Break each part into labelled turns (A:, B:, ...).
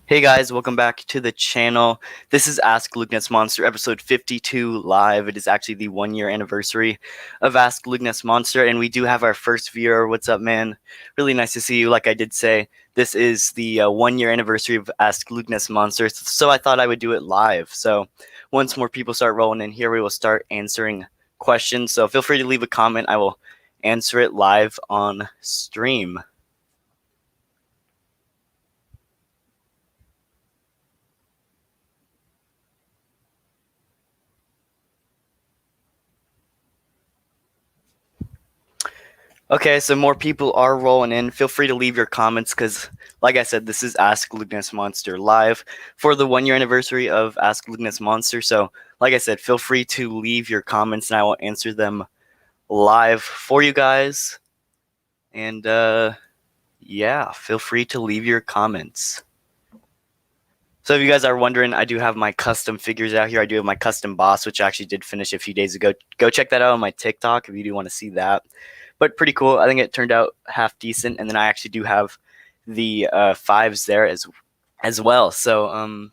A: Hey guys, welcome back to the channel. This is Ask Lukenessmomster, episode 52 live. It is actually the 1 year anniversary of Ask Lukenessmomster, and we do have our first viewer. What's up, man? Really nice to see you. Like I did say, this is the 1 year anniversary of Ask Lukenessmomster, so I thought I would do it live. So once more people start rolling in here, we will start answering questions. So feel free to leave a comment. I will answer it live on stream. Okay, so more people are rolling in. Feel free to leave your comments because, like I said, this is Ask Lukenessmomster live for the 1 year anniversary of Ask Lukenessmomster. So, like I said, feel free to leave your comments and I will answer them live for you guys. And yeah, feel free to leave your comments. So if you guys are wondering, I do have my custom figures out here. I do have my custom boss, which I actually did finish a few days ago. Go check that out on my TikTok if you do want to see that. But pretty cool. I think it turned out half decent. And then I actually do have the fives there as well. So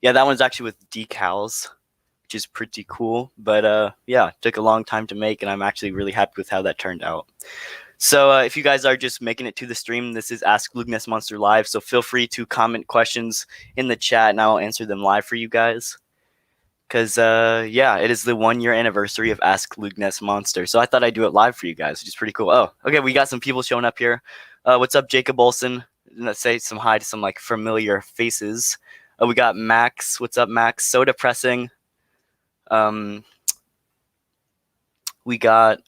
A: yeah, that one's actually with decals, which is pretty cool. But yeah, it took a long time to make, and I'm actually really happy with how that turned out. So if you guys are just making it to the stream, this is Ask Lukenessmomster live. So feel free to comment questions in the chat, and I'll answer them live for you guys. Because, yeah, it is the 1 year anniversary of Ask Lukenessmomster. So I thought I'd do it live for you guys, which is pretty cool. Oh, okay, we got some people showing up here. What's up, Jacob Olson? Let's say some hi to some, like, familiar faces. We got Max. What's up, Max? So depressing. We got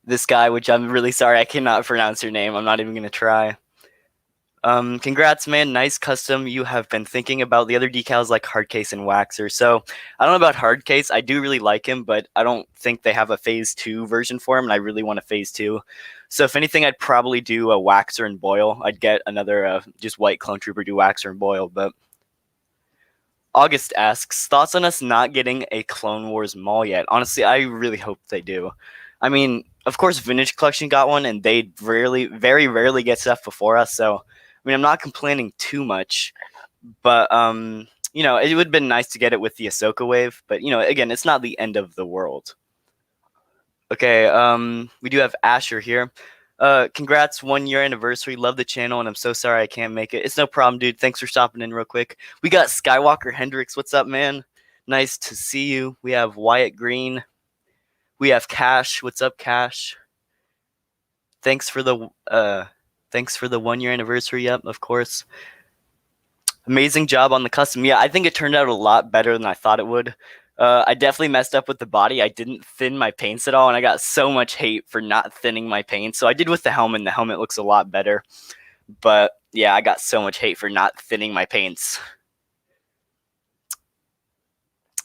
A: this guy, which I'm really sorry. I cannot pronounce your name. I'm not even going to try. Congrats, man. Nice custom. You have been thinking about the other decals like Hardcase and Waxer. So I don't know about Hardcase. I do really like him, but I don't think they have a phase 2 version for him, and I really want a phase 2. So if anything, I'd probably do a Waxer and Boil. I'd get another just white clone trooper, do Waxer and Boil. But August asks, thoughts on us not getting a Clone Wars mall yet? Honestly, I really hope they do. I mean, of course, Vintage Collection got one, and they very rarely get stuff before us, so I mean, I'm not complaining too much, but you know, it would have been nice to get it with the Ahsoka wave. But you know, again, it's not the end of the world. Okay, we do have Asher here. Congrats, 1 year anniversary. Love the channel, and I'm so sorry I can't make it. It's no problem, dude. Thanks for stopping in real quick. We got Skywalker Hendricks. What's up, man? Nice to see you. We have Wyatt Green. We have Cash. What's up, Cash? Thanks for the 1 year anniversary. Yep, of course. Amazing job on the custom. Yeah, I think it turned out a lot better than I thought it would. I definitely messed up with the body. I didn't thin my paints at all, and I got so much hate for not thinning my paints. So I did with the helmet, and the helmet looks a lot better. But yeah, I got so much hate for not thinning my paints.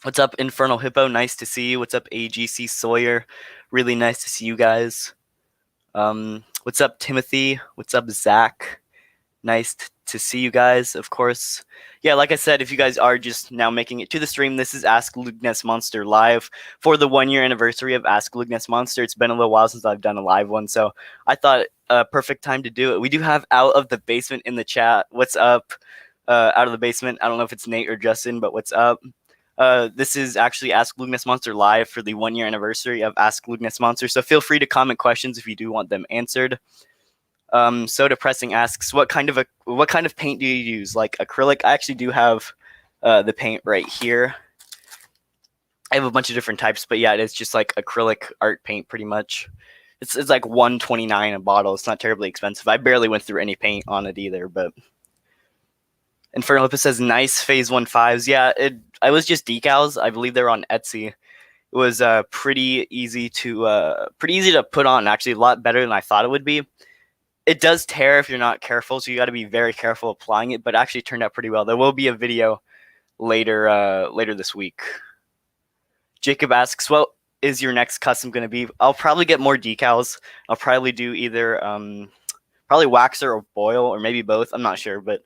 A: What's up, Infernal Hippo? Nice to see you. What's up, AGC Sawyer? Really nice to see you guys. What's up, Timothy? What's up, Zach? Nice to see you guys, of course. Yeah, like I said, if you guys are just now making it to the stream, this is Ask Lukenessmomster live for the 1 year anniversary of Ask Lukenessmomster. It's been a little while since I've done a live one, so I thought a perfect time to do it. We do have Out of the Basement in the chat. What's up, Out of the Basement? I don't know if it's Nate or Justin, but what's up? This is actually Ask Lukenessmomster live for the 1 year anniversary of Ask Lukenessmomster, so feel free to comment questions if you do want them answered. So Depressing asks, what kind of paint do you use? Like acrylic? I actually do have the paint right here. I have a bunch of different types, but yeah, it's just like acrylic art paint pretty much. It's like $129 a bottle. It's not terribly expensive. I barely went through any paint on it either, but Infernal Lipus says nice phase 1 5s. Yeah, I was just decals. I believe they're on Etsy. It was pretty easy to put on, actually a lot better than I thought it would be. It does tear if you're not careful, so you got to be very careful applying it, but actually it turned out pretty well. There will be a video later this week. Jacob asks, what is your next custom going to be? I'll probably get more decals. I'll probably do either probably Waxer or Boil, or maybe both. I'm not sure, but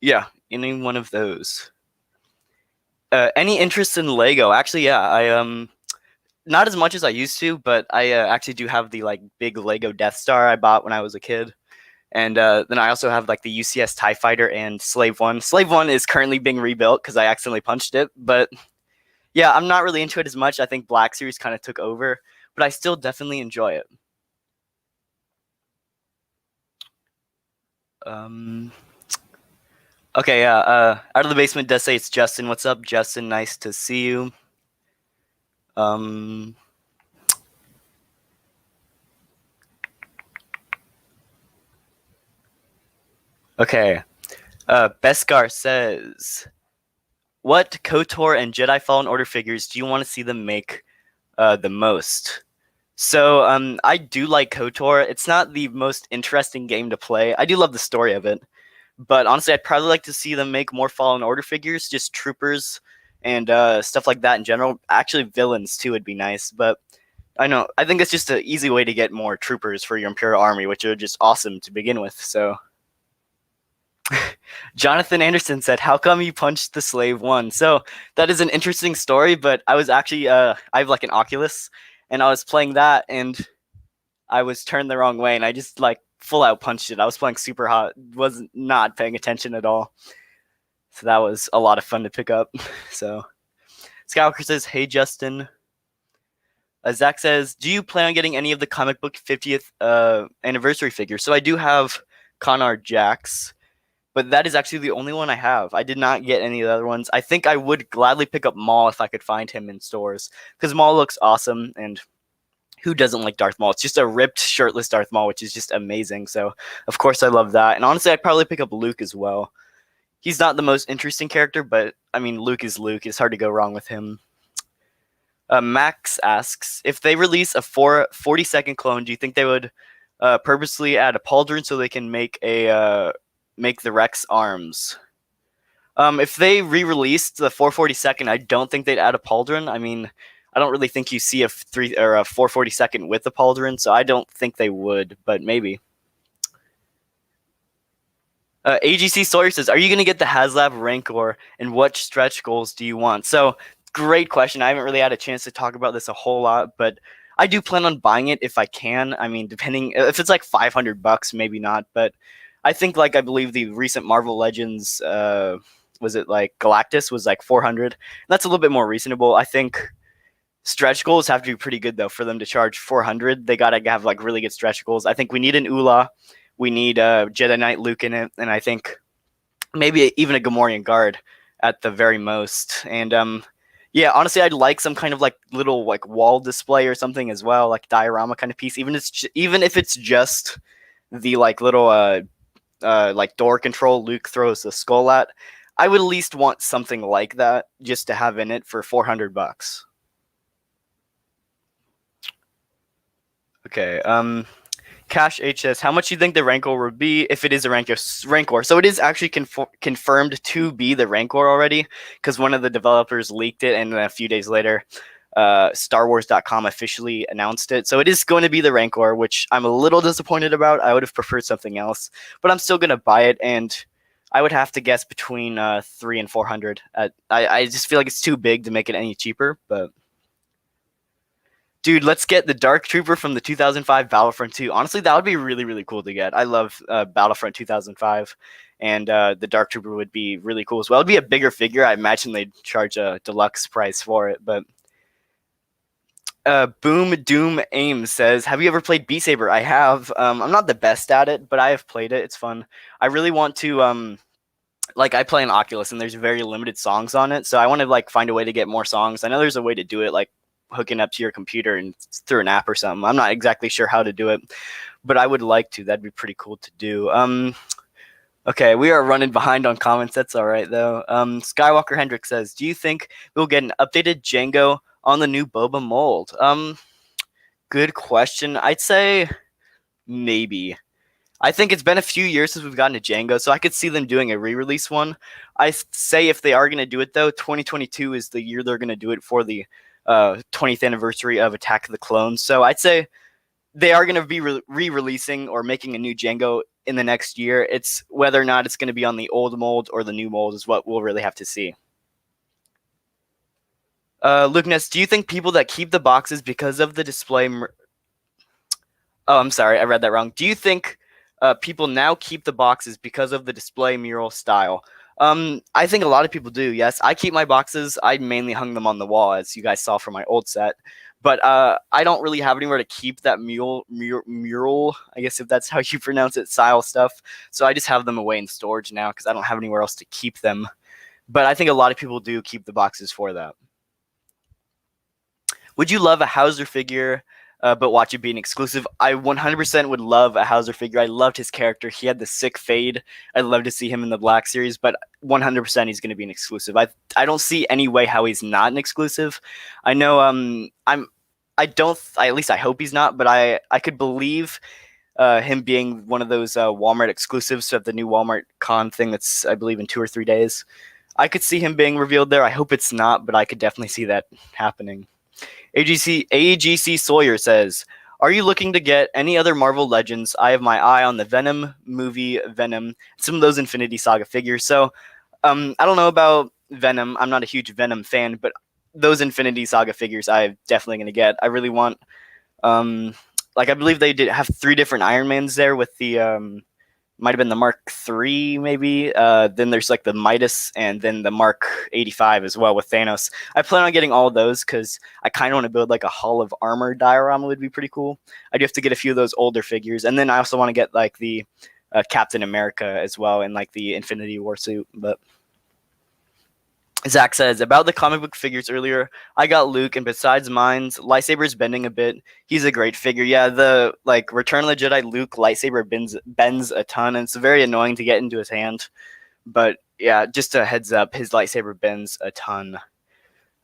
A: yeah, any one of those. Any interest in Lego? Actually, yeah, I not as much as I used to, but I actually do have the like big Lego Death Star I bought when I was a kid. And then I also have like the UCS TIE Fighter and Slave 1. Slave 1 is currently being rebuilt because I accidentally punched it. But yeah, I'm not really into it as much. I think Black Series kind of took over, but I still definitely enjoy it. Okay, yeah. Out of the basement does say it's Justin. What's up, Justin? Nice to see you. Um, okay. Beskar says, "What KOTOR and Jedi Fallen Order figures do you want to see them make the most?" So, I do like KOTOR. It's not the most interesting game to play. I do love the story of it, but honestly, I'd probably like to see them make more Fallen Order figures, just troopers and stuff like that in general. Actually, villains too would be nice, but I know I think it's just an easy way to get more troopers for your Imperial army, which are just awesome to begin with. So, Jonathan Anderson said, "How come you punched the slave one?" So that is an interesting story, but I was actually I have like an Oculus, and I was playing that, and I was turned the wrong way, and I just like full out punched it. I was playing super hot, was not paying attention at all. So that was a lot of fun to pick up. So Skywalker says, "Hey Justin." Zach says, "Do you plan on getting any of the comic book 50th anniversary figures?" So I do have Conard Jax, but that is actually the only one I have. I did not get any of the other ones. I think I would gladly pick up Maul if I could find him in stores, because Maul looks awesome, and who doesn't like Darth Maul? It's just a ripped, shirtless Darth Maul, which is just amazing. So, of course, I love that. And honestly, I'd probably pick up Luke as well. He's not the most interesting character, but I mean, Luke is Luke. It's hard to go wrong with him. Max asks, if they release a 40-second clone, do you think they would purposely add a pauldron so they can make the Rex arms? If they re-released the 442nd, I don't think they'd add a pauldron. I mean, I don't really think you see a 442nd with a pauldron, so I don't think they would, but maybe. AGC Sawyer says, "Are you going to get the Haslab Rancor, and what stretch goals do you want?" So, great question. I haven't really had a chance to talk about this a whole lot, but I do plan on buying it if I can. I mean, depending if it's like $500, maybe not, but I think like I believe the recent Marvel Legends was it like Galactus was like 400. That's a little bit more reasonable. I think stretch goals have to be pretty good though for them to charge 400. They gotta have like really good stretch goals. I think we need an Ula, we need a Jedi Knight Luke in it, and I think maybe even a Gamorrean guard at the very most. And yeah, honestly, I'd like some kind of like little like wall display or something as well, like diorama kind of piece. Even if it's just the like little like door control Luke throws the skull at. I would at least want something like that just to have in it for $400. Okay. Cash H says, "How much do you think the Rancor would be if it is a Rancor?" So it is actually confirmed to be the Rancor already, because one of the developers leaked it, and then a few days later, StarWars.com officially announced it. So it is going to be the Rancor, which I'm a little disappointed about. I would have preferred something else, but I'm still going to buy it, and I would have to guess between 300 and 400. I just feel like it's too big to make it any cheaper, but dude, let's get the Dark Trooper from the 2005 Battlefront 2. Honestly, that would be really, really cool to get. I love Battlefront 2005, and the Dark Trooper would be really cool as well. It'd be a bigger figure. I imagine they'd charge a deluxe price for it, but Boom Doom Aim says, "Have you ever played Beat Saber?" I have. I'm not the best at it, but I have played it. It's fun. I really want to like I play an Oculus, and there's very limited songs on it, so I want to like find a way to get more songs. I know there's a way to do it, like hooking up to your computer and through an app or something. I'm not exactly sure how to do it, but I would like to. That'd be pretty cool to do. Okay, we are running behind on comments. That's all right though. Skywalker Hendrick says, "Do you think we'll get an updated Django on the new Boba mold?" Good question. I'd say maybe. I think it's been a few years since we've gotten to Django, so I could see them doing a re-release one. I say if they are going to do it, though, 2022 is the year they're going to do it for the 20th anniversary of Attack of the Clones. So I'd say they are going to be re-releasing or making a new Django in the next year. It's whether or not it's going to be on the old mold or the new mold is what we'll really have to see. Lukeness, do you think people that keep the boxes because of the display... Oh, I'm sorry, I read that wrong. Do you think People now keep the boxes because of the display mural style. I think a lot of people do. Yes, I keep my boxes. I mainly hung them on the wall, as you guys saw from my old set. But I don't really have anywhere to keep that mural. I guess if that's how you pronounce it, style stuff. So I just have them away in storage now because I don't have anywhere else to keep them. But I think a lot of people do keep the boxes for that. Would you love a Hauser figure, but watch it be an exclusive? I 100% would love a Hauser figure. I loved his character. He had the sick fade. I'd love to see him in the Black Series, but 100% he's going to be an exclusive. I don't see any way how he's not an exclusive. I know at least I hope he's not, but I could believe him being one of those Walmart exclusives to have the new Walmart con thing that's, I believe, in 2 or 3 days. I could see him being revealed there. I hope it's not, but I could definitely see that happening. AGC Sawyer says, "Are you looking to get any other Marvel Legends? I have my eye on the Venom movie, Venom, some of those Infinity Saga figures." So, I don't know about Venom. I'm not a huge Venom fan, but those Infinity Saga figures I'm definitely going to get. I really want, I believe they did have 3 different Iron Mans there with the might have been the Mark III, maybe. Then there's like the Midas, and then the Mark 85 as well with Thanos. I plan on getting all of those because I kind of want to build like a Hall of Armor diorama. Would be pretty cool. I do have to get a few of those older figures, and then I also want to get like the Captain America as well, and like the Infinity War suit. But Zach says, about the comic book figures earlier, I got Luke, and besides mine's lightsaber's bending a bit. He's a great figure. Yeah, the like Return of the Jedi Luke lightsaber bends a ton, and it's very annoying to get into his hand. But yeah, just a heads up, his lightsaber bends a ton.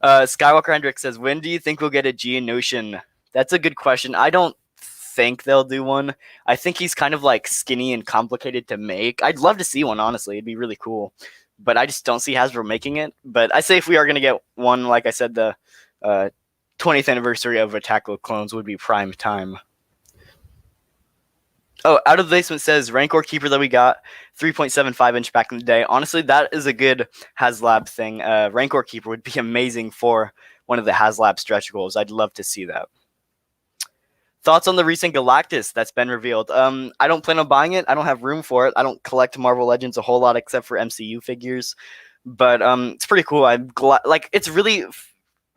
A: Skywalker Hendrick says, when do you think we'll get a Geonosian? That's a good question. I don't think they'll do one. I think he's kind of like skinny and complicated to make. I'd love to see one, honestly. It'd be really cool. But I just don't see Hasbro making it. But I say if we are going to get one, like I said, the 20th anniversary of Attack of the Clones would be prime time. Oh, Out of the Basement says, Rancor Keeper that we got, 3.75 inch back in the day. Honestly, that is a good Haslab thing. Rancor Keeper would be amazing for one of the Haslab stretch goals. I'd love to see that. Thoughts on the recent Galactus that's been revealed? I don't plan on buying it. I don't have room for it. I don't collect Marvel Legends a whole lot except for MCU figures, but it's pretty cool. I'm glad. Like, it's really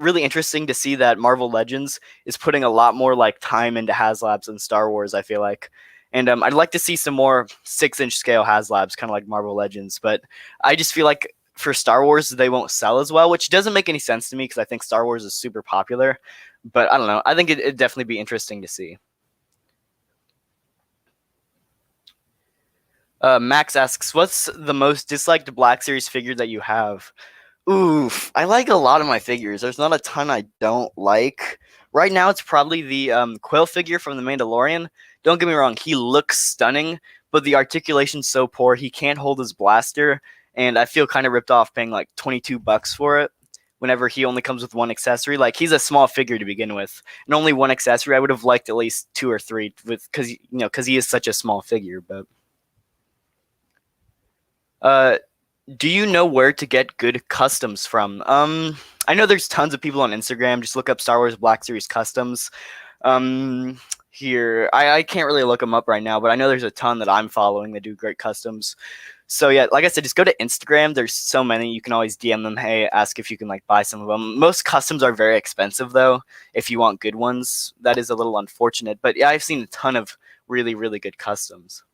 A: interesting to see that Marvel Legends is putting a lot more like time into Haslabs and Star Wars. I feel like, and I'd like to see some more 6-inch scale Haslabs, kind of like Marvel Legends. But I just feel like for Star Wars they won't sell as well, which doesn't make any sense to me because I think Star Wars is super popular. But I don't know. I think it'd definitely be interesting to see. Max asks, what's the most disliked Black Series figure that you have? Oof, I like a lot of my figures. There's not a ton I don't like. Right now, it's probably the Quill figure from The Mandalorian. Don't get me wrong, he looks stunning, but the articulation's so poor, he can't hold his blaster, and I feel kind of ripped off paying like $22 for it whenever he only comes with one accessory. Like, he's a small figure to begin with, and only one accessory. I would have liked at least 2 or 3 because he is such a small figure. But do you know where to get good customs from? I know there's tons of people on Instagram. Just look up Star Wars Black Series customs. Here, I can't really look them up right now, but I know there's a ton that I'm following that do great customs. So yeah, like I said, just go to Instagram. There's so many. You can always DM them. Hey, ask if you can like buy some of them. Most customs are very expensive though. If you want good ones, that is a little unfortunate. But yeah, I've seen a ton of really, really good customs.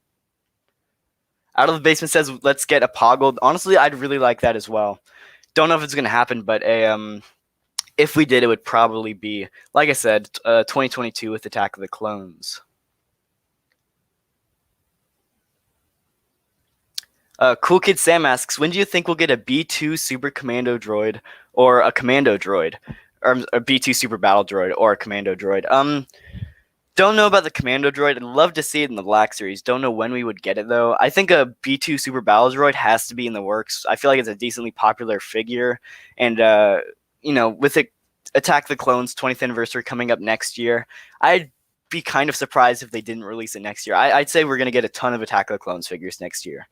A: Out of the Basement says, let's get a Poggle. Honestly, I'd really like that as well. Don't know if it's gonna happen, but if we did, it would probably be, like I said, 2022 with Attack of the Clones. Cool Kid Sam asks, when do you think we'll get a B2 Super Commando Droid or a Commando Droid? Or a B2 Super Battle Droid or a Commando Droid? Don't know about the Commando Droid. I'd love to see it in the Black Series. Don't know when we would get it, though. I think a B2 Super Battle Droid has to be in the works. I feel like it's a decently popular figure. And, with it, Attack the Clones 20th anniversary coming up next year, I'd be kind of surprised if they didn't release it next year. I'd say we're going to get a ton of Attack of the Clones figures next year.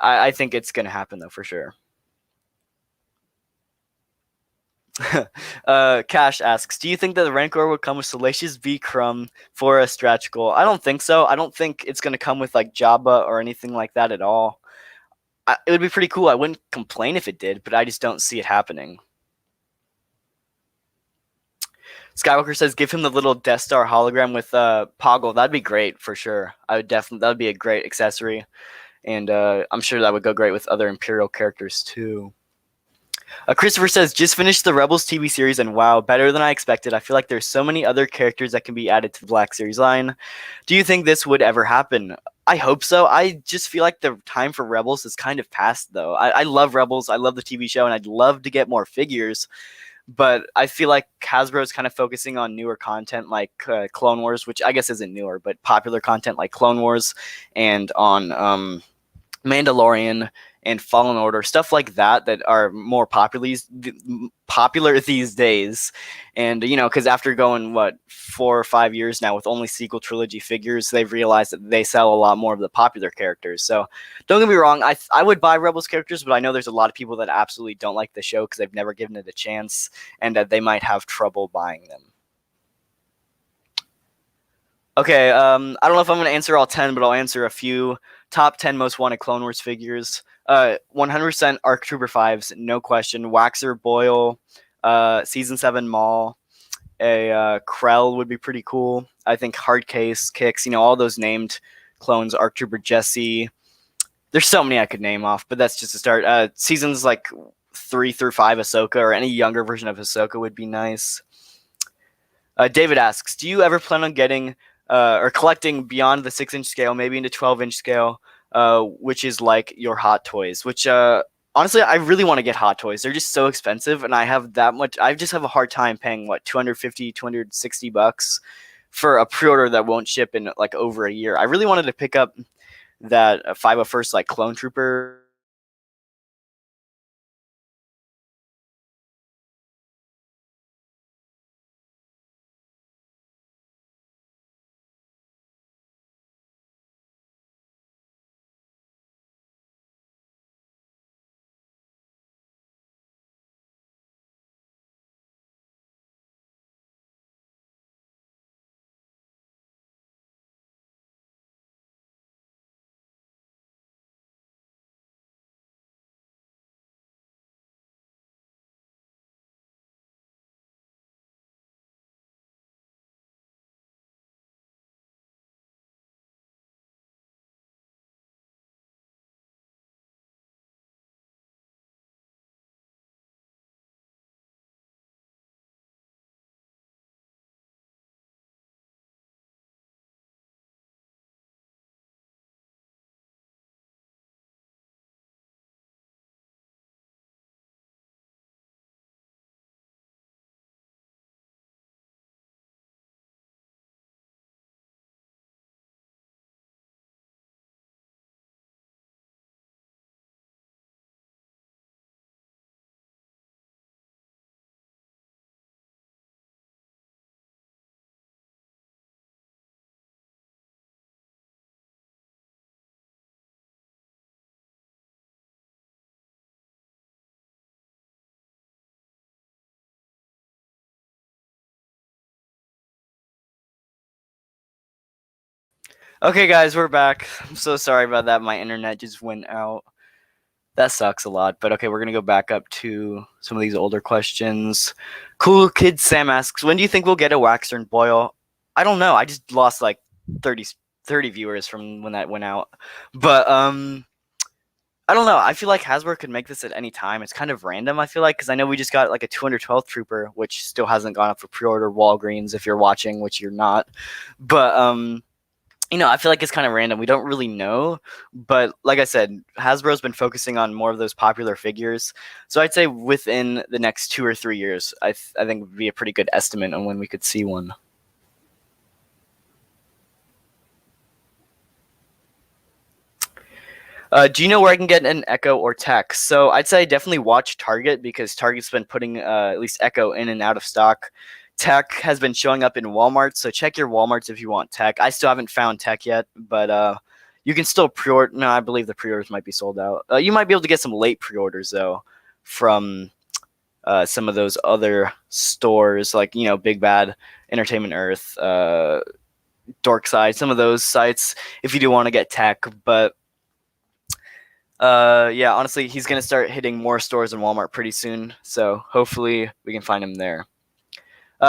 A: I think it's going to happen, though, for sure. Cash asks, do you think that the Rancor will come with Salacious V Crumb for a stretch goal? I don't think so. I don't think it's going to come with like Jabba or anything like that at all. It would be pretty cool. I wouldn't complain if it did, but I just don't see it happening. Skywalker says, give him the little Death Star hologram with Poggle. That'd be great for sure. I would definitely, that would be a great accessory. And I'm sure that would go great with other Imperial characters too. Christopher says, just finished the Rebels TV series and wow, better than I expected. I feel like there's so many other characters that can be added to the Black Series line. Do you think this would ever happen? I hope so. I just feel like the time for Rebels is kind of past, though. I love Rebels. I love the TV show, and I'd love to get more figures. But I feel like Hasbro is kind of focusing on newer content like Clone Wars, which I guess isn't newer, but popular content like Clone Wars, and on Mandalorian and Fallen Order, stuff like that are more popular these days. And, you know, because after going, 4 or 5 years now with only sequel trilogy figures, they've realized that they sell a lot more of the popular characters. So don't get me wrong, I would buy Rebels characters, but I know there's a lot of people that absolutely don't like the show because they've never given it a chance, and that they might have trouble buying them. Okay, I don't know if I'm going to answer all 10, but I'll answer a few. Top 10 most wanted Clone Wars figures. 100% ARC Trooper 5s, no question. Waxer, Boyle, Season 7 Maul, a Krell would be pretty cool. I think Hardcase, Kicks, all those named clones, ARC Trooper Jesse. There's so many I could name off, but that's just a start. Seasons like 3 through 5 Ahsoka, or any younger version of Ahsoka would be nice. David asks, do you ever plan on getting or collecting beyond the 6-inch scale, maybe into 12-inch scale, which is like your Hot Toys, which honestly, I really want to get Hot Toys. They're just so expensive, and I just have a hard time paying, $250, $260 for a pre-order that won't ship in like over a year. I really wanted to pick up that 501st like Clone Trooper. Okay, guys, we're back. I'm so sorry about that. My internet just went out. That sucks a lot, but okay, we're gonna go back up to some of these older questions. Cool Kid Sam asks, when do you think we'll get a Waxer and Boyle? I don't know. I just lost like 30 viewers from when that went out. But I don't know. I feel like Hasbro could make this at any time. It's kind of random, I feel like, because I know we just got like a 212th Trooper, which still hasn't gone up for pre-order. Walgreens, if you're watching, which you're not. But I feel like it's kind of random. We don't really know. But like I said, Hasbro's been focusing on more of those popular figures. So I'd say within the next 2 or 3 years, I think would be a pretty good estimate on when we could see one. Do you know where I can get an Echo or Tech? So I'd say definitely watch Target, because Target's been putting at least Echo in and out of stock. Tech has been showing up in Walmart, so check your Walmarts if you want Tech. I still haven't found Tech yet, but you can still pre-order. No, I believe the pre-orders might be sold out. You might be able to get some late pre-orders, though, from some of those other stores, like, Big Bad, Entertainment Earth, Dorkside, some of those sites, if you do want to get tech. But yeah, honestly, he's going to start hitting more stores in Walmart pretty soon, so hopefully we can find him there.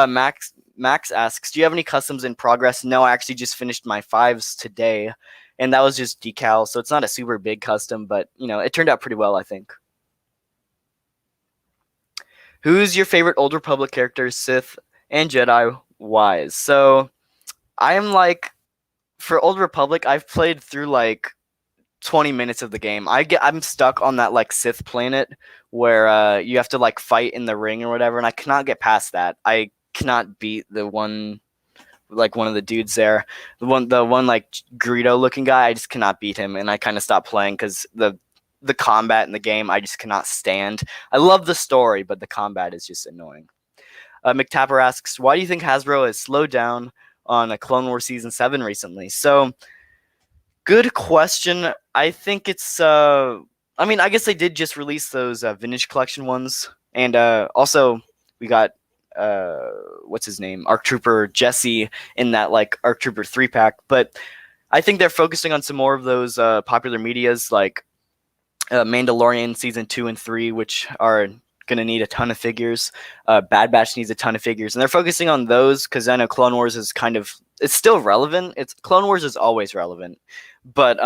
A: Max asks, do you have any customs in progress? No, I actually just finished my 5s today, and that was just decal, so it's not a super big custom, but, it turned out pretty well, I think. Who's your favorite Old Republic character, Sith and Jedi? Wise. So I am like, for Old Republic, I've played through like 20 minutes of the game. I'm stuck on that like Sith planet where you have to like fight in the ring or whatever, and I cannot get past that. I cannot beat the one, like one of the dudes there, the one like Greedo looking guy. I just cannot beat him, and I kind of stopped playing because the combat in the game I just cannot stand. I love the story, but the combat is just annoying. McTapper asks, why do you think Hasbro has slowed down on a Clone Wars Season 7 recently? So, good question. I think it's, I guess they did just release those Vintage Collection ones. And also, we got, what's his name? ARC Trooper Jesse in that, like, ARC Trooper 3-pack. But I think they're focusing on some more of those popular medias, like Mandalorian Season 2 and 3, which are going to need a ton of figures. Bad Batch needs a ton of figures. And they're focusing on those because I know Clone Wars is it's still relevant. Clone Wars is always relevant. But,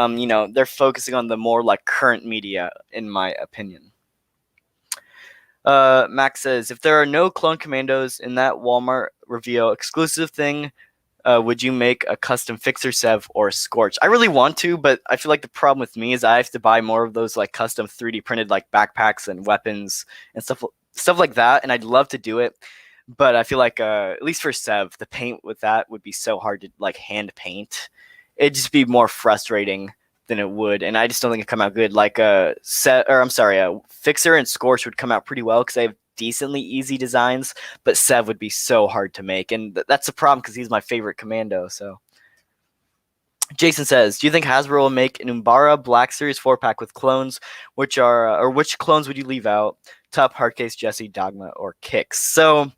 A: they're focusing on the more, like, current media, in my opinion. Max says, if there are no Clone Commandos in that Walmart reveal exclusive thing, would you make a custom Fixer, Sev, or Scorch? I really want to, but I feel like the problem with me is I have to buy more of those like custom 3D printed like backpacks and weapons and stuff like that, and I'd love to do it, but I feel like at least for Sev, the paint with that would be so hard to like hand paint. It'd just be more frustrating than it would, and I just don't think it'd come out good. Like Fixer and Scorch would come out pretty well because they have decently easy designs, but Sev would be so hard to make, and that's a problem because he's my favorite commando. So Jason says, do you think Hasbro will make an Umbara Black Series 4-pack with clones? Which clones would you leave out? Tup, Hardcase, Jesse, Dogma, or Kix? So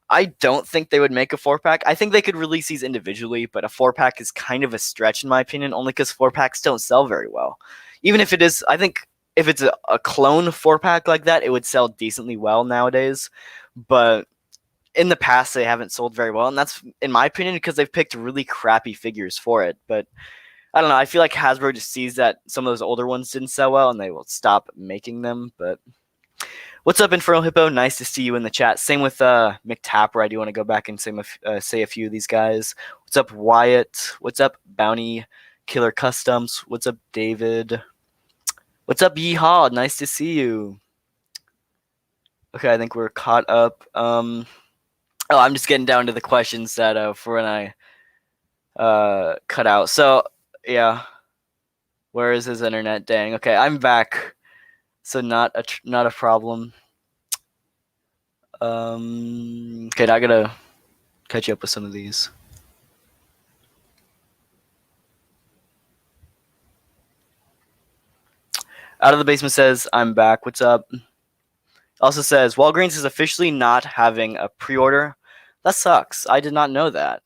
A: I don't think they would make a 4-pack. I think they could release these individually, but a 4-pack is kind of a stretch in my opinion, only because 4-packs don't sell very well. Even if it is, I think if it's a clone 4-pack like that, it would sell decently well nowadays. But in the past, they haven't sold very well, and that's, in my opinion, because they've picked really crappy figures for it. But I don't know. I feel like Hasbro just sees that some of those older ones didn't sell well, and they will stop making them. But what's up, Infernal Hippo? Nice to see you in the chat. Same with McTapper. I do want to go back and say a few of these guys. What's up, Wyatt? What's up, Bounty Killer Customs? What's up, David? What's up, Yeehaw? Nice to see you. Okay, I think we're caught up. I'm just getting down to the questions that for when I cut out. So, yeah. Where is his internet? Dang. Okay, I'm back. So not a problem. Okay, now I gotta catch you up with some of these. Out of the Basement says, I'm back. What's up? Also says, Walgreens is officially not having a pre-order. That sucks. I did not know that.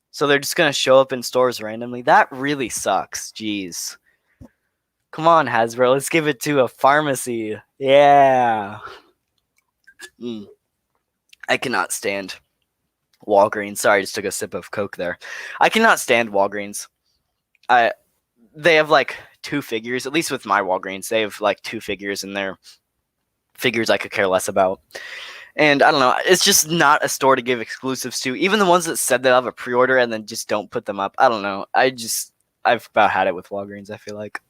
A: So they're just going to show up in stores randomly. That really sucks. Jeez. Come on, Hasbro. Let's give it to a pharmacy. Yeah. I cannot stand Walgreens. Sorry, I just took a sip of Coke there. I cannot stand Walgreens. They have like 2 figures, at least with my Walgreens. They have like 2 figures in there. Figures I could care less about. And I don't know, it's just not a store to give exclusives to. Even the ones that said they'll have a pre-order and then just don't put them up. I don't know. I've about had it with Walgreens, I feel like.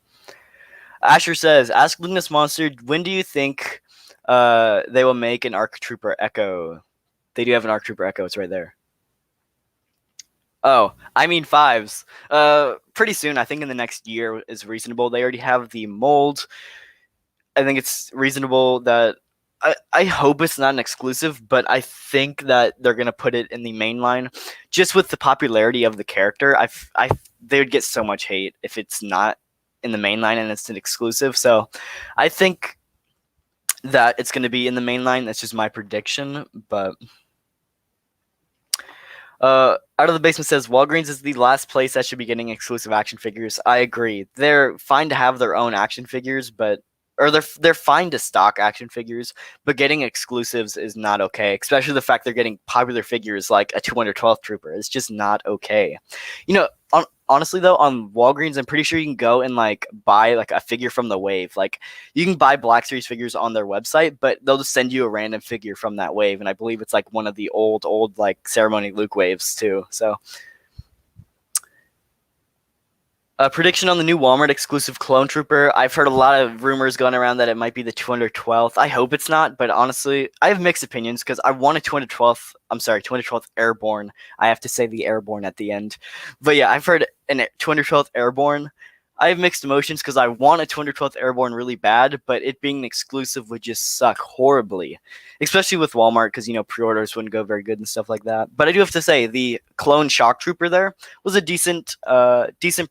A: Asher says, ask Lukenessmomster, when do you think they will make an ARC Trooper Echo? They do have an ARC Trooper Echo. It's right there. Oh, I mean 5s. Pretty soon. I think in the next year is reasonable. They already have the mold. I think it's reasonable that I hope it's not an exclusive, but I think that they're gonna put it in the main line, just with the popularity of the character. They would get so much hate if it's not in the main line and it's an exclusive. So I think that it's going to be in the main line. That's just my prediction. But Out of the Basement says Walgreens is the last place that should be getting exclusive action figures. I agree. They're fine to have their own action figures, but or they're fine to stock action figures, but getting exclusives is not okay. Especially the fact they're getting popular figures like a 212th Trooper. It's just not okay. You know, honestly though, on Walgreens, I'm pretty sure you can go and like buy like a figure from the wave. Like you can buy Black Series figures on their website, but they'll just send you a random figure from that wave, and I believe it's like one of the old like ceremony Luke waves too. So a prediction on the new Walmart exclusive Clone Trooper. I've heard a lot of rumors going around that it might be the 212th. I hope it's not, but honestly, I have mixed opinions because I want a 212th Airborne. I have to say the Airborne at the end. But yeah, I've heard an 212th Airborne. I have mixed emotions because I want a 212th Airborne really bad, but it being an exclusive would just suck horribly, especially with Walmart because, pre-orders wouldn't go very good and stuff like that. But I do have to say, the Clone Shock Trooper there was a decent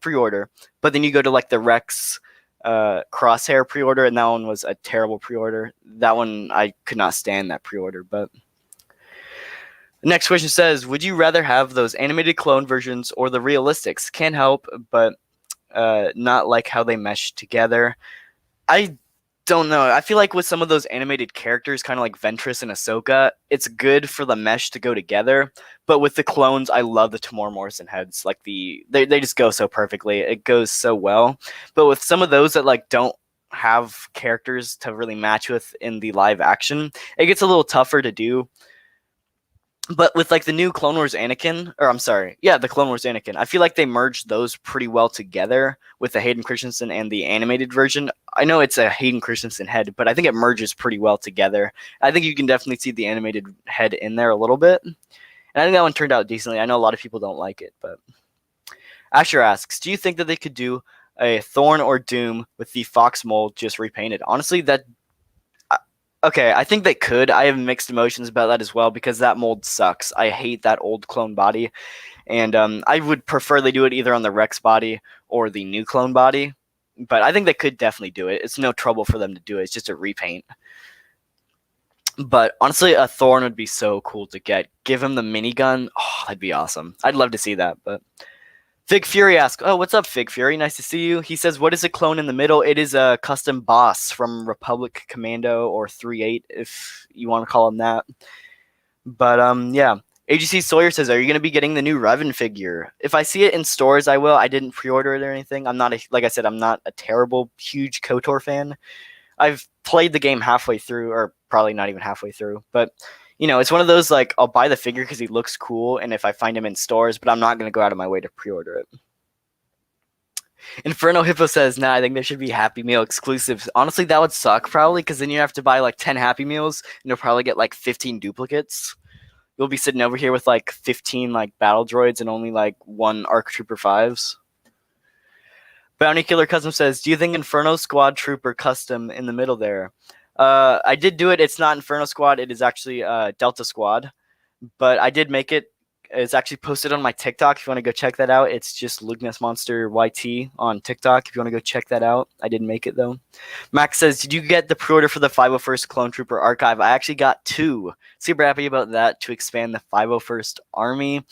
A: pre-order, but then you go to like the Rex Crosshair pre-order, and that one was a terrible pre-order. That one, I could not stand that pre-order. But the next question says, would you rather have those animated clone versions or the realistics? Can't help but not like how they mesh together. I don't know. I feel like with some of those animated characters, kind of like Ventress and Ahsoka, it's good for the mesh to go together. But with the clones, I love the Tamora Morrison heads. Like they just go so perfectly. It goes so well. But with some of those that like don't have characters to really match with in the live action, it gets a little tougher to do. But with like the new Clone Wars Anakin, the Clone Wars Anakin, I feel like they merged those pretty well together with the Hayden Christensen and the animated version. I know it's a Hayden Christensen head, but I think it merges pretty well together. I think you can definitely see the animated head in there a little bit. And I think that one turned out decently. I know a lot of people don't like it, but Asher asks, do you think that they could do a Thorn or Doom with the Fox mold just repainted? Honestly, okay, I think they could. I have mixed emotions about that as well because that mold sucks. I hate that old clone body, and I would prefer they do it either on the Rex body or the new clone body. But I think they could definitely do it. It's no trouble for them to do it. It's just a repaint. But honestly, a Thorn would be so cool to get. Give him the minigun. Oh, that'd be awesome. I'd love to see that, but Fig Fury asks, oh, what's up, Fig Fury? Nice to see you. He says, what is a clone in the middle? It is a custom boss from Republic Commando or 3-8, if you want to call him that. But, yeah. AGC Sawyer says, are you going to be getting the new Revan figure? If I see it in stores, I will. I didn't pre-order it or anything. Like I said, I'm not a terrible, huge KOTOR fan. I've played the game halfway through, or probably not even halfway through, but it's one of those, like, I'll buy the figure because he looks cool, and if I find him in stores, but I'm not going to go out of my way to pre-order it. Inferno Hippo says, nah, I think there should be Happy Meal exclusives. Honestly, that would suck, probably, because then you have to buy, like, 10 Happy Meals, and you'll probably get, like, 15 duplicates. You'll be sitting over here with, like, 15, like, battle droids and only, like, 1 ARC Trooper 5s. Bounty Killer Custom says, do you think Inferno Squad Trooper Custom in the middle there? I did do it. It's not Inferno Squad. It is actually Delta Squad. But I did make it. It's actually posted on my TikTok if you want to go check that out. It's just Lukenessmomster YT on TikTok if you want to go check that out. I didn't make it, though. Max says, did you get the pre-order for the 501st Clone Trooper Archive? I actually got 2. Super happy about that to expand the 501st Army.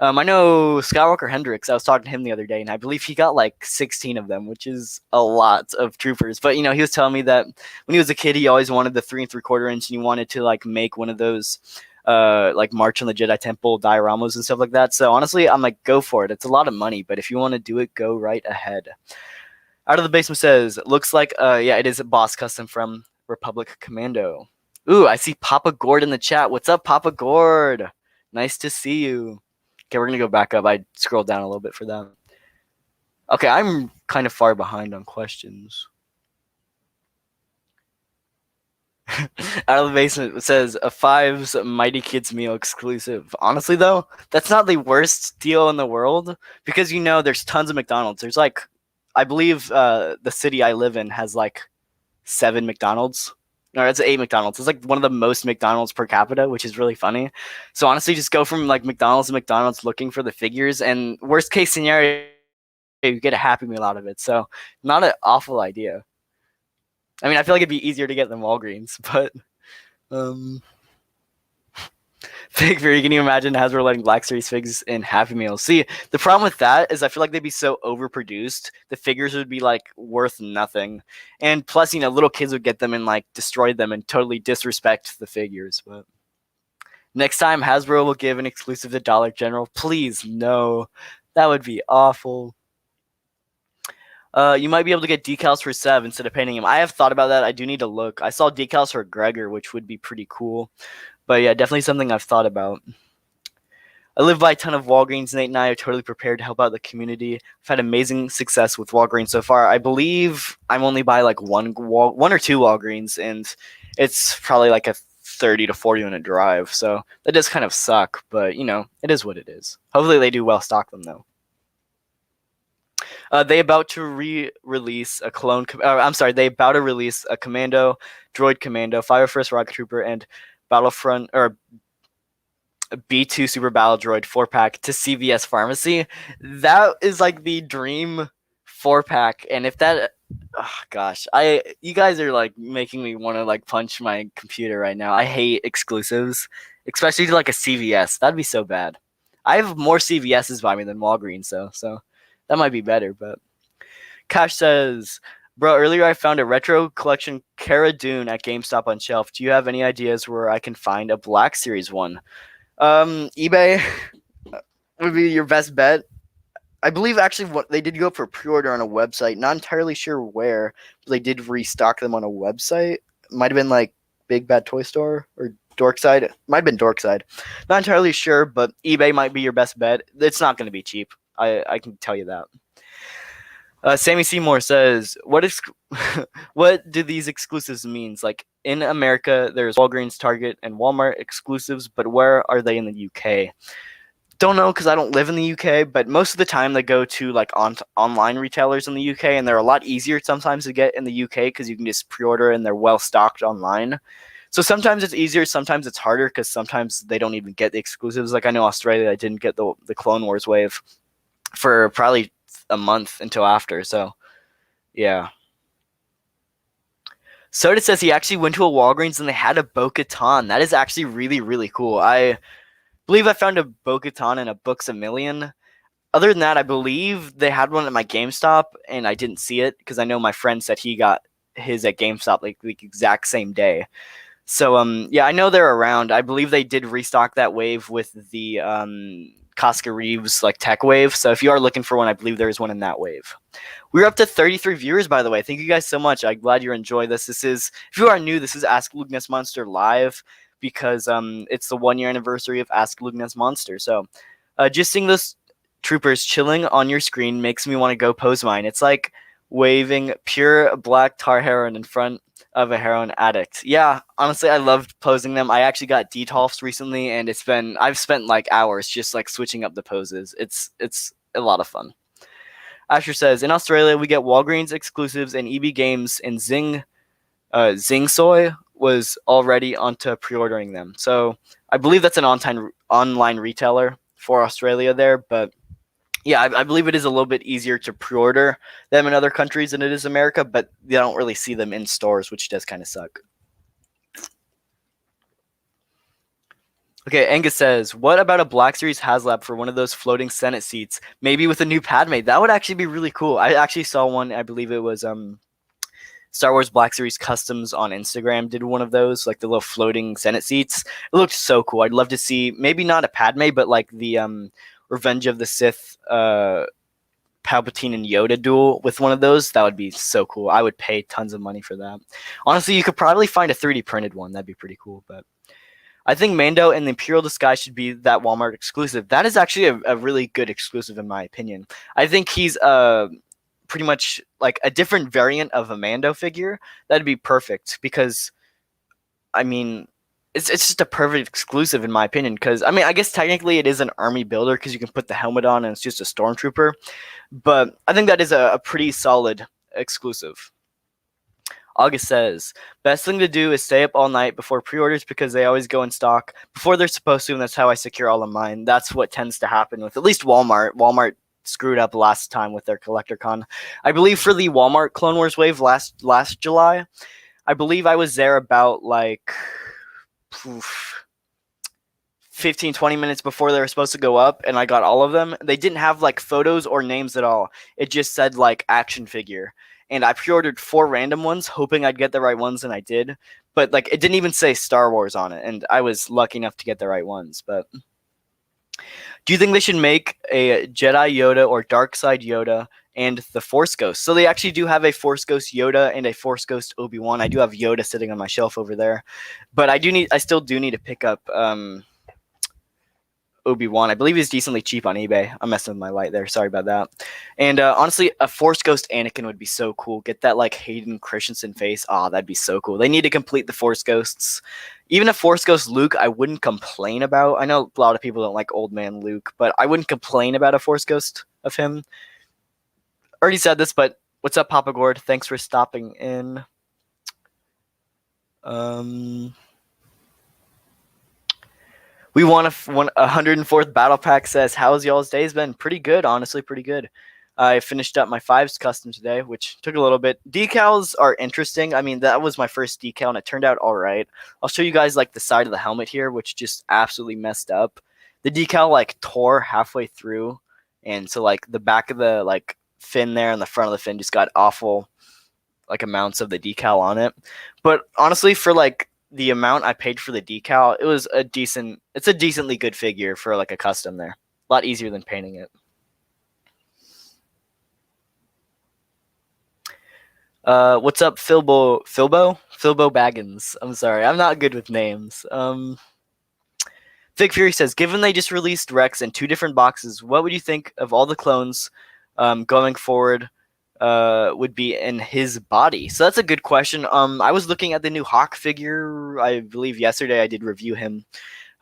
A: I know Skywalker Hendricks, I was talking to him the other day, and I believe he got like 16 of them, which is a lot of troopers. But, he was telling me that when he was a kid, he always wanted the 3 3/4 inch, and he wanted to like make one of those like March on the Jedi Temple dioramas and stuff like that. So honestly, I'm like, go for it. It's a lot of money, but if you want to do it, go right ahead. Out of the Basement says, looks like, yeah, it is a boss custom from Republic Commando. Ooh, I see Papa Gord in the chat. What's up, Papa Gord? Nice to see you. Okay, we're going to go back up. I scrolled down a little bit for that. Okay, I'm kind of far behind on questions. Out of the Basement says, a 5's Mighty Kids Meal exclusive. Honestly, though, that's not the worst deal in the world because, there's tons of McDonald's. There's like, I believe the city I live in has like 7 McDonald's. No, it's 8 McDonald's. It's like one of the most McDonald's per capita, which is really funny. So honestly, just go from like McDonald's to McDonald's looking for the figures, and worst case scenario, you get a Happy Meal out of it. So not an awful idea. I mean, I feel like it'd be easier to get than Walgreens, but Fig Fury, can you imagine Hasbro letting Black Series figs in Happy Meals? See, the problem with that is I feel like they'd be so overproduced, the figures would be like worth nothing. And plus, little kids would get them and like destroy them and totally disrespect the figures. But next time Hasbro will give an exclusive to Dollar General, please no. That would be awful. You might be able to get decals for Sev instead of painting him. I have thought about that. I do need to look. I saw decals for Gregor, which would be pretty cool. But yeah, definitely something I've thought about. I live by a ton of Walgreens. Nate and I are totally prepared to help out the community. I've had amazing success with Walgreens so far. I believe I'm only by like one or two Walgreens, and it's probably like a 30 to 40 minute drive. So that does kind of suck, but it is what it is. Hopefully they do well stock them though. They about to release a clone. They about to release a Commando, Droid Commando, Fire First Rocket Trooper, and Battlefront or B2 Super Battle Droid 4-pack to CVS Pharmacy. That is like the dream 4-pack, and if that, gosh, you guys are like making me want to like punch my computer right now. I hate exclusives, especially to like a CVS. That'd be so bad. I have more CVSs by me than Walgreens, so that might be better. But Cash says, bro, earlier I found a retro collection Cara Dune at GameStop on shelf. Do you have any ideas where I can find a Black Series one? eBay would be your best bet. I believe actually what they did go up for pre-order on a website. Not entirely sure where, but they did restock them on a website. Might have been like Big Bad Toy Store or Dorkside. Might have been Dorkside. Not entirely sure, but eBay might be your best bet. It's not going to be cheap. I can tell you that. Sammy Seymour says, what do these exclusives mean? Like, in America, there's Walgreens, Target, and Walmart exclusives, but where are they in the UK? Don't know because I don't live in the UK, but most of the time they go to like online retailers in the UK, and they're a lot easier sometimes to get in the UK because you can just pre-order and they're well stocked online. So sometimes it's easier, sometimes it's harder because sometimes they don't even get the exclusives. Like I know Australia didn't get the Clone Wars wave for probably a month until after. So yeah. Soda says he actually went to a Walgreens and they had a Bo-Katan. That is actually really, really cool. I believe I found a Bo-Katan in a Books A Million. Other than that, I believe they had one at my GameStop and I didn't see it because I know my friend said he got his at GameStop like the exact same day. So yeah, I know they're around. I believe they did restock that wave with the Casca Reeves like tech wave. So if you are looking for one, I believe there is one in that wave. We're up to 33 viewers, by the way. Thank you guys so much. I'm glad you enjoy this. If you are new, this is Ask Lukenessmomster live because it's the 1 year anniversary of Ask Lukenessmomster. So just seeing those troopers chilling on your screen makes me want to go pose mine. It's like waving pure black tar heroin in front of a heroin addict. Yeah, honestly, I loved posing them. I actually got detolfs recently, and I've spent like hours just like switching up the poses. It's a lot of fun. Asher says, in Australia, we get Walgreens exclusives and EB Games, and Zing Soy was already onto pre-ordering them. So I believe that's an online retailer for Australia there, but yeah, I believe it is a little bit easier to pre-order them in other countries than it is America, but you don't really see them in stores, which does kind of suck. Okay, Angus says, what about a Black Series Haslab for one of those floating Senate seats? Maybe with a new Padme. That would actually be really cool. I actually saw one, I believe it was Star Wars Black Series Customs on Instagram did one of those, like the little floating Senate seats. It looked so cool. I'd love to see, maybe not a Padme, but like the Revenge of the Sith Palpatine and Yoda duel with one of those. That would be so cool. I would pay tons of money for that. Honestly, you could probably find a 3D printed one. That'd be pretty cool, but I think Mando and the Imperial Disguise should be that Walmart exclusive. That is actually a really good exclusive in my opinion. I think he's pretty much like a different variant of a Mando figure. That'd be perfect because, I mean, it's just a perfect exclusive in my opinion because, I mean, I guess technically it is an army builder because you can put the helmet on and it's just a stormtrooper. But I think that is a pretty solid exclusive. August says, best thing to do is stay up all night before pre-orders because they always go in stock before they're supposed to, and that's how I secure all of mine. That's what tends to happen with at least Walmart. Walmart screwed up last time with their collector con. I believe for the Walmart Clone Wars wave last July, I believe I was there about like 15, 20 minutes before they were supposed to go up, and I got all of them. They didn't have like photos or names at all. It just said like action figure. And I pre-ordered 4 random ones, hoping I'd get the right ones, and I did. But like it didn't even say Star Wars on it, and I was lucky enough to get the right ones. But do you think they should make a Jedi Yoda or Dark Side Yoda and the Force Ghost? So they actually do have a Force Ghost Yoda and a Force Ghost Obi-Wan. I do have Yoda sitting on my shelf over there, but I still do need to pick up Obi-Wan. I believe he's decently cheap on eBay. I'm messing with my light there. Sorry about that. And honestly, a Force Ghost Anakin would be so cool. Get that like Hayden Christensen face. Oh, that'd be so cool. They need to complete the Force Ghosts. Even a Force Ghost Luke, I wouldn't complain about. I know a lot of people don't like old man Luke, but I wouldn't complain about a Force Ghost of him. Already said this, but what's up, Papa Gord? Thanks for stopping in. We won a 104th Battle Pack says, how's y'all's days been? Pretty good, honestly, pretty good. I finished up my 5s custom today, which took a little bit. Decals are interesting. I mean, that was my first decal, and it turned out all right. I'll show you guys, like, the side of the helmet here, which just absolutely messed up. The decal, like, tore halfway through, and so, like, the back of the, like, fin there and the front of the fin just got awful, like, amounts of the decal on it. But honestly, for, like, the amount I paid for the decal, it's a decently good figure for like a custom there. A lot easier than painting it. What's up, Philbo Baggins? I'm sorry, I'm not good with names. Fig Fury says, given they just released Rex in 2 different boxes, what would you think of all the clones going forward would be in his body? So that's a good question. I was looking at the new Hawk figure. I believe yesterday I did review him.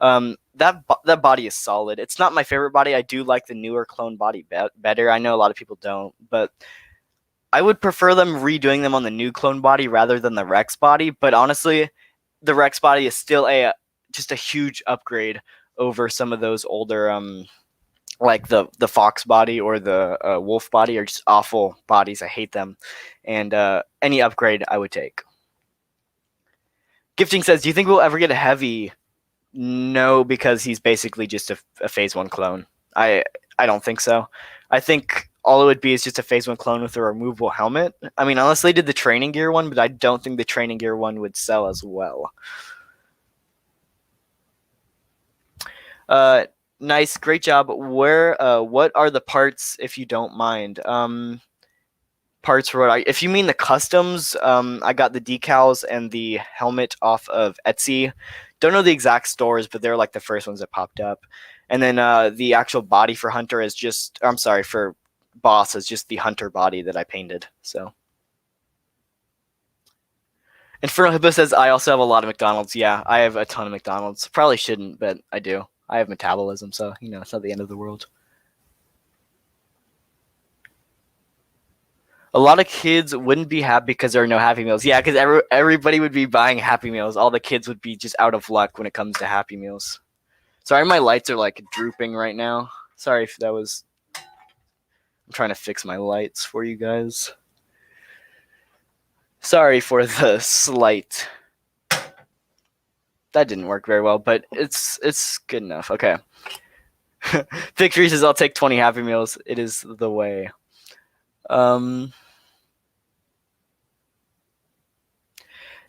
A: That body is solid. It's not my favorite body. I do like the newer clone body better. I know a lot of people don't, but I would prefer them redoing them on the new clone body rather than the Rex body. But honestly, the Rex body is still just a huge upgrade over some of those older like the Fox body or the Wolf body are just awful bodies. I hate them. And any upgrade I would take. Gifting says, do you think we'll ever get a heavy? No, because he's basically just a Phase 1 clone. I don't think so. I think all it would be is just a Phase 1 clone with a removable helmet. I mean, unless they did the training gear one, but I don't think the training gear one would sell as well. Nice, great job. What are the parts, if you don't mind? Parts for what if you mean the customs, I got the decals and the helmet off of Etsy. Don't know the exact stores, but they're like the first ones that popped up. And then the actual body for Hunter is just, I'm sorry, for Boss is just the Hunter body that I painted. So. Infernal Hippo says, I also have a lot of McDonald's. Yeah, I have a ton of McDonald's. Probably shouldn't, but I do. I have metabolism, so, it's not the end of the world. A lot of kids wouldn't be happy because there are no Happy Meals. Yeah, because everybody would be buying Happy Meals. All the kids would be just out of luck when it comes to Happy Meals. Sorry, my lights are, like, drooping right now. Sorry if that was... I'm trying to fix my lights for you guys. Sorry for the slight... That didn't work very well, but it's good enough. Okay. Victory says, I'll take 20 Happy Meals. It is the way.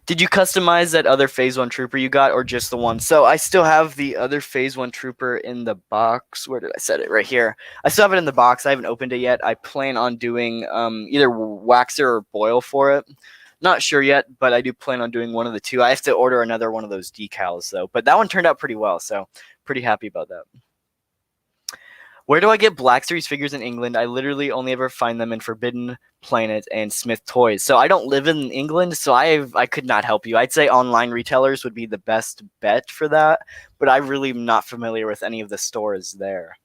A: Did you customize that other Phase 1 Trooper you got, or just the one? So I still have the other Phase 1 Trooper in the box. Where did I set it? Right here. I still have it in the box. I haven't opened it yet. I plan on doing either waxer or boil for it. Not sure yet, but I do plan on doing one of the two. I have to order another one of those decals, though. But that one turned out pretty well, so pretty happy about that. Where do I get Black Series figures in England? I literally only ever find them in Forbidden Planet and Smith Toys. So I don't live in England, so I could not help you. I'd say online retailers would be the best bet for that, but I really am not familiar with any of the stores there.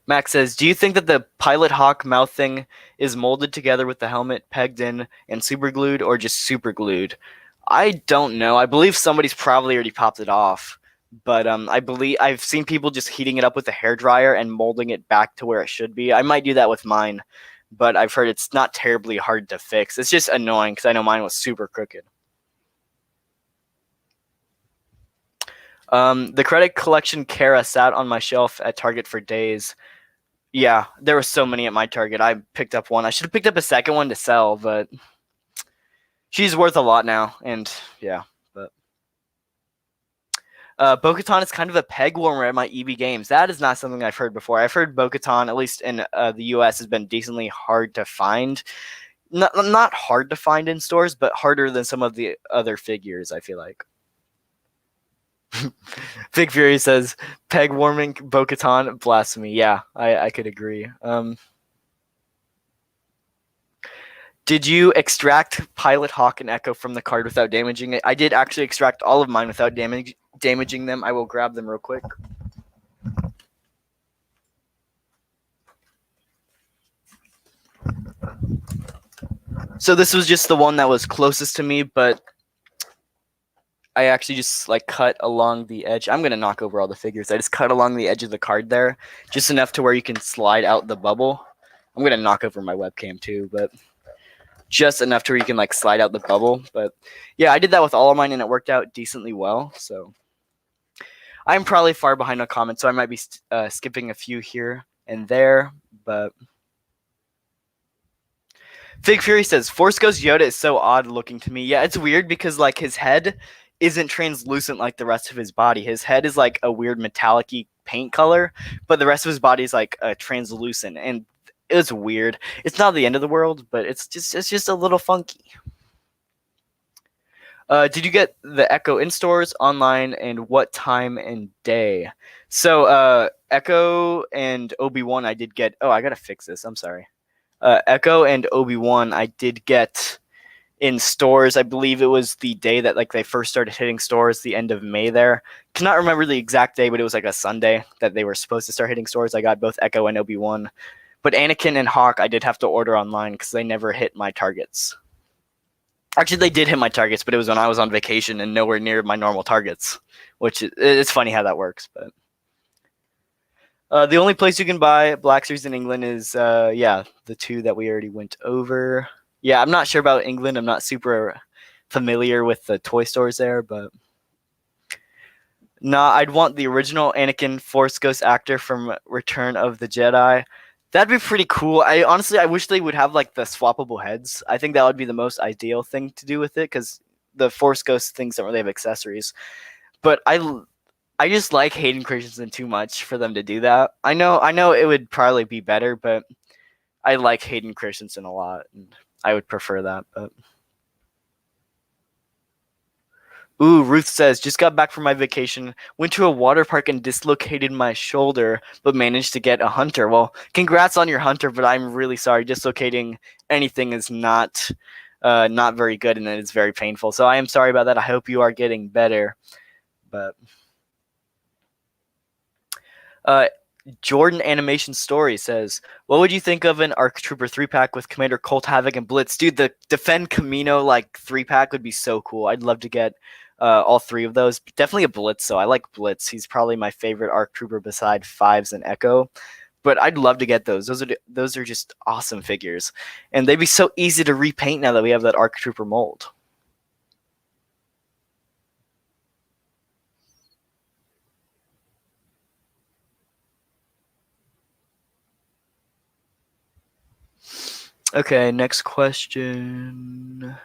A: Max says, do you think that the Pilot Hawk mouth thing is molded together with the helmet pegged in and super glued, or just super glued? I don't know. I believe somebody's probably already popped it off, But I believe I've seen people just heating it up with a hairdryer and molding it back to where it should be. I might do that with mine, but I've heard it's not terribly hard to fix. It's just annoying because I know mine was super crooked. The credit collection Kara sat on my shelf at Target for days. Yeah, there were so many at my Target. I picked up one. I should have picked up a second one to sell, but she's worth a lot now. And yeah, but Bo-Katan is kind of a peg warmer at my EB games. That is not something I've heard before. I've heard Bo-Katan, at least in the US, has been decently hard to find. Not hard to find in stores, but harder than some of the other figures, I feel like. Big Fury says, peg warming Bo-Katan, blasphemy. Yeah, I could agree. Did you extract Pilot, Hawk, and Echo from the card without damaging it? I did actually extract all of mine without damaging them. I will grab them real quick. So this was just the one that was closest to me, but I actually just like cut along the edge. I'm going to knock over all the figures. I just cut along the edge of the card there, just enough to where you can slide out the bubble. I'm going to knock over my webcam too, but just enough to where you can like slide out the bubble. But yeah, I did that with all of mine and it worked out decently well. So I'm probably far behind on comments, so I might be skipping a few here and there, but Fig Fury says, Force Ghost Yoda is so odd looking to me. Yeah, it's weird because like his head isn't translucent like the rest of his body. His head is like a weird metallic-y paint color, but the rest of his body is like translucent, and it's weird. It's not the end of the world, but it's just a little funky. Did you get the Echo in stores, online, and what time and day? So Echo and Obi-Wan I did get. Oh, I gotta fix this. I'm sorry. Echo and Obi-Wan I did get in stores. I believe it was the day that like they first started hitting stores, the end of May there. Cannot remember the exact day, but it was like a Sunday that they were supposed to start hitting stores. I got both Echo and Obi-Wan. But Anakin and Hawk I did have to order online because they never hit my targets. Actually, they did hit my targets, but it was when I was on vacation and nowhere near my normal targets, which it's funny how that works. But the only place you can buy Black Series in England is, the two that we already went over. Yeah, I'm not sure about England. I'm not super familiar with the toy stores there, but I'd want the original Anakin Force Ghost actor from Return of the Jedi. That'd be pretty cool. I wish they would have like the swappable heads. I think that would be the most ideal thing to do with it because the Force Ghost things don't really have accessories. But I just like Hayden Christensen too much for them to do that. I know it would probably be better, but I like Hayden Christensen a lot, and I would prefer that. But ooh, Ruth says, just got back from my vacation, went to a water park and dislocated my shoulder, but managed to get a hunter. Well, congrats on your hunter, but I'm really sorry. Dislocating anything is not very good, and it's very painful. So I am sorry about that. I hope you are getting better. But Jordan Animation Story says, what would you think of an ARC Trooper 3-pack with Commander Colt, Havoc, and Blitz? Dude, the Defend Camino 3-pack would be so cool. I'd love to get all three of those. Definitely a Blitz, though. I like Blitz. He's probably my favorite ARC Trooper beside Fives and Echo. But I'd love to get those. Those are just awesome figures. And they'd be so easy to repaint now that we have that ARC Trooper mold. Okay, next question.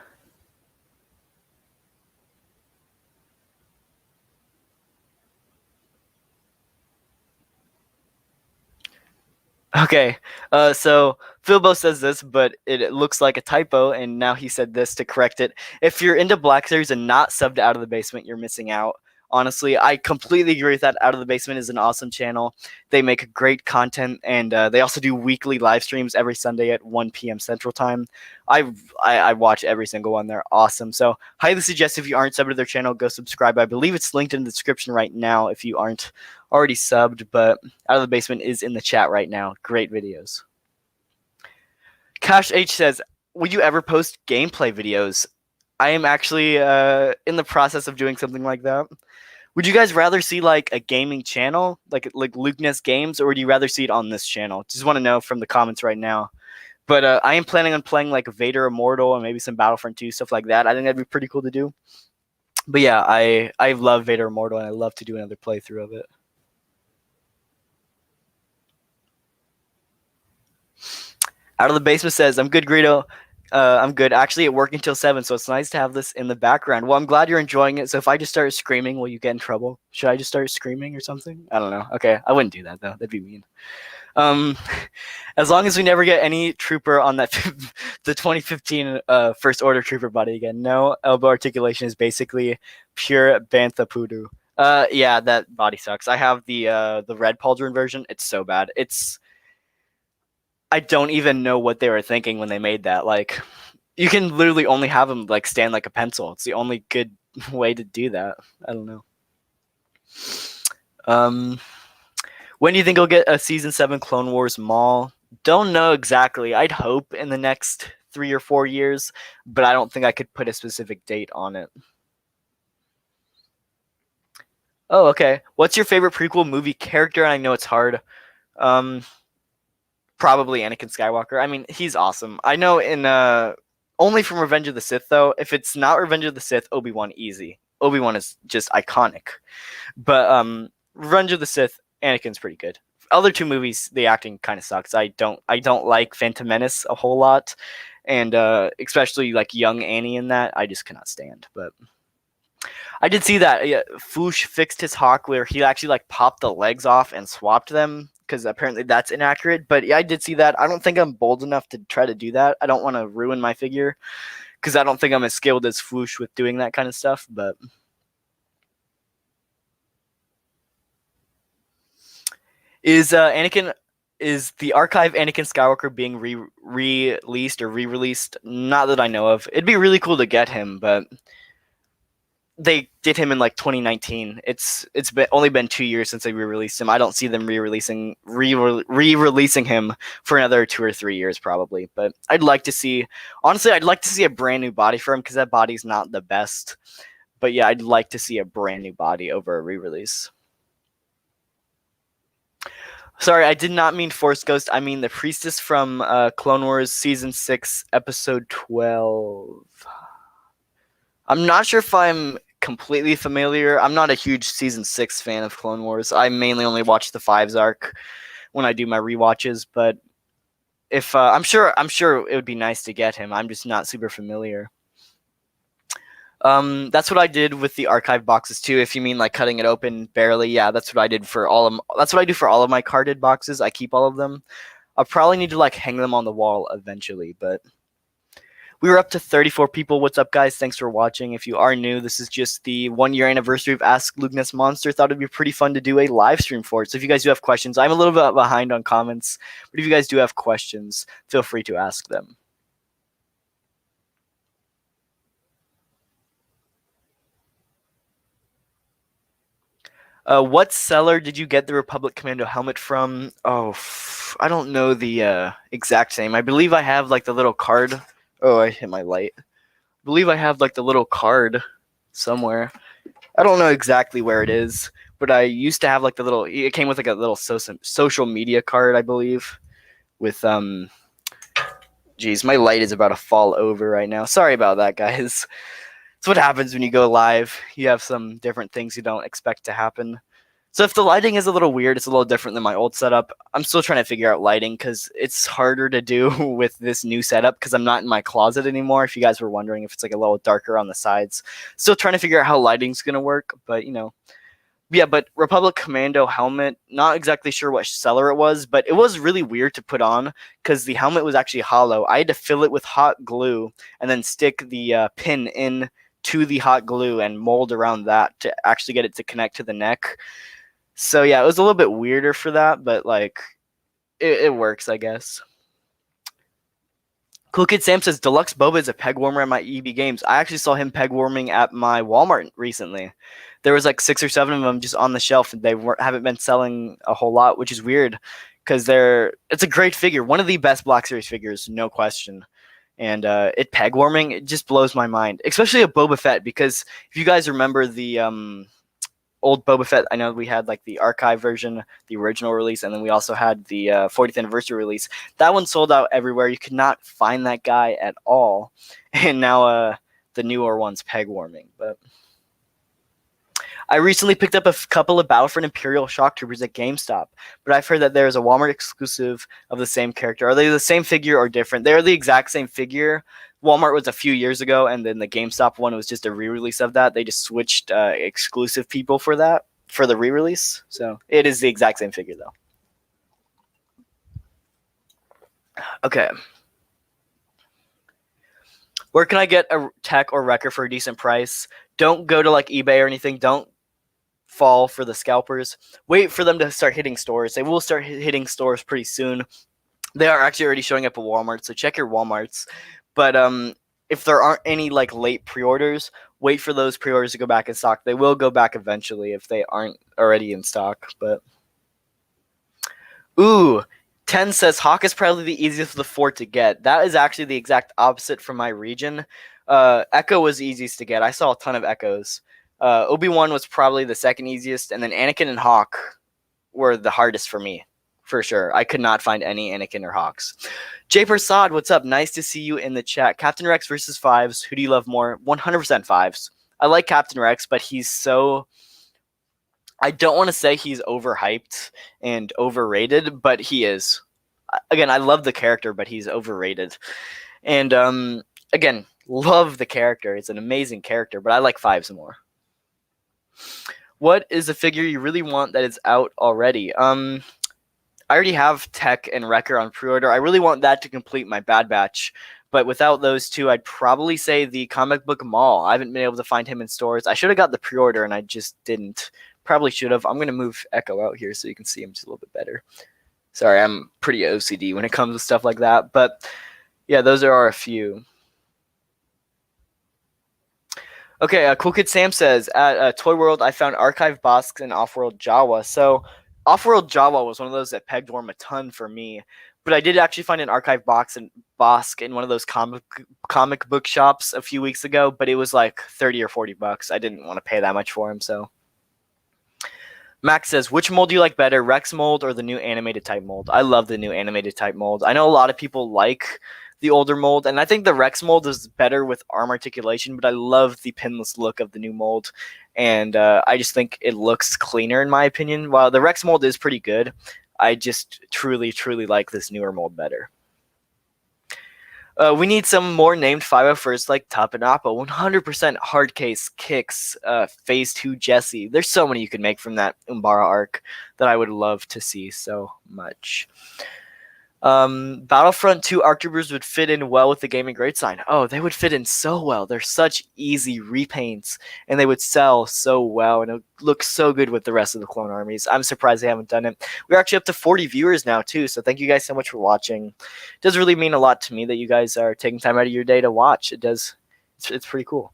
A: Okay, so Philbo says this, but it looks like a typo, and now he said this to correct it. If you're into Black Series and not subbed to Out of the Basement, you're missing out. Honestly, I completely agree with that. Out of the Basement is an awesome channel. They make great content, and they also do weekly live streams every Sunday at 1 p.m. Central Time. I watch every single one. They're awesome. So highly suggest if you aren't subbed to their channel, go subscribe. I believe it's linked in the description right now if you aren't already subbed, but Out of the Basement is in the chat right now. Great videos. Cash H says, will you ever post gameplay videos? I am actually in the process of doing something like that. Would you guys rather see like a gaming channel, like Lukeness Games, or would you rather see it on this channel? Just want to know from the comments right now. But I am planning on playing like Vader Immortal and maybe some Battlefront 2 stuff like that. I think that'd be pretty cool to do. But yeah, I love Vader Immortal and I love to do another playthrough of it. Out of the Basement says, I'm good, Greedo. I'm good. Actually, it worked until 7, so it's nice to have this in the background. Well, I'm glad you're enjoying it. So if I just start screaming, will you get in trouble? Should I just start screaming or something? I don't know. Okay, I wouldn't do that, though. That'd be mean. As long as we never get any trooper on that the 2015 First Order trooper body again. No, elbow articulation is basically pure bantha poodoo. Yeah, that body sucks. I have the red pauldron version. It's so bad. I don't even know what they were thinking when they made that. Like, you can literally only have them like stand like a pencil. It's the only good way to do that. I don't know. When do you think we'll get a season 7 Clone Wars Maul? Don't know exactly. I'd hope in the next 3 or 4 years, but I don't think I could put a specific date on it. Oh, okay. What's your favorite prequel movie character? I know it's hard. Probably Anakin Skywalker. I mean, he's awesome. I know in only from Revenge of the Sith though. If it's not Revenge of the Sith, Obi-Wan easy. Obi-Wan is just iconic. But Revenge of the Sith, Anakin's pretty good. Other two movies, the acting kind of sucks. I don't like Phantom Menace a whole lot, and especially like young Annie in that, I just cannot stand. But I did see that Foosh fixed his hawk where he actually like popped the legs off and swapped them because apparently that's inaccurate. But yeah, I did see that. I don't think I'm bold enough to try to do that. I don't want to ruin my figure because I don't think I'm as skilled as Foosh with doing that kind of stuff. But is the archive Anakin Skywalker being released or re-released? Not that I know of. It'd be really cool to get him, but they did him in like 2019. It's only been 2 years since they re-released him. I don't see them re-releasing him for another 2 or 3 years probably. But I'd like to see a brand new body for him because that body's not the best. But yeah, I'd like to see a brand new body over a re-release. Sorry, I did not mean Force Ghost. I mean the priestess from Clone Wars Season 6, Episode 12. I'm not sure if I'm completely familiar. I'm not a huge Season 6 fan of Clone Wars. I mainly only watch the 5's arc when I do my rewatches, but if I'm sure it would be nice to get him. I'm just not super familiar. That's what I did with the archive boxes too. If you mean like cutting it open barely, yeah, that's what I did for all of. That's what I do for all of my carded boxes. I keep all of them. I'll probably need to like hang them on the wall eventually, but we were up to 34 people. What's up, guys? Thanks for watching. If you are new, this is just the 1-year anniversary of Ask Lukenessmomster. Thought it'd be pretty fun to do a live stream for it. So if you guys do have questions, I'm a little bit behind on comments, but if you guys do have questions, feel free to ask them. What seller did you get the Republic Commando helmet from? Oh, I don't know the exact name. I believe I have like the little card. Oh, I hit my light. I believe I have like the little card somewhere. I don't know exactly where it is, but I used to have like the little. It came with like a little social media card, I believe. With geez, my light is about to fall over right now. Sorry about that, guys. It's what happens when you go live. You have some different things you don't expect to happen. So if the lighting is a little weird, it's a little different than my old setup. I'm still trying to figure out lighting because it's harder to do with this new setup because I'm not in my closet anymore. If you guys were wondering if it's like a little darker on the sides. Still trying to figure out how lighting's going to work, but you know. Yeah, but Republic Commando helmet, not exactly sure what seller it was, but it was really weird to put on because the helmet was actually hollow. I had to fill it with hot glue and then stick the pin in to the hot glue and mold around that to actually get it to connect to the neck. So yeah, it was a little bit weirder for that, but like it works, I guess. Cool Kid Sam says Deluxe Boba is a peg warmer at my EB Games. I actually saw him peg warming at my Walmart recently. There was like 6 or 7 of them just on the shelf, and they haven't been selling a whole lot, which is weird because it's a great figure, one of the best Black Series figures, no question. And it peg warming, it just blows my mind, especially a Boba Fett, because if you guys remember the old Boba Fett, I know we had like the archive version, the original release, and then we also had the 40th anniversary release. That one sold out everywhere. You could not find that guy at all. And now the newer one's peg warming. But I recently picked up a couple of Battlefront Imperial Shock Troopers at GameStop, but I've heard that there is a Walmart exclusive of the same character. Are they the same figure or different? They're the exact same figure. Walmart was a few years ago, and then the GameStop one was just a re-release of that. They just switched exclusive people for that, for the re-release. So it is the exact same figure, though. Okay. Where can I get a tech or wrecker for a decent price? Don't go to like eBay or anything. Don't fall for the scalpers. Wait for them to start hitting stores. They will start hitting stores pretty soon. They are actually already showing up at Walmart, so check your Walmarts. But if there aren't any like late pre-orders, wait for those pre-orders to go back in stock. They will go back eventually if they aren't already in stock. But ooh, 10 says Hawk is probably the easiest of the 4 to get. That is actually the exact opposite from my region. Echo was easiest to get. I saw a ton of Echoes. Obi-Wan was probably the second easiest, and then Anakin and Hawk were the hardest for me, for sure. I could not find any Anakin or Hawks. Jay Prasad, what's up? Nice to see you in the chat. Captain Rex versus Fives. Who do you love more? 100% Fives. I like Captain Rex, but he's so... I don't want to say he's overhyped and overrated, but he is. Again, I love the character, but he's overrated. And again, love the character. It's an amazing character, but I like Fives more. What is a figure you really want that is out already? I already have Tech and Wrecker on pre-order. I really want that to complete my Bad Batch. But without those two, I'd probably say the Comic Book Mall. I haven't been able to find him in stores. I should have got the pre-order, and I just didn't. Probably should have. I'm going to move Echo out here so you can see him just a little bit better. Sorry, I'm pretty OCD when it comes to stuff like that. But yeah, those are a few. Okay, Cool Kid Sam says, at Toy World, I found Archive Bosk and Off-World Jawa. So Off-World Jawa was one of those that pegged warm a ton for me. But I did actually find an Archive Box and Bosk in one of those comic book shops a few weeks ago, but it was like 30 or 40 bucks. I didn't want to pay that much for him, so... Max says, which mold do you like better, Rex mold or the new animated type mold? I love the new animated type mold. I know a lot of people like the older mold, and I think the Rex mold is better with arm articulation, but I love the pinless look of the new mold, and I just think it looks cleaner in my opinion. While the Rex mold is pretty good, I just truly, truly like this newer mold better. We need some more named 501st like Tapanapa, 100% hard case kicks, phase 2 Jesse. There's so many you could make from that Umbara arc that I would love to see so much. Battlefront 2 ARC Troopers would fit in well with the Gaming Great Sign. Oh, they would fit in so well. They're such easy repaints, and they would sell so well, and it would look so good with the rest of the clone armies. I'm surprised they haven't done it. We're actually up to 40 viewers now, too, so thank you guys so much for watching. It does really mean a lot to me that you guys are taking time out of your day to watch. It does. It's pretty cool.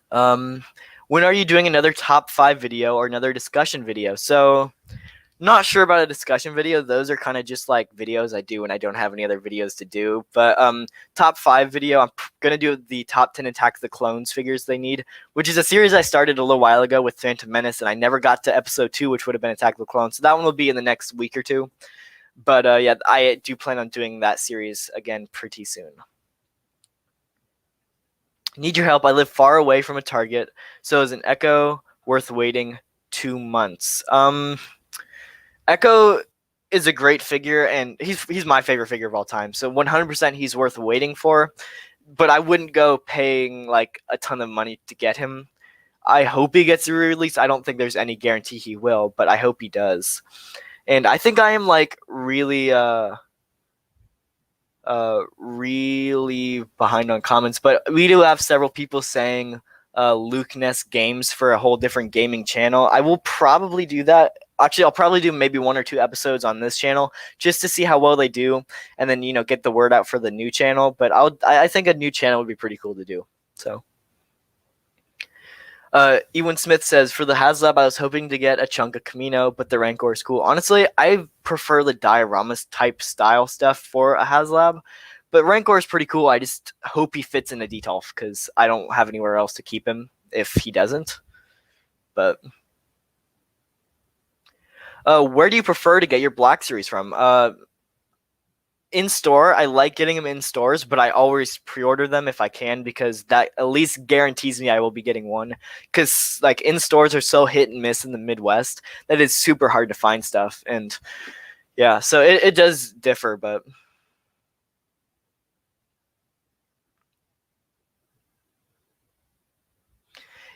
A: When are you doing another top 5 video or another discussion video? So... not sure about a discussion video. Those are kind of just like videos I do when I don't have any other videos to do. But top 5 video, I'm going to do the top 10 Attack the Clones figures they need, which is a series I started a little while ago with Phantom Menace, and I never got to episode 2, which would have been Attack the Clones. So that one will be in the next week or two. But yeah, I do plan on doing that series again pretty soon. Need your help. I live far away from a Target, so is an Echo worth waiting 2 months? Echo is a great figure, and he's my favorite figure of all time. So 100% he's worth waiting for, but I wouldn't go paying like a ton of money to get him. I hope he gets a re-release. I don't think there's any guarantee he will, but I hope he does. And I think I am like really behind on comments, but we do have several people saying Lukeness Games for a whole different gaming channel. I will probably do that. Actually, I'll probably do maybe 1 or 2 episodes on this channel just to see how well they do, and then get the word out for the new channel. But I think a new channel would be pretty cool to do. So, Ewan Smith says, for the Haslab, I was hoping to get a chunk of Camino, but the Rancor is cool. Honestly, I prefer the dioramas type style stuff for a Haslab, but Rancor is pretty cool. I just hope he fits in a Detolf because I don't have anywhere else to keep him if he doesn't. But where do you prefer to get your Black Series from? In store, I like getting them in stores, but I always pre-order them if I can because that at least guarantees me I will be getting one. Because like in stores are so hit and miss in the Midwest that it's super hard to find stuff, and yeah, so it does differ, but.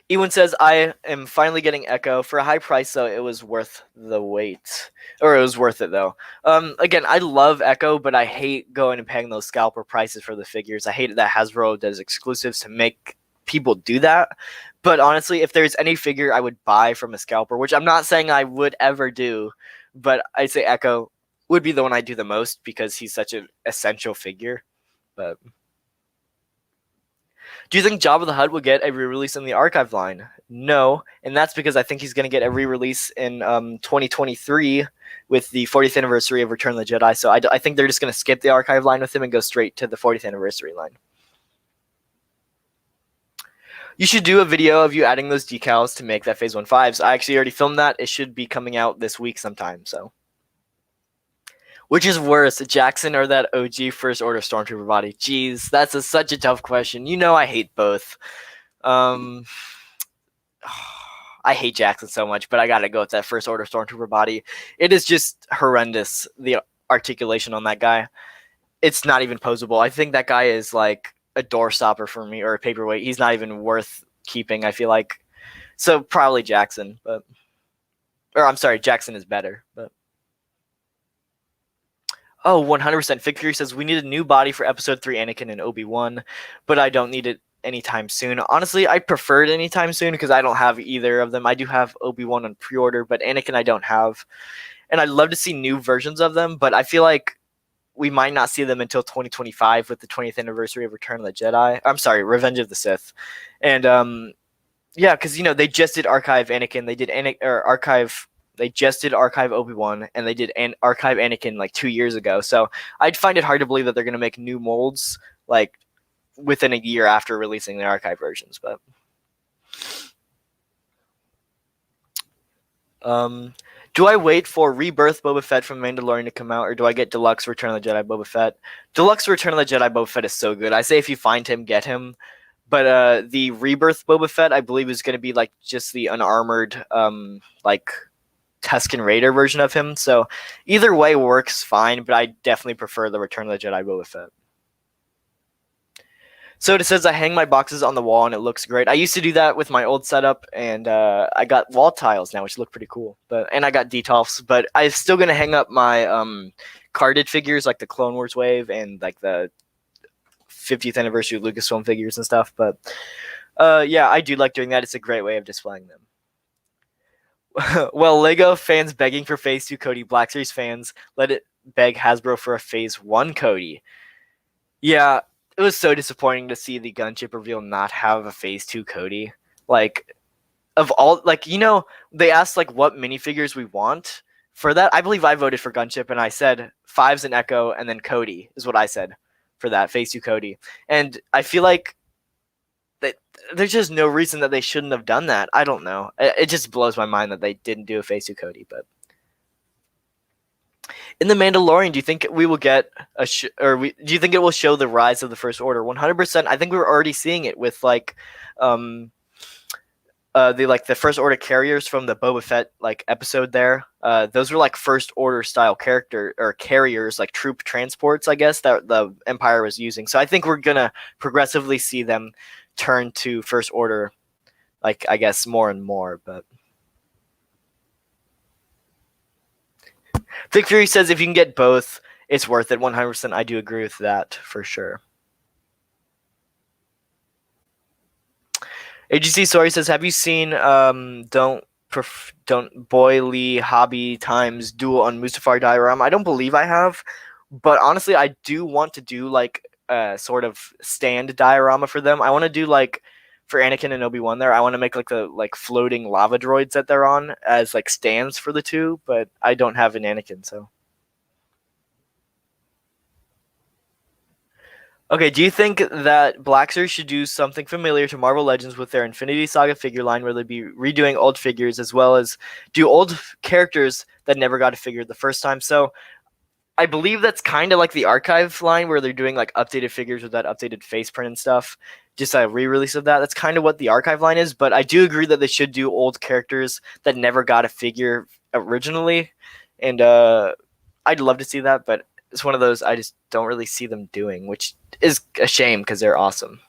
A: Ewan says, I am finally getting Echo. For a high price, though, it was worth the wait. Or it was worth it, though. Again, I love Echo, but I hate going and paying those scalper prices for the figures. I hate that Hasbro does exclusives to make people do that. But honestly, if there's any figure I would buy from a scalper, which I'm not saying I would ever do, but I'd say Echo would be the one I do the most because he's such an essential figure. But do you think Jabba the Hutt will get a re-release in the archive line? No, and that's because I think he's going to get a re-release in 2023 with the 40th anniversary of Return of the Jedi. So I think they're just going to skip the archive line with him and go straight to the 40th anniversary line. You should do a video of you adding those decals to make that Phase 1 5s. I actually already filmed that. It should be coming out this week sometime. So, which is worse, Jackson or that OG First Order Stormtrooper body? Jeez, that's such a tough question. You know I hate both. I hate Jackson so much, but I gotta go with that First Order Stormtrooper body. It is just horrendous, the articulation on that guy. It's not even posable. I think that guy is like a doorstopper for me or a paperweight. He's not even worth keeping, I feel like. So probably Jackson, but or I'm sorry, Jackson is better, but oh, 100%. Fig Fury says we need a new body for Episode 3 Anakin and Obi-Wan, but I don't need it anytime soon. Honestly, I prefer it anytime soon because I don't have either of them. I do have Obi-Wan on pre-order, but Anakin I don't have. And I'd love to see new versions of them, but I feel like we might not see them until 2025 with the 20th anniversary of Return of the Jedi. I'm sorry, Revenge of the Sith. And yeah, because they just did Archive Anakin. They did Archive. They just did Archive Obi-Wan, and they did Archive Anakin like 2 years ago. So I'd find it hard to believe that they're going to make new molds like within a year after releasing the Archive versions. But do I wait for Rebirth Boba Fett from Mandalorian to come out, or do I get Deluxe Return of the Jedi Boba Fett? Deluxe Return of the Jedi Boba Fett is so good. I say if you find him, get him. But the Rebirth Boba Fett, I believe, is going to be like just the unarmored, like Tusken Raider version of him. So either way works fine, but I definitely prefer the Return of the Jedi Boba Fett. So it says I hang my boxes on the wall and it looks great. I used to do that with my old setup, and I got wall tiles now, which look pretty cool. And I got detolfs, but I'm still gonna hang up my carded figures like the Clone Wars wave and like the 50th anniversary Lucasfilm figures and stuff. But yeah, I do like doing that. It's a great way of displaying them. Well, Lego fans begging for Phase 2 Cody. Black Series fans let it beg Hasbro for a Phase 1 Cody. Yeah, it was so disappointing to see the gunship reveal not have a Phase 2 Cody. Like, of all, like, they asked, like, what minifigures we want. For that, I believe I voted for gunship, and I said Fives and Echo, and then Cody is what I said for that, Phase 2 Cody. And I feel like that there's just no reason that they shouldn't have done that. I don't know. It just blows my mind that they didn't do a Phase 2 Cody, but in The Mandalorian, do you think we will get do you think it will show the rise of the First Order? 100%. I think we were already seeing it with like the First Order carriers from the Boba Fett like episode there. Those were like First Order style character or carriers, like troop transports, I guess, that the Empire was using. So I think we're gonna progressively see them turn to First Order, like I guess more and more. But Thick Fury says if you can get both, it's worth it. 100%. I do agree with that for sure. AGC Sorry says, have you seen Don't Boily Hobby Times Duel on Mustafar Diorama? I don't believe I have, but honestly, I do want to do like a sort of stand diorama for them. I want to do like for Anakin and Obi-Wan there. I want to make like the floating lava droids that they're on as like stands for the two, but I don't have an Anakin, so. Okay, do you think that Black Series should do something familiar to Marvel Legends with their Infinity Saga figure line, where they'd be redoing old figures as well as do old characters that never got a figure the first time? So I believe that's kind of like the archive line where they're doing like updated figures with that updated face print and stuff. Just a re-release of that. That's kind of what the archive line is. But I do agree that they should do old characters that never got a figure originally, and I'd love to see that. But it's one of those I just don't really see them doing, which is a shame because they're awesome.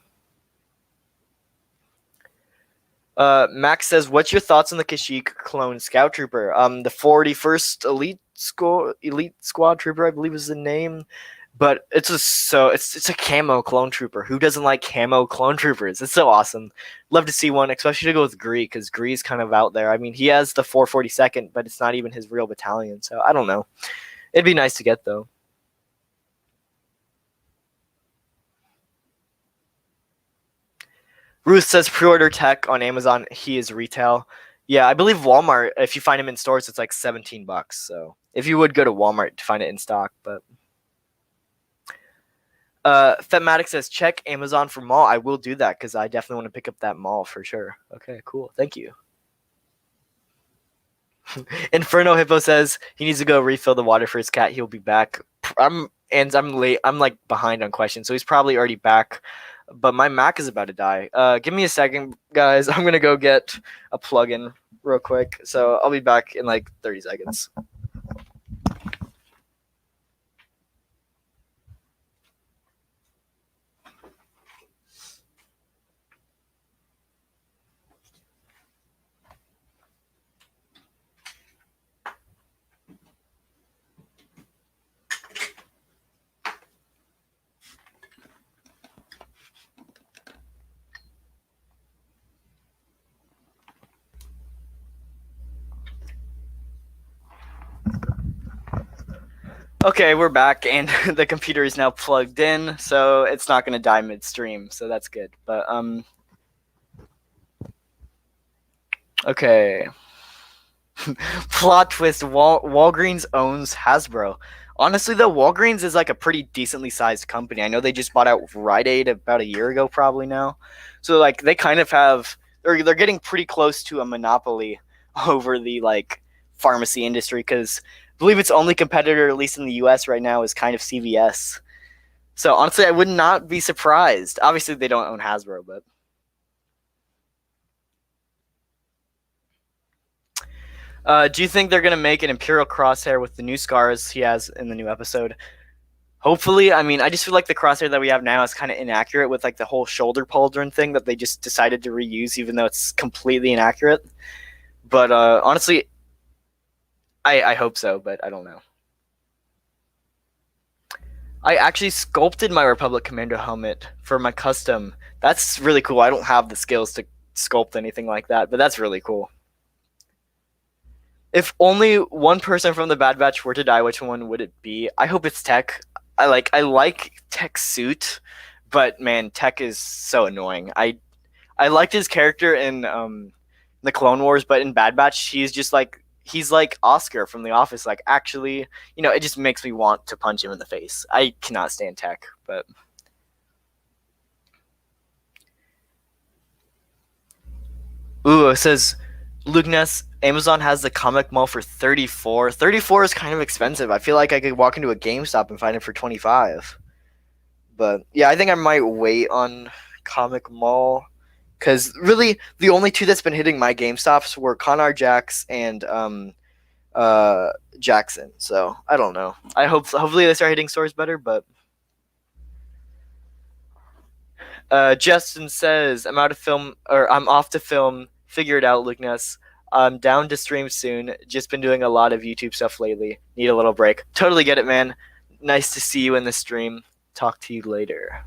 A: Max says, "What's your thoughts on the Kashyyyk clone Scout Trooper? The 41st Elite Squad Trooper, I believe is the name, but it's a camo clone trooper. Who doesn't like camo clone troopers? It's so awesome. Love to see one, especially to go with Gree, because Gree's kind of out there. I mean, he has the 442nd, but it's not even his real battalion, so I don't know. It'd be nice to get though." Ruth says pre-order tech on Amazon. He is retail. Yeah, I believe Walmart. If you find him in stores, it's like $17. So if you would go to Walmart to find it in stock, but Fetmatic says check Amazon for mall. I will do that because I definitely want to pick up that mall for sure. Okay, cool. Thank you. Inferno Hippo says he needs to go refill the water for his cat. He'll be back. I'm late. I'm like behind on questions, so he's probably already back. But my Mac is about to die. Give me a second, guys. I'm gonna go get a plugin real quick. So I'll be back in like 30 seconds. Okay, we're back, and the computer is now plugged in, so it's not gonna die midstream. So that's good. But okay. Plot twist: Walgreens owns Hasbro. Honestly, though, Walgreens is like a pretty decently sized company. I know they just bought out Rite Aid about a year ago, probably now. So like they kind of have they're getting pretty close to a monopoly over the like pharmacy industry because I believe its only competitor, at least in the U.S. right now, is kind of CVS. So honestly, I would not be surprised. Obviously, they don't own Hasbro, but do you think they're gonna make an Imperial Crosshair with the new scars he has in the new episode? Hopefully. I mean, I just feel like the crosshair that we have now is kind of inaccurate with like the whole shoulder pauldron thing that they just decided to reuse, even though it's completely inaccurate. But honestly, I hope so, but I don't know. I actually sculpted my Republic Commando helmet for my custom. That's really cool. I don't have the skills to sculpt anything like that, but that's really cool. If only one person from the Bad Batch were to die, which one would it be? I hope it's Tech. I like Tech's suit, but man, Tech is so annoying. I liked his character in the Clone Wars, but in Bad Batch, he's like Oscar from The Office. Like actually, it just makes me want to punch him in the face. I cannot stand Tech, but ooh, it says Lukeness. Amazon has the comic mall for 34. 34 is kind of expensive. I feel like I could walk into a GameStop and find it for 25. But yeah, I think I might wait on Comic Mall because really the only two that's been hitting my GameStops were Conar Jax and Jackson. So I don't know. Hopefully they start hitting stores better. But Justin says I'm out of film or I'm off to film. Figure it out, Lukeness. I'm down to stream soon. Just been doing a lot of YouTube stuff lately. Need a little break. Totally get it, man. Nice to see you in the stream. Talk to you later.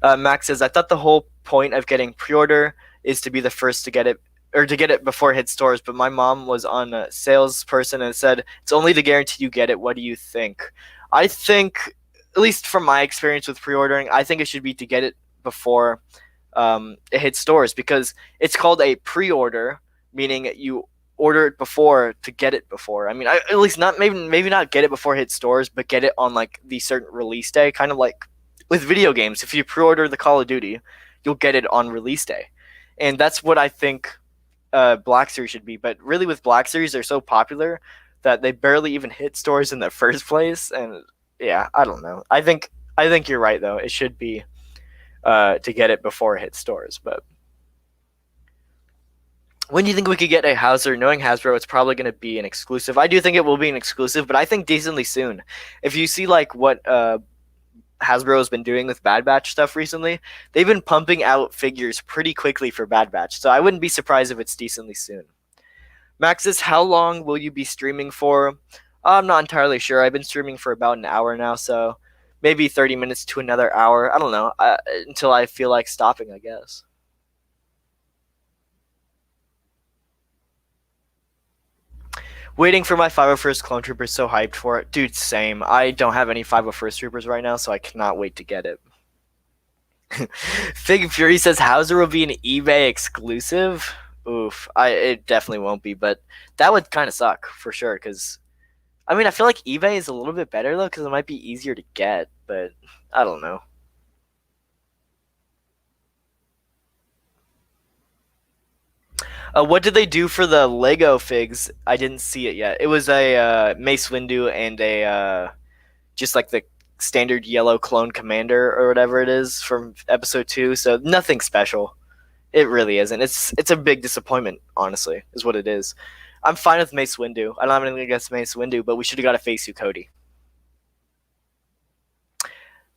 A: Max says, I thought the whole point of getting pre-order is to be the first to get it or to get it before it hits stores, but my mom was on a salesperson and said it's only to guarantee you get it. What do you think? I think, at least from my experience with pre-ordering, I think it should be to get it before it hits stores because it's called a pre-order, meaning you order it before to get it before. I mean, at least not maybe not get it before it hits stores, but get it on like the certain release day, kind of like with video games, if you pre-order the Call of Duty, you'll get it on release day, and that's what I think Black Series should be. But really, with Black Series, they're so popular that they barely even hit stores in the first place. And yeah, I don't know. I think you're right though. It should be to get it before it hits stores. But when do you think we could get a Hauser? Knowing Hasbro, it's probably going to be an exclusive. I do think it will be an exclusive, but I think decently soon. If you see like what Hasbro has been doing with Bad Batch stuff recently, they've been pumping out figures pretty quickly for Bad Batch, so I wouldn't be surprised if it's decently soon. Max says, how long will you be streaming for? I'm not entirely sure. I've been streaming for about an hour now, so maybe 30 minutes to another hour. I don't know, until I feel like stopping, I guess. Waiting for my 501st Clone Troopers, so hyped for it. Dude, same. I don't have any 501st Troopers right now, so I cannot wait to get it. Fig Fury says Hauser will be an eBay exclusive. Oof, it definitely won't be, but that would kind of suck for sure. Because I mean, I feel like eBay is a little bit better though, because it might be easier to get. But I don't know. What did they do for the Lego figs? I didn't see it yet. It was a Mace Windu and a just like the standard yellow clone commander or whatever it is from episode 2. So nothing special. It really isn't. It's a big disappointment, honestly, is what it is. I'm fine with Mace Windu. I don't have anything against Mace Windu, but we should have got a face you, Cody.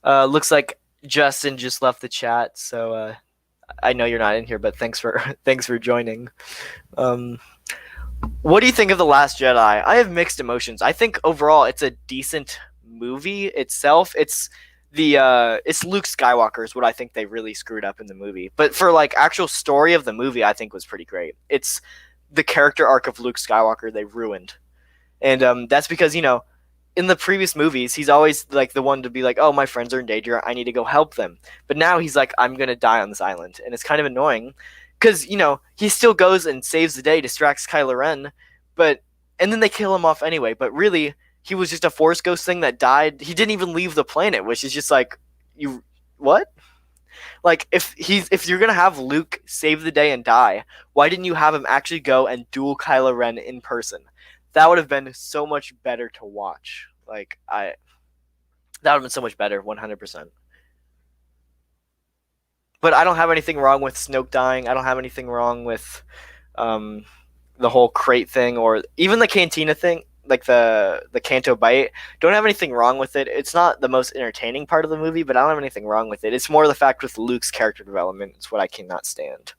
A: Looks like Justin just left the chat, so I know you're not in here, but thanks for thanks for joining. Um, what do you think of The Last Jedi? I have mixed emotions. I think overall it's a decent movie itself. It's Luke Skywalker is what I think they really screwed up in the movie. But for like actual story of the movie, I think was pretty great. It's the character arc of Luke Skywalker they ruined, and that's because in the previous movies he's always like the one to be like, oh, my friends are in danger, I need to go help them. But now he's like, I'm gonna die on this island, and it's kind of annoying because he still goes and saves the day, distracts Kylo Ren, but and then they kill him off anyway. But really, he was just a Force ghost thing that died. He didn't even leave the planet, which is just like, you what? Like if you're gonna have Luke save the day and die, why didn't you have him actually go and duel Kylo Ren in person? That would have been so much better to watch. That would have been so much better, 100%. But I don't have anything wrong with Snoke dying. I don't have anything wrong with um, the whole crate thing or even the cantina thing, like the Canto bite. Don't have anything wrong with it. It's not the most entertaining part of the movie, but I don't have anything wrong with it. It's more the fact with Luke's character development. It's what I cannot stand.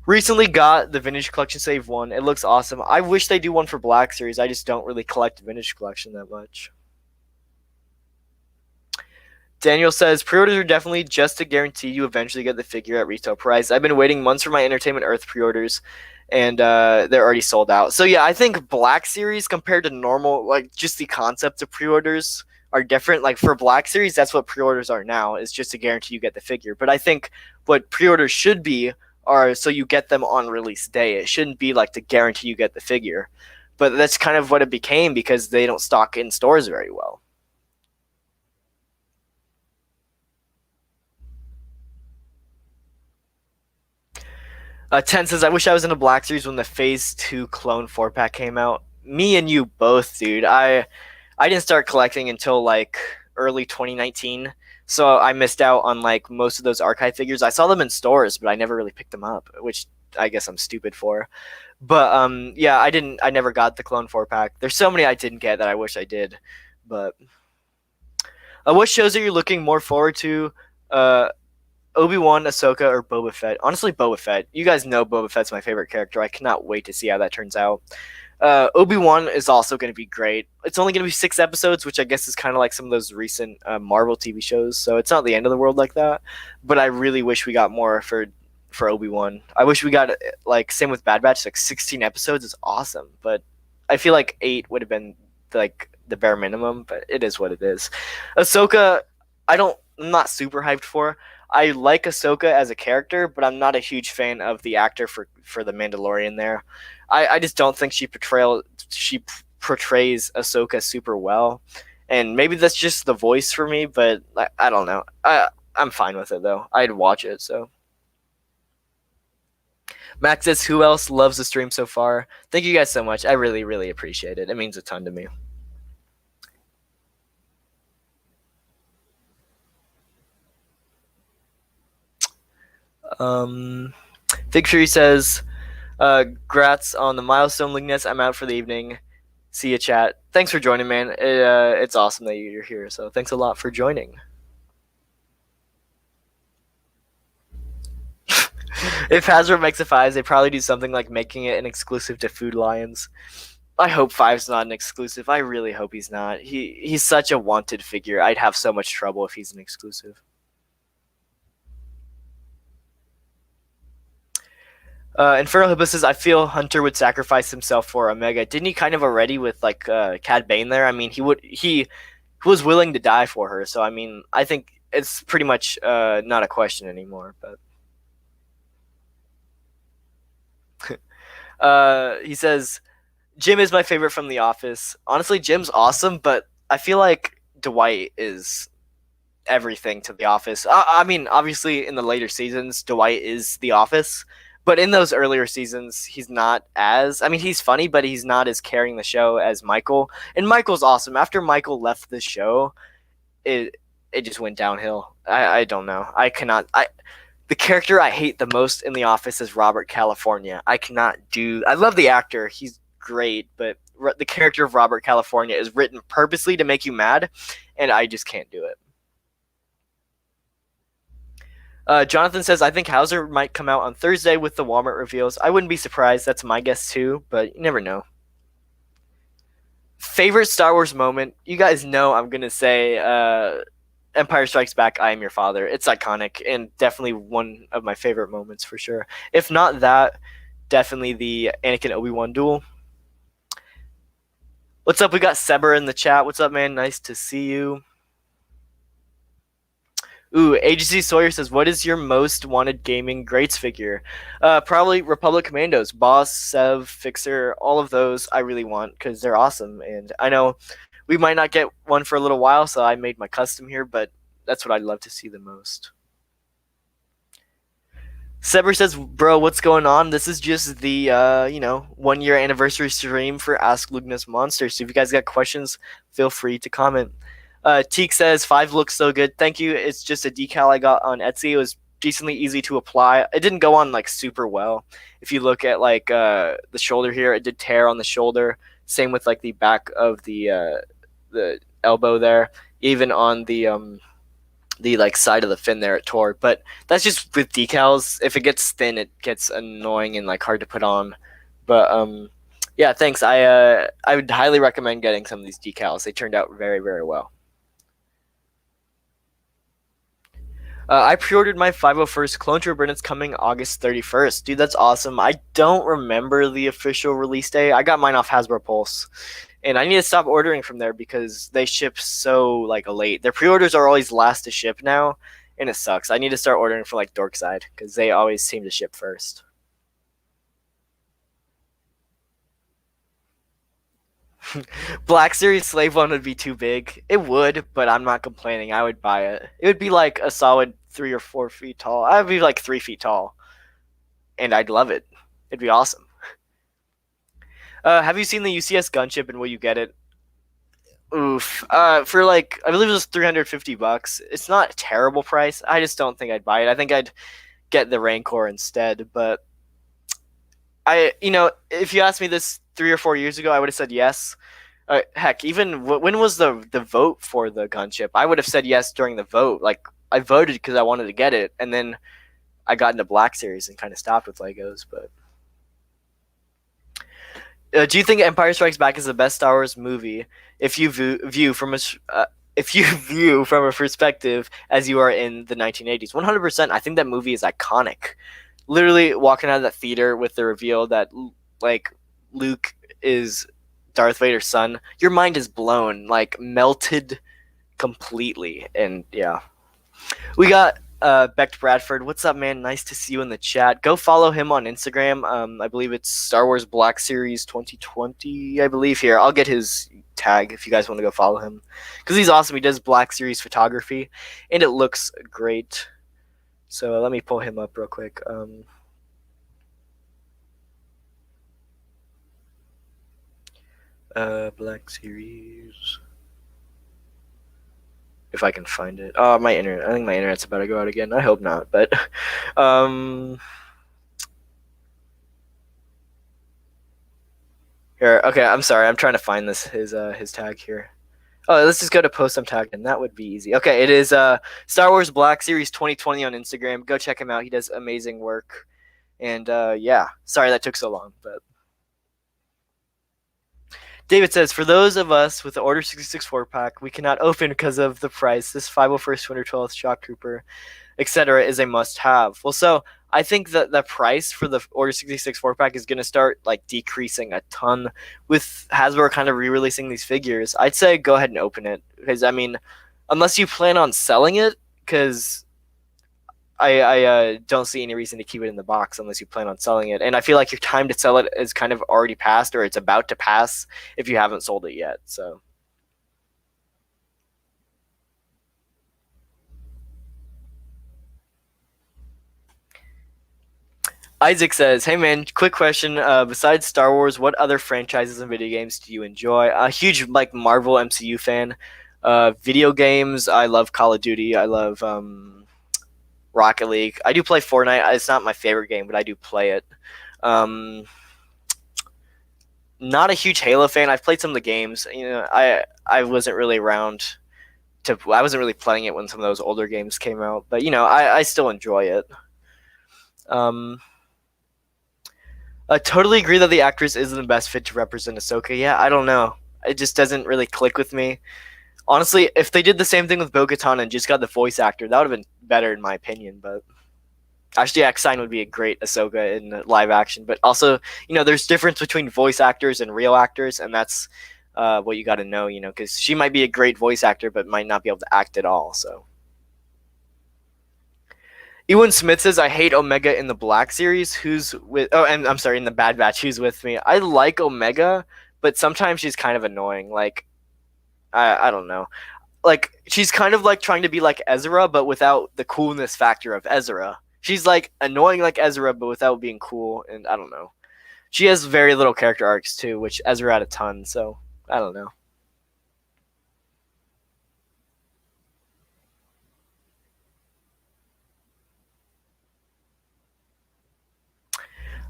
A: Recently got the Vintage Collection Save 1. It looks awesome. I wish they do one for Black Series. I just don't really collect Vintage Collection that much. Daniel says, pre-orders are definitely just to guarantee you eventually get the figure at retail price. I've been waiting months for my Entertainment Earth pre-orders, and they're already sold out. So yeah, I think Black Series compared to normal, like just the concept of pre-orders are different. Like for Black Series, that's what pre-orders are now, is just to guarantee you get the figure. But I think what pre-orders should be are so you get them on release day. It shouldn't be like to guarantee you get the figure. But that's kind of what it became because they don't stock in stores very well. Ten says, I wish I was in a Black Series when the Phase 2 Clone 4-pack came out. Me and you both, dude. I didn't start collecting until like early 2019, so I missed out on like most of those archive figures. I saw them in stores, but I never really picked them up, which I guess I'm stupid for. But yeah, I never got the Clone 4-pack. There's so many I didn't get that I wish I did. But what shows are you looking more forward to? Obi-Wan, Ahsoka, or Boba Fett? Honestly, Boba Fett. You guys know Boba Fett's my favorite character. I cannot wait to see how that turns out. Obi-Wan is also going to be great. It's only going to be 6 episodes, which I guess is kind of like some of those recent Marvel TV shows, so it's not the end of the world like that. But I really wish we got more for Obi-Wan. I wish we got, like, same with Bad Batch, like 16 episodes is awesome, but I feel like 8 would have been like the bare minimum, but it is what it is. Ahsoka, I'm not super hyped for. I like Ahsoka as a character, but I'm not a huge fan of the actor for the Mandalorian there. I just don't think she portrays Ahsoka super well. and maybe that's just the voice for me, but I don't know. I'm fine with it though. I'd watch it. So Max says, "Who else loves the stream so far?" Thank you guys so much. I really, really appreciate it. It means a ton to me. Victory says, "Grats on the milestone, Lukeness. I'm out for the evening. See you, chat. Thanks for joining, man. It's awesome that you're here. So thanks a lot for joining." If Hasbro makes a 5, they probably do something like making it an exclusive to Food Lions. I hope 5's not an exclusive. I really hope he's not. He's such a wanted figure. I'd have so much trouble if he's an exclusive. Infernal Hippo says, "I feel Hunter would sacrifice himself for Omega. Didn't he kind of already with like Cad Bane there? I mean, he was willing to die for her. So I mean, I think it's pretty much not a question anymore. But he says, Jim is my favorite from The Office. Honestly, Jim's awesome, but I feel like Dwight is everything to The Office. I mean, obviously, in the later seasons, Dwight is The Office. But in those earlier seasons, he's not as... I mean, he's funny, but he's not as carrying the show as Michael. And Michael's awesome. After Michael left the show, it just went downhill. I don't know. I cannot... The character I hate the most in The Office is Robert California. I cannot do... I love the actor. He's great, but the character of Robert California is written purposely to make you mad, and I just can't do it. Jonathan says, "I think Hauser might come out on Thursday with the Walmart reveals. I wouldn't be surprised. That's my guess too, but you never know." Favorite Star Wars moment? You guys know I'm going to say Empire Strikes Back, I Am Your Father. It's iconic and definitely one of my favorite moments for sure. If not that, definitely the Anakin Obi-Wan duel. What's up? We got Seber in the chat. What's up, man? Nice to see you. Ooh, Agency Sawyer says, "What is your most wanted gaming greats figure?" Probably Republic Commandos. Boss, Sev, Fixer, all of those I really want because they're awesome. And I know we might not get one for a little while, so I made my custom here, but that's what I'd love to see the most. Seber says, "Bro, what's going on? This is just the 1-year anniversary stream for Ask Lukenessmomster. So if you guys got questions, feel free to comment." Teek says, "5 looks so good. Thank you. It's just a decal I got on Etsy. It was decently easy to apply. It didn't go on like super well. If you look at like the shoulder here, it did tear on the shoulder. Same with like the back of the elbow there. Even on the like side of the fin there, it tore. But that's just with decals. If it gets thin, it gets annoying and like hard to put on. But yeah, thanks. I would highly recommend getting some of these decals. They turned out very, very well." I pre-ordered my 501st Clone Trooper, and it's coming August 31st. Dude, that's awesome. I don't remember the official release day. I got mine off Hasbro Pulse, and I need to stop ordering from there because they ship so like late. Their pre-orders are always last to ship now, and it sucks. I need to start ordering from like Dorkside because they always seem to ship first. Black Series Slave One would be too big. It would, but I'm not complaining. I would buy it. It would be like a solid 3 or 4 feet tall. I'd be like 3 feet tall, and I'd love it. It'd be awesome. Have you seen the UCS gunship, and will you get it? Oof. For like, I believe it was $350. It's not a terrible price. I just don't think I'd buy it. I think I'd get the Rancor instead. But if you asked me this 3 or 4 years ago, I would have said yes. Heck, even when was the vote for the gunship? I would have said yes during the vote. Like, I voted because I wanted to get it, and then I got into Black Series and kind of stopped with Legos. But do you think Empire Strikes Back is the best Star Wars movie if you view from a perspective as you are in the 1980s? 100%. I think that movie is iconic. Literally walking out of that theater with the reveal that like Luke is Darth Vader's son, your mind is blown, like melted completely. And yeah, we got Beck Bradford. What's up, man? Nice to see you in the chat. Go follow him on Instagram. I believe it's Star Wars Black Series 2020. I believe here. I'll get his tag if you guys want to go follow him, because he's awesome. He does Black Series photography, and it looks great. So let me pull him up real quick. Black Series. If I can find it. Oh, my internet. I think my internet's about to go out again. I hope not, but here. Okay, I'm sorry. I'm trying to find his tag here. Oh, let's just go to post some tag, and that would be easy. Okay, it is Star Wars Black Series 2020 on Instagram. Go check him out. He does amazing work. And yeah, sorry that took so long, but David says, for those of us with the Order 66 4-pack, we cannot open because of the price. This 501st 212th Shock Trooper, etc. is a must-have. Well, so I think that the price for the Order 66 4-pack is going to start like decreasing a ton with Hasbro kind of re-releasing these figures. I'd say go ahead and open it because, I mean, unless you plan on selling it, because I don't see any reason to keep it in the box unless you plan on selling it. And I feel like your time to sell it is kind of already passed, or it's about to pass if you haven't sold it yet. So Isaac says, hey man, quick question. Besides Star Wars, what other franchises and video games do you enjoy? A huge like Marvel MCU fan. Video games, I love Call of Duty. I love Rocket League. I do play Fortnite. It's not my favorite game, but I do play it. Not a huge Halo fan. I've played some of the games. You know, I wasn't really around I wasn't really playing it when some of those older games came out, but you know, I still enjoy it. I totally agree that the actress isn't the best fit to represent Ahsoka. Yeah, I don't know. It just doesn't really click with me. Honestly, if they did the same thing with Bo-Katan and just got the voice actor, that would have been better in my opinion. But Ashley Eckstein would be a great Ahsoka in live action. But also, you know, there's difference between voice actors and real actors, and that's what you got to know, you know, because she might be a great voice actor, but might not be able to act at all. So, Ewan Smith says, I hate Omega in the Black Series. Who's with? Oh, and I'm sorry, in the Bad Batch. Who's with me? I like Omega, but sometimes she's kind of annoying. Like, I don't know. Like, she's kind of like trying to be like Ezra, but without the coolness factor of Ezra. She's like annoying like Ezra, but without being cool, and I don't know. She has very little character arcs too, which Ezra had a ton, so I don't know.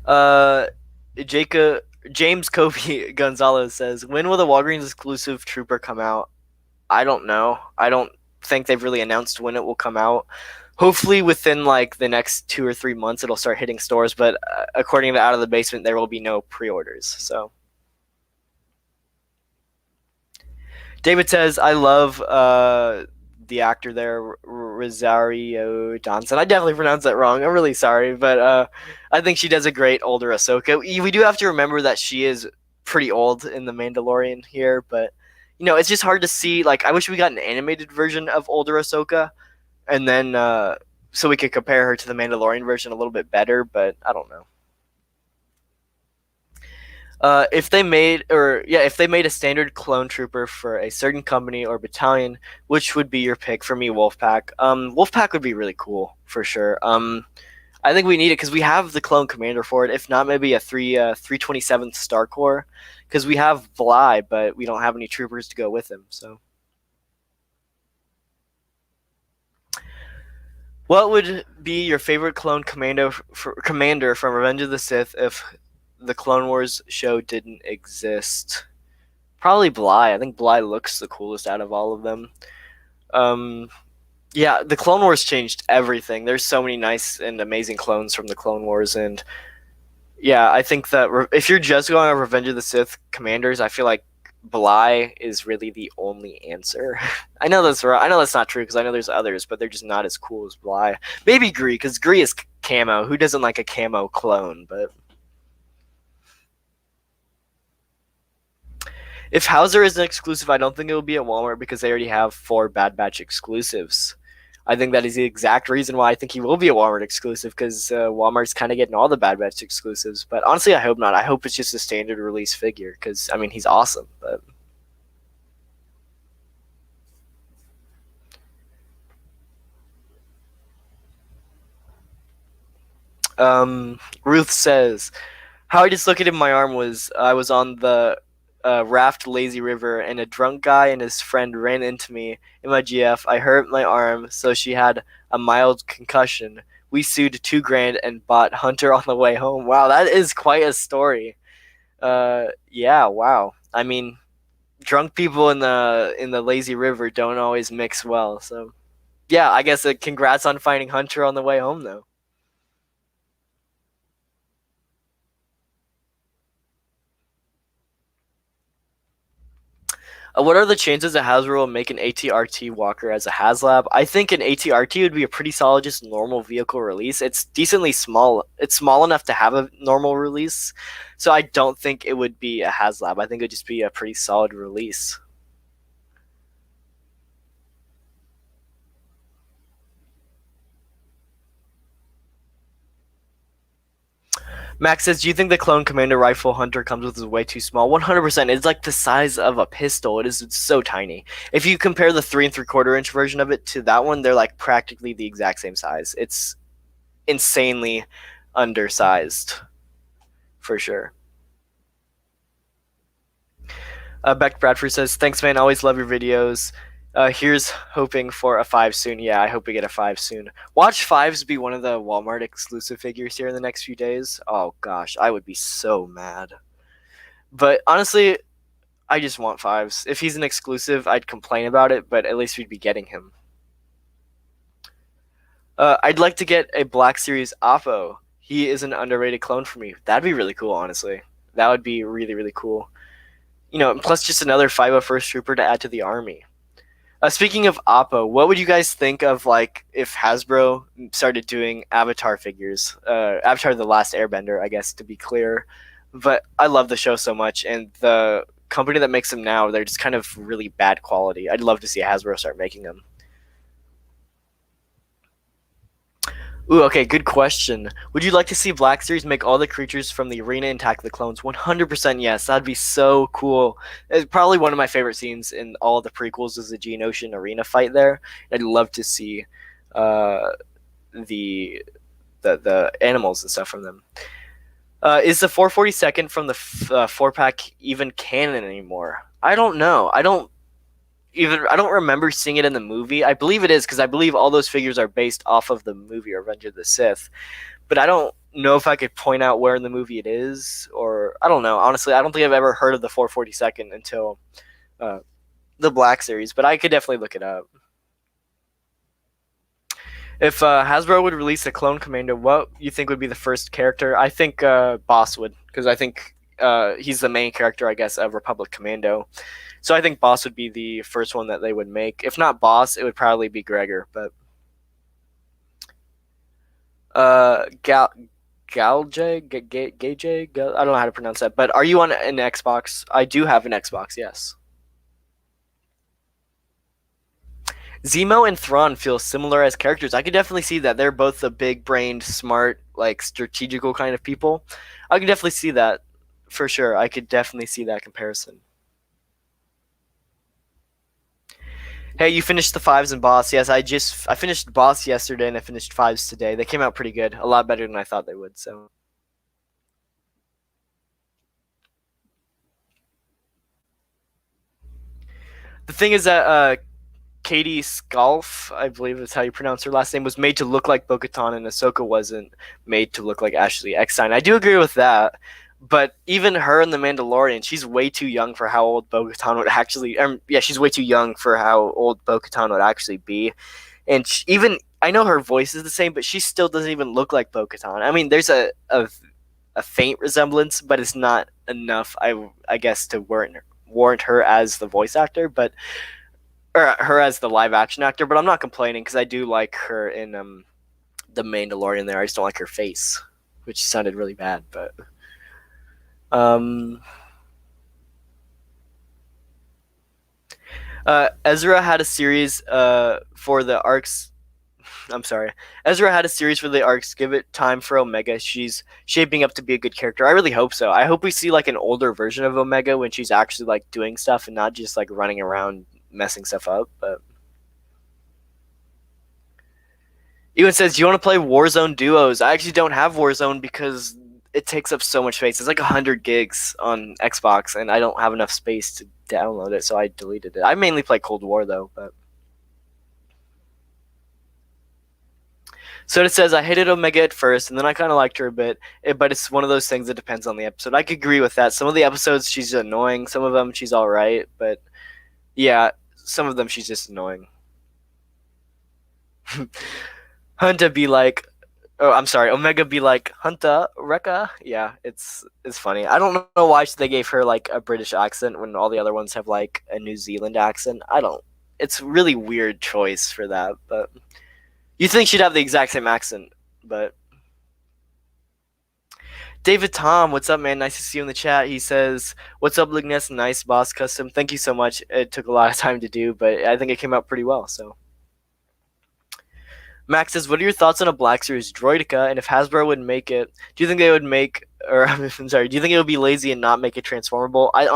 A: Uh, Jacob James Kobe Gonzalez says, when will the Walgreens exclusive Trooper come out? I don't know. I don't think they've really announced when it will come out. Hopefully within like the next 2 or 3 months it'll start hitting stores, but according to Out of the Basement, there will be no pre-orders. So David says, I love the actor there, Rosario Dawson. I definitely pronounced that wrong. I'm really sorry, but I think she does a great older Ahsoka. We do have to remember that she is pretty old in The Mandalorian here, but you know, it's just hard to see. Like, I wish we got an animated version of older Ahsoka, and then so we could compare her to the Mandalorian version a little bit better. But I don't know. If they made a standard clone trooper for a certain company or battalion, which would be your pick? For me, Wolfpack. Wolfpack would be really cool for sure. I think we need it because we have the clone commander for it. If not, maybe a 327th Star Corps, because we have Bly, but we don't have any troopers to go with him. So, what would be your favorite clone commander from Revenge of the Sith if the Clone Wars show didn't exist? Probably Bly. I think Bly looks the coolest out of all of them. Yeah, the Clone Wars changed everything. There's so many nice and amazing clones from the Clone Wars, and yeah, I think that if you're just going on Revenge of the Sith commanders, I feel like Bly is really the only answer. I know that's right. I know that's not true because I know there's others, but they're just not as cool as Bly. Maybe Gree, because Gree is camo. Who doesn't like a camo clone? But if Hauser is an exclusive, I don't think it will be at Walmart because they already have 4 Bad Batch exclusives. I think that is the exact reason why I think he will be a Walmart exclusive, because Walmart's kind of getting all the Bad Batch exclusives. But honestly, I hope not. I hope it's just a standard release figure because, I mean, he's awesome. But Ruth says, how I dislocated my arm was I was on the raft lazy river and a drunk guy and his friend ran into me in my GF. I hurt my arm, so she had a mild concussion. We sued $2,000 and bought Hunter on the way home. Wow, that is quite a story. Yeah, wow. I mean, drunk people in the lazy river don't always mix well. So yeah, I guess congrats on finding Hunter on the way home though. What are the chances that Hasbro will make an ATRT walker as a Haslab? I think an ATRT would be a pretty solid, just normal vehicle release. It's decently small. It's small enough to have a normal release, so I don't think it would be a Haslab. I think it would just be a pretty solid release. Max says, "Do you think the Clone Commander rifle Hunter comes with is way too small?" 100%. It's like the size of a pistol. It's so tiny. If you compare the 3 3/4 inch version of it to that one, they're like practically the exact same size. It's insanely undersized for sure. Beck Bradford says, "Thanks, man. Always love your videos. Here's hoping for a 5 soon." Yeah, I hope we get a 5 soon. Watch 5s be one of the Walmart exclusive figures here in the next few days. Oh gosh, I would be so mad. But honestly, I just want 5s. If he's an exclusive, I'd complain about it, but at least we'd be getting him. I'd like to get a Black Series Oppo. He is an underrated clone for me. That'd be really cool, honestly. That would be really, really cool. Plus just another 501st Trooper to add to the army. Speaking of Oppo, what would you guys think of like if Hasbro started doing Avatar figures? Avatar: The Last Airbender, I guess to be clear. But I love the show so much, and the company that makes them now, they're just kind of really bad quality. I'd love to see Hasbro start making them. Ooh, okay, good question. Would you like to see Black Series make all the creatures from the arena and attack the clones? 100% yes. That'd be so cool. It's probably one of my favorite scenes in all the prequels is the Geonosian arena fight there. I'd love to see uh, the the animals and stuff from them. Is the 442nd from the 4-pack even canon anymore? I don't know. I don't remember seeing it in the movie. I believe it is because I believe all those figures are based off of the movie Revenge of the Sith. But I don't know if I could point out where in the movie it is, or I don't know. Honestly, I don't think I've ever heard of the 442nd until the Black Series, but I could definitely look it up. If Hasbro would release a Clone Commando, what you think would be the first character? I think Boss would, because I think he's the main character, I guess, of Republic Commando. So I think Boss would be the first one that they would make. If not Boss, it would probably be Gregor. But Gage, I don't know how to pronounce that. But are you on an Xbox? I do have an Xbox. Yes. Zemo and Thrawn feel similar as characters. I could definitely see that they're both the big-brained, smart, like strategical kind of people. I could definitely see that for sure. I could definitely see that comparison. Hey, you finished the 5s and Boss. Yes, I finished Boss yesterday and I finished 5s today. They came out pretty good, a lot better than I thought they would. So the thing is that Katie Skalf, I believe is how you pronounce her last name, was made to look like Bo-Katan, and Ahsoka wasn't made to look like Ashley Eckstein. I do agree with that, but even her in The Mandalorian, she's way too young for how old Bo-Katan would actually. Yeah, she's way too young for how old Bo-Katan would actually be, and even I know her voice is the same, but she still doesn't even look like Bo-Katan. I mean, there's a faint resemblance, but it's not enough, I guess, to warrant her as the voice actor, but or her as the live action actor, but I'm not complaining because I do like her in the Mandalorian. There, I just don't like her face, which sounded really bad. But um, Ezra had a series for the arcs. I'm sorry, Ezra had a series for the arcs. Give it time for Omega. She's shaping up to be a good character. I really hope so. I hope we see like an older version of Omega when she's actually like doing stuff and not just like running around messing stuff up. But Ewan says, "Do you want to play Warzone duos?" I actually don't have Warzone because it takes up so much space. It's like 100 gigs on Xbox, and I don't have enough space to download it, so I deleted it. I mainly play Cold War though, but. So it says I hated Omega at first, and then I kind of liked her a bit. But it's one of those things that depends on the episode. I could agree with that. Some of the episodes she's annoying. Some of them she's all right. But yeah, some of them she's just annoying. Hunta be like, oh, I'm sorry, Omega be like Hunta Rekka. Yeah, it's funny. I don't know why they gave her like a British accent when all the other ones have like a New Zealand accent. I don't. It's really weird choice for that, but you think she'd have the exact same accent, but David Tom, what's up, man? Nice to see you in the chat. He says, "What's up, Lukeness? Nice boss custom. Thank you so much. It took a lot of time to do, but I think it came out pretty well." So, Max says, "What are your thoughts on a Black Series Droidica? And if Hasbro would make it, do you think they would make, or I'm sorry, do you think it would be lazy and not make it transformable?" I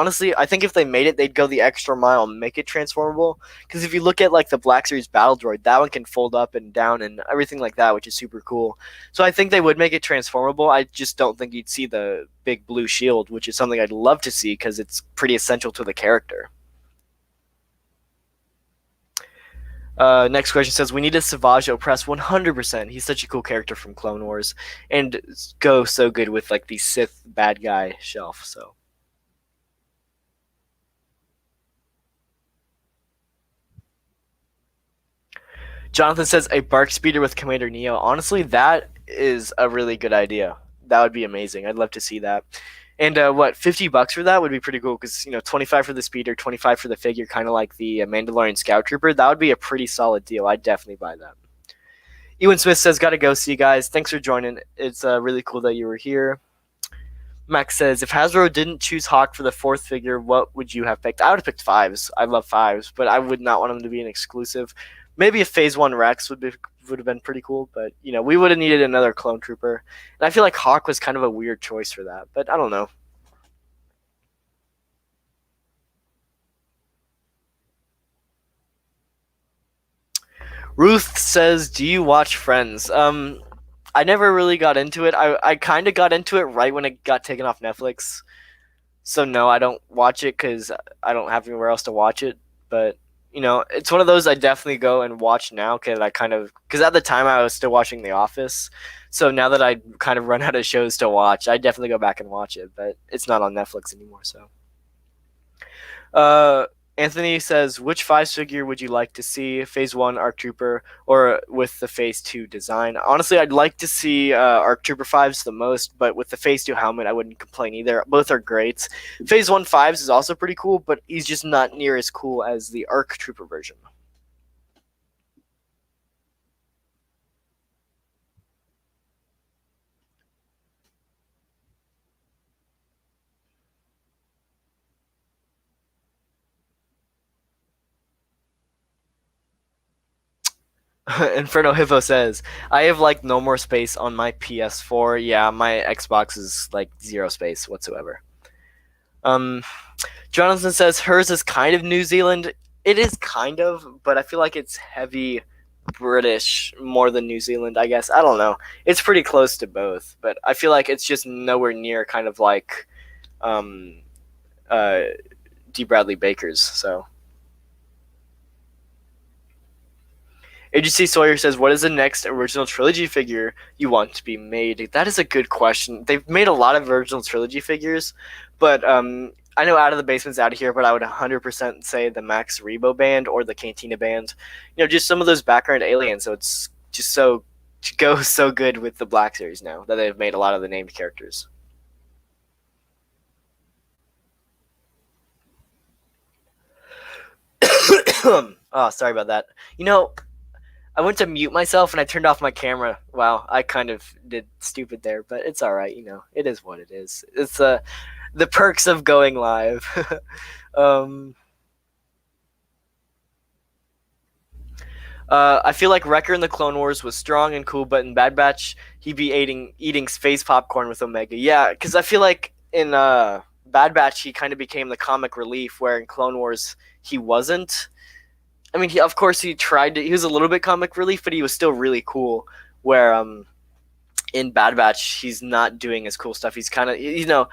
A: think if they made it, they'd go the extra mile and make it transformable. Because if you look at like the Black Series Battle Droid, that one can fold up and down and everything like that, which is super cool. So I think they would make it transformable. I just don't think you'd see the big blue shield, which is something I'd love to see because it's pretty essential to the character. Next question says, "We need a Savage Oppress 100%. He's such a cool character from Clone Wars and go so good with like the Sith bad guy shelf." So Jonathan says a Bark Speeder with Commander Neo. Honestly, that is a really good idea. That would be amazing. I'd love to see that. And what, $50 for that would be pretty cool because 25 for the speeder, 25 for the figure, kind of like the Mandalorian Scout Trooper. That would be a pretty solid deal. I'd definitely buy that. Ewan Smith says, "Gotta go. See you guys. Thanks for joining. It's really cool that you were here." Max says, "If Hasbro didn't choose Hawk for the fourth figure, what would you have picked?" I would have picked fives. I love fives, but I would not want them to be an exclusive. Maybe a Phase 1 Rex would have been pretty cool, but we would have needed another Clone Trooper. And I feel like Hawk was kind of a weird choice for that, but I don't know. Ruth says, "Do you watch Friends?" I never really got into it. I kind of got into it right when it got taken off Netflix. So no, I don't watch it because I don't have anywhere else to watch it. But it's one of those I definitely go and watch now because at the time I was still watching The Office. So now that I kind of run out of shows to watch, I definitely go back and watch it. But it's not on Netflix anymore. So, uh, Anthony says, "Which five figure would you like to see? Phase 1 Arc Trooper or with the Phase 2 design?" Honestly, I'd like to see Arc Trooper 5s the most, but with the Phase 2 helmet, I wouldn't complain either. Both are great. Phase 1 5s is also pretty cool, but he's just not near as cool as the Arc Trooper version. Inferno Hippo says, "I have like no more space on my PS4. Yeah, my Xbox is like zero space whatsoever." Um, Jonathan says hers is kind of New Zealand. It is kind of, but I feel like it's heavy British more than New Zealand, I guess. I don't know. It's pretty close to both, but I feel like it's just nowhere near kind of like um, uh, D. Bradley Baker's. So AGC Sawyer says, "What is the next original trilogy figure you want to be made?" That is a good question. They've made a lot of original trilogy figures, but I know Out of the Basement's out of here, but I would 100% say the Max Rebo band or the Cantina band. Just some of those background aliens. So it's just so goes so good with the Black Series now that they've made a lot of the named characters. Oh, sorry about that. I went to mute myself and I turned off my camera. Wow, I kind of did stupid there, but it's all right. It is what it is. It's the perks of going live. um, I feel like Wrecker in the Clone Wars was strong and cool, but in Bad Batch he'd be eating space popcorn with Omega. Yeah, because I feel like in Bad Batch he kind of became the comic relief, where in Clone Wars he wasn't.
B: I mean, of course he tried to. He was a little bit comic relief, but he was still really cool. Where in Bad Batch, he's not doing his cool stuff. He's kind of,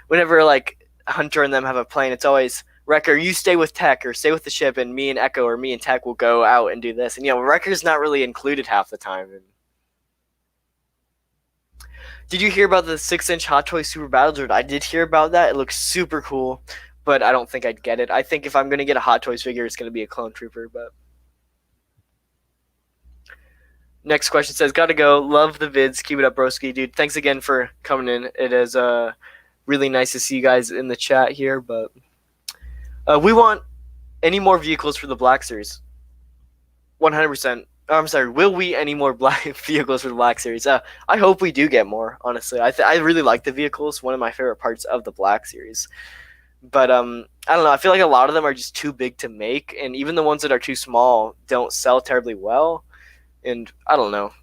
B: whenever like Hunter and them have a plane, it's always Wrecker, you stay with Tech or stay with the ship, and me and Echo or me and Tech will go out and do this. And Wrecker's not really included half the time. And did you hear about the 6-inch Hot Toy Super Battle Droid? I did hear about that. It looks super cool, but I don't think I'd get it. I think if I'm gonna get a Hot Toys figure, it's gonna be a Clone Trooper. But next question says, gotta go. Love the vids. Keep it up, broski. Dude, thanks again for coming in. It is really nice to see you guys in the chat here. But we want any more vehicles for the Black Series. 100%. I'm sorry, will we any more black vehicles for the Black Series? I hope we do get more, honestly. I really like the vehicles. One of my favorite parts of the Black Series. But I don't know. I feel like a lot of them are just too big to make. And even the ones that are too small don't sell terribly well. And I don't know.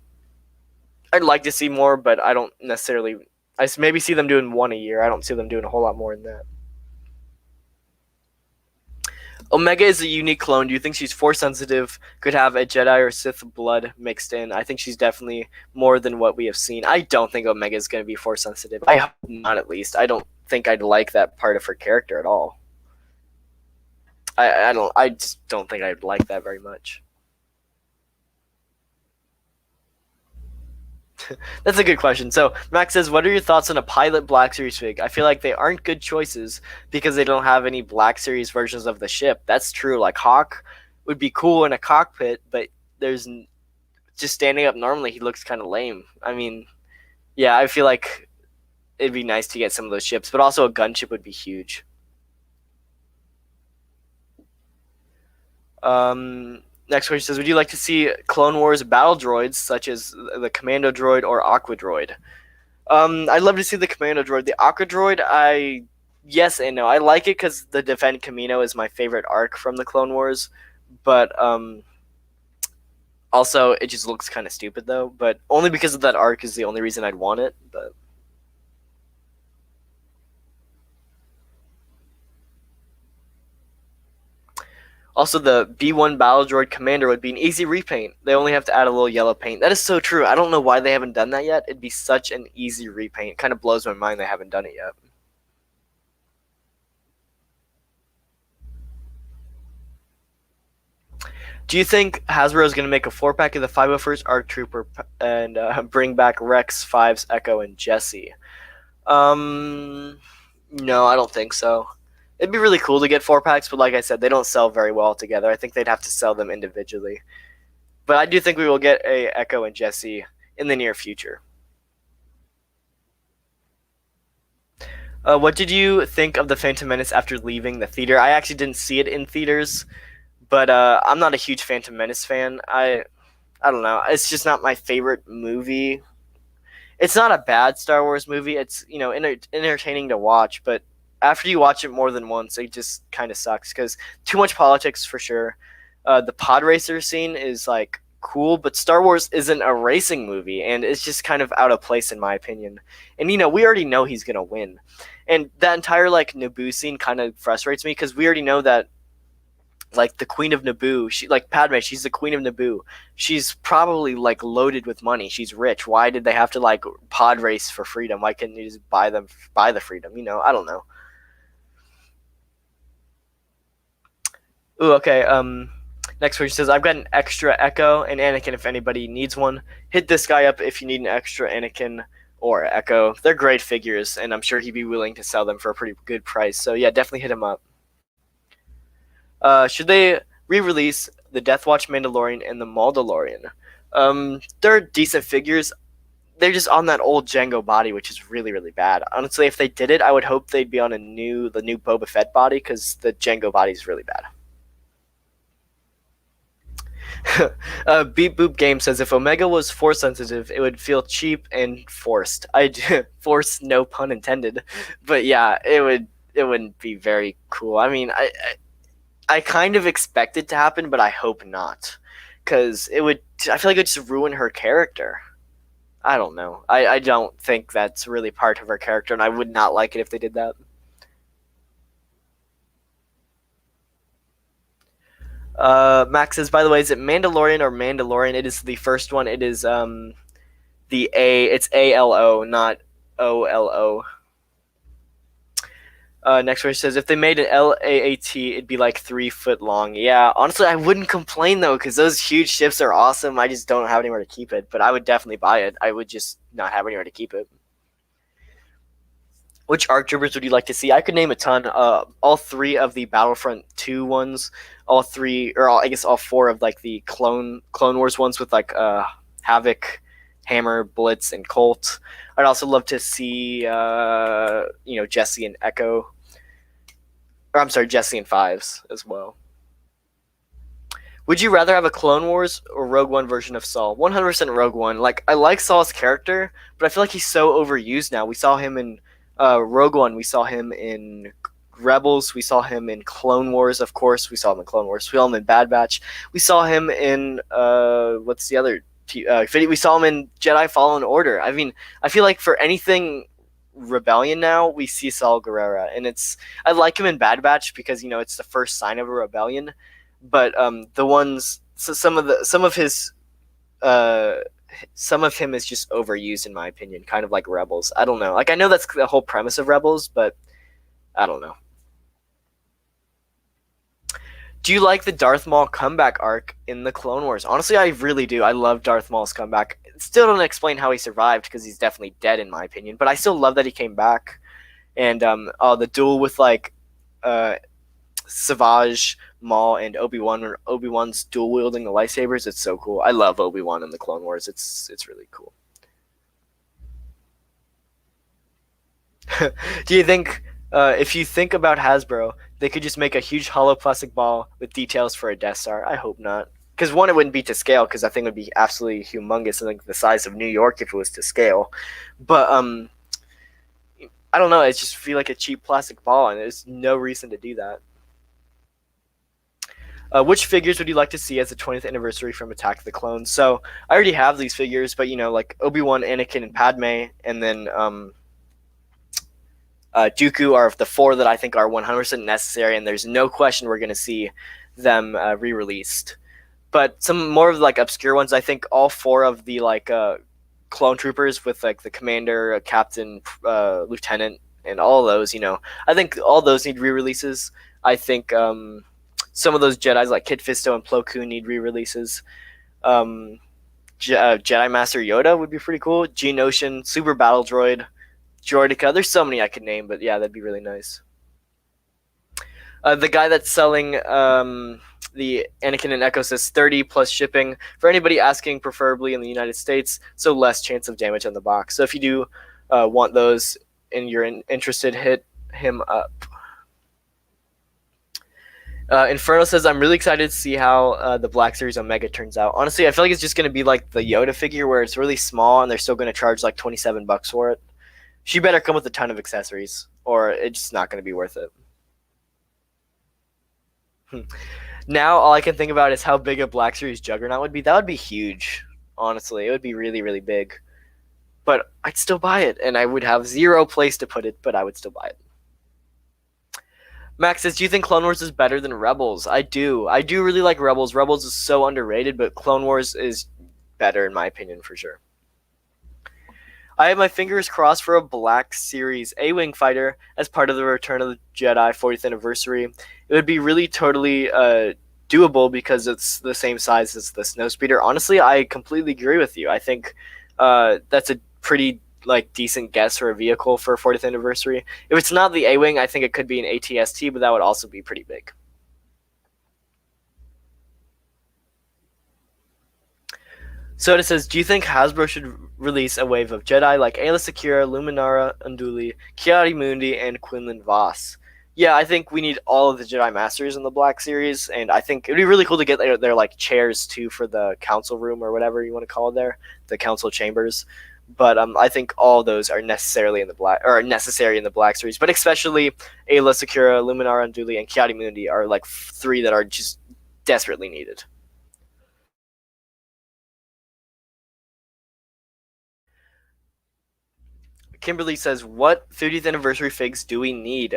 B: I'd like to see more, but I don't necessarily. I maybe see them doing one a year. I don't see them doing a whole lot more than that. Omega is a unique clone. Do you think she's Force sensitive? Could have a Jedi or Sith blood mixed in? I think she's definitely more than what we have seen. I don't think Omega is going to be Force sensitive. I hope not, at least. I don't think I'd like that part of her character at all. I just don't think I'd like that very much. That's a good question. So Max says, what are your thoughts on a pilot Black Series fig? I feel like they aren't good choices because they don't have any Black Series versions of the ship. That's true. Like Hawk would be cool in a cockpit, but there's just standing up normally, he looks kind of lame. I mean, yeah, I feel like it'd be nice to get some of those ships, but also a gunship would be huge. Next question says, would you like to see Clone Wars battle droids such as the Commando droid or Aqua droid? I'd love to see the Commando droid. The Aqua droid, yes and no. I like it because the Defend Camino is my favorite arc from the Clone Wars, but also it just looks kind of stupid though. But only because of that arc is the only reason I'd want it. But also, the B1 Battle Droid Commander would be an easy repaint. They only have to add a little yellow paint. That is so true. I don't know why they haven't done that yet. It'd be such an easy repaint. It kind of blows my mind they haven't done it yet. Do you think Hasbro is going to make a 4-pack of the 501st ARC Trooper and bring back Rex, Fives, Echo, and Jesse? No, I don't think so. It'd be really cool to get 4-packs, but like I said, they don't sell very well together. I think they'd have to sell them individually. But I do think we will get a Echo and Jesse in the near future. What did you think of The Phantom Menace after leaving the theater? I actually didn't see it in theaters, but I'm not a huge Phantom Menace fan. I don't know. It's just not my favorite movie. It's not a bad Star Wars movie. It's entertaining to watch, but after you watch it more than once, it just kind of sucks because too much politics for sure. The pod racer scene is like cool, but Star Wars isn't a racing movie, and it's just kind of out of place in my opinion. And we already know he's gonna win, and that entire like Naboo scene kind of frustrates me because we already know that like the Queen of Naboo, she like Padme, she's the Queen of Naboo. She's probably like loaded with money. She's rich. Why did they have to like pod race for freedom? Why couldn't you just buy the freedom? I don't know. Ooh, okay. Next question says, I've got an extra Echo and Anakin if anybody needs one. Hit this guy up if you need an extra Anakin or Echo. They're great figures, and I'm sure he'd be willing to sell them for a pretty good price. So yeah, definitely hit him up. Should they re-release the Death Watch Mandalorian and the Mandalorian? They're decent figures. They're just on that old Jango body, which is really, really bad. Honestly, if they did it, I would hope they'd be on the new Boba Fett body because the Jango body is really bad. Beep Boop Game says, if Omega was Force sensitive, it would feel cheap and forced. Force, no pun intended, but yeah, it wouldn't be very cool. I mean, I kind of expect it to happen, but I hope not, because I feel like it would just ruin her character. I don't know. I don't think that's really part of her character, and I would not like it if they did that. Max says, by the way, is it Mandalorian or Mandalorian? It is the first one. It is the A. It's ALO, not OLO. Next one says, if they made an LAAT, it'd be like 3 foot long. Yeah, honestly, I wouldn't complain though, because those huge ships are awesome. I just don't have anywhere to keep it, but I would definitely buy it. I would just not have anywhere to keep it. Which ARC troopers would you like to see? I could name a ton. All three of the Battlefront 2 ones, all three, or all, I guess all four of like the Clone Wars ones with like Havoc, Hammer, Blitz, and Colt. I'd also love to see Jesse and Echo, or I'm sorry, Jesse and Fives as well. Would you rather have a Clone Wars or Rogue One version of Saul? 100% Rogue One. Like, I like Saul's character, but I feel like he's so overused now. We saw him in Rogue One. We saw him in Rebels. We saw him in Clone Wars, of course. We saw him in Clone Wars. We saw him in Bad Batch. We saw him in, what's the other? We saw him in Jedi Fallen Order. I mean, I feel like for anything rebellion now, we see Saul Guerrera. And I like him in Bad Batch because, it's the first sign of a rebellion. But the ones, so some of him is just overused in my opinion, kind of like Rebels. I don't know. Like, I know that's the whole premise of Rebels, but I don't know. Do you like the Darth Maul comeback arc in the Clone Wars? Honestly, I really do. I love Darth Maul's comeback. Still don't explain how he survived because he's definitely dead in my opinion, but I still love that he came back. And the duel with like Savage, Maul, and Obi-Wan, when Obi-Wan's dual wielding the lightsabers, it's so cool. I love Obi-Wan in the Clone Wars. It's really cool. Do you think if you think about Hasbro, they could just make a huge hollow plastic ball with details for a Death Star? I hope not. Because one, it wouldn't be to scale, because that thing would be absolutely humongous, and like the size of New York if it was to scale. But I don't know. I just feel like a cheap plastic ball, and there's no reason to do that. Which figures would you like to see as the 20th anniversary from Attack of the Clones? So I already have these figures, but like Obi-Wan, Anakin, and Padme, and then Dooku are the four that I think are 100% necessary, and there's no question we're going to see them re-released. But some more of like obscure ones, I think all four of the like clone troopers with like the commander, captain, lieutenant, and all of those, I think all those need re-releases. I think some of those Jedis like Kit Fisto and Plo Koon need re-releases. Jedi Master Yoda would be pretty cool. Geonosian, Super Battle Droid, Droidica. There's so many I could name, but yeah, that'd be really nice. The guy that's selling the Anakin and Echo says 30 plus shipping. For anybody asking, preferably in the United States, so less chance of damage on the box. So if you do want those and you're interested, hit him up. Inferno says, I'm really excited to see how the Black Series Omega turns out. Honestly, I feel like it's just going to be like the Yoda figure where it's really small and they're still going to charge like $27 for it. She better come with a ton of accessories or it's just not going to be worth it. Now all I can think about is how big a Black Series Juggernaut would be. That would be huge, honestly. It would be really, really big. But I'd still buy it, and I would have zero place to put it, but I would still buy it. Max says, do you think Clone Wars is better than Rebels? I do. I do really like Rebels. Rebels is so underrated, but Clone Wars is better in my opinion for sure. I have my fingers crossed for a Black Series A-Wing fighter as part of the Return of the Jedi 40th anniversary. It would be really totally doable because it's the same size as the Snowspeeder. Honestly, I completely agree with you. I think that's a pretty decent guess for a vehicle for a 40th anniversary. If it's not the A-Wing, I think it could be an ATST, but that would also be pretty big. So it says, do you think Hasbro should release a wave of Jedi like Aayla Secura, Luminara Unduli, Ki-Adi-Mundi, and Quinlan Voss? Yeah, I think we need all of the Jedi Masters in the Black Series, and I think it would be really cool to get their like chairs too for the council room or whatever you want to call it there, the council chambers. But I think all those are necessary in the Black Series, but especially Aayla Secura, Luminara Unduli, and Ki-Adi-Mundi are like three that are just desperately needed. Kimberly says, what 50th anniversary figs do we need?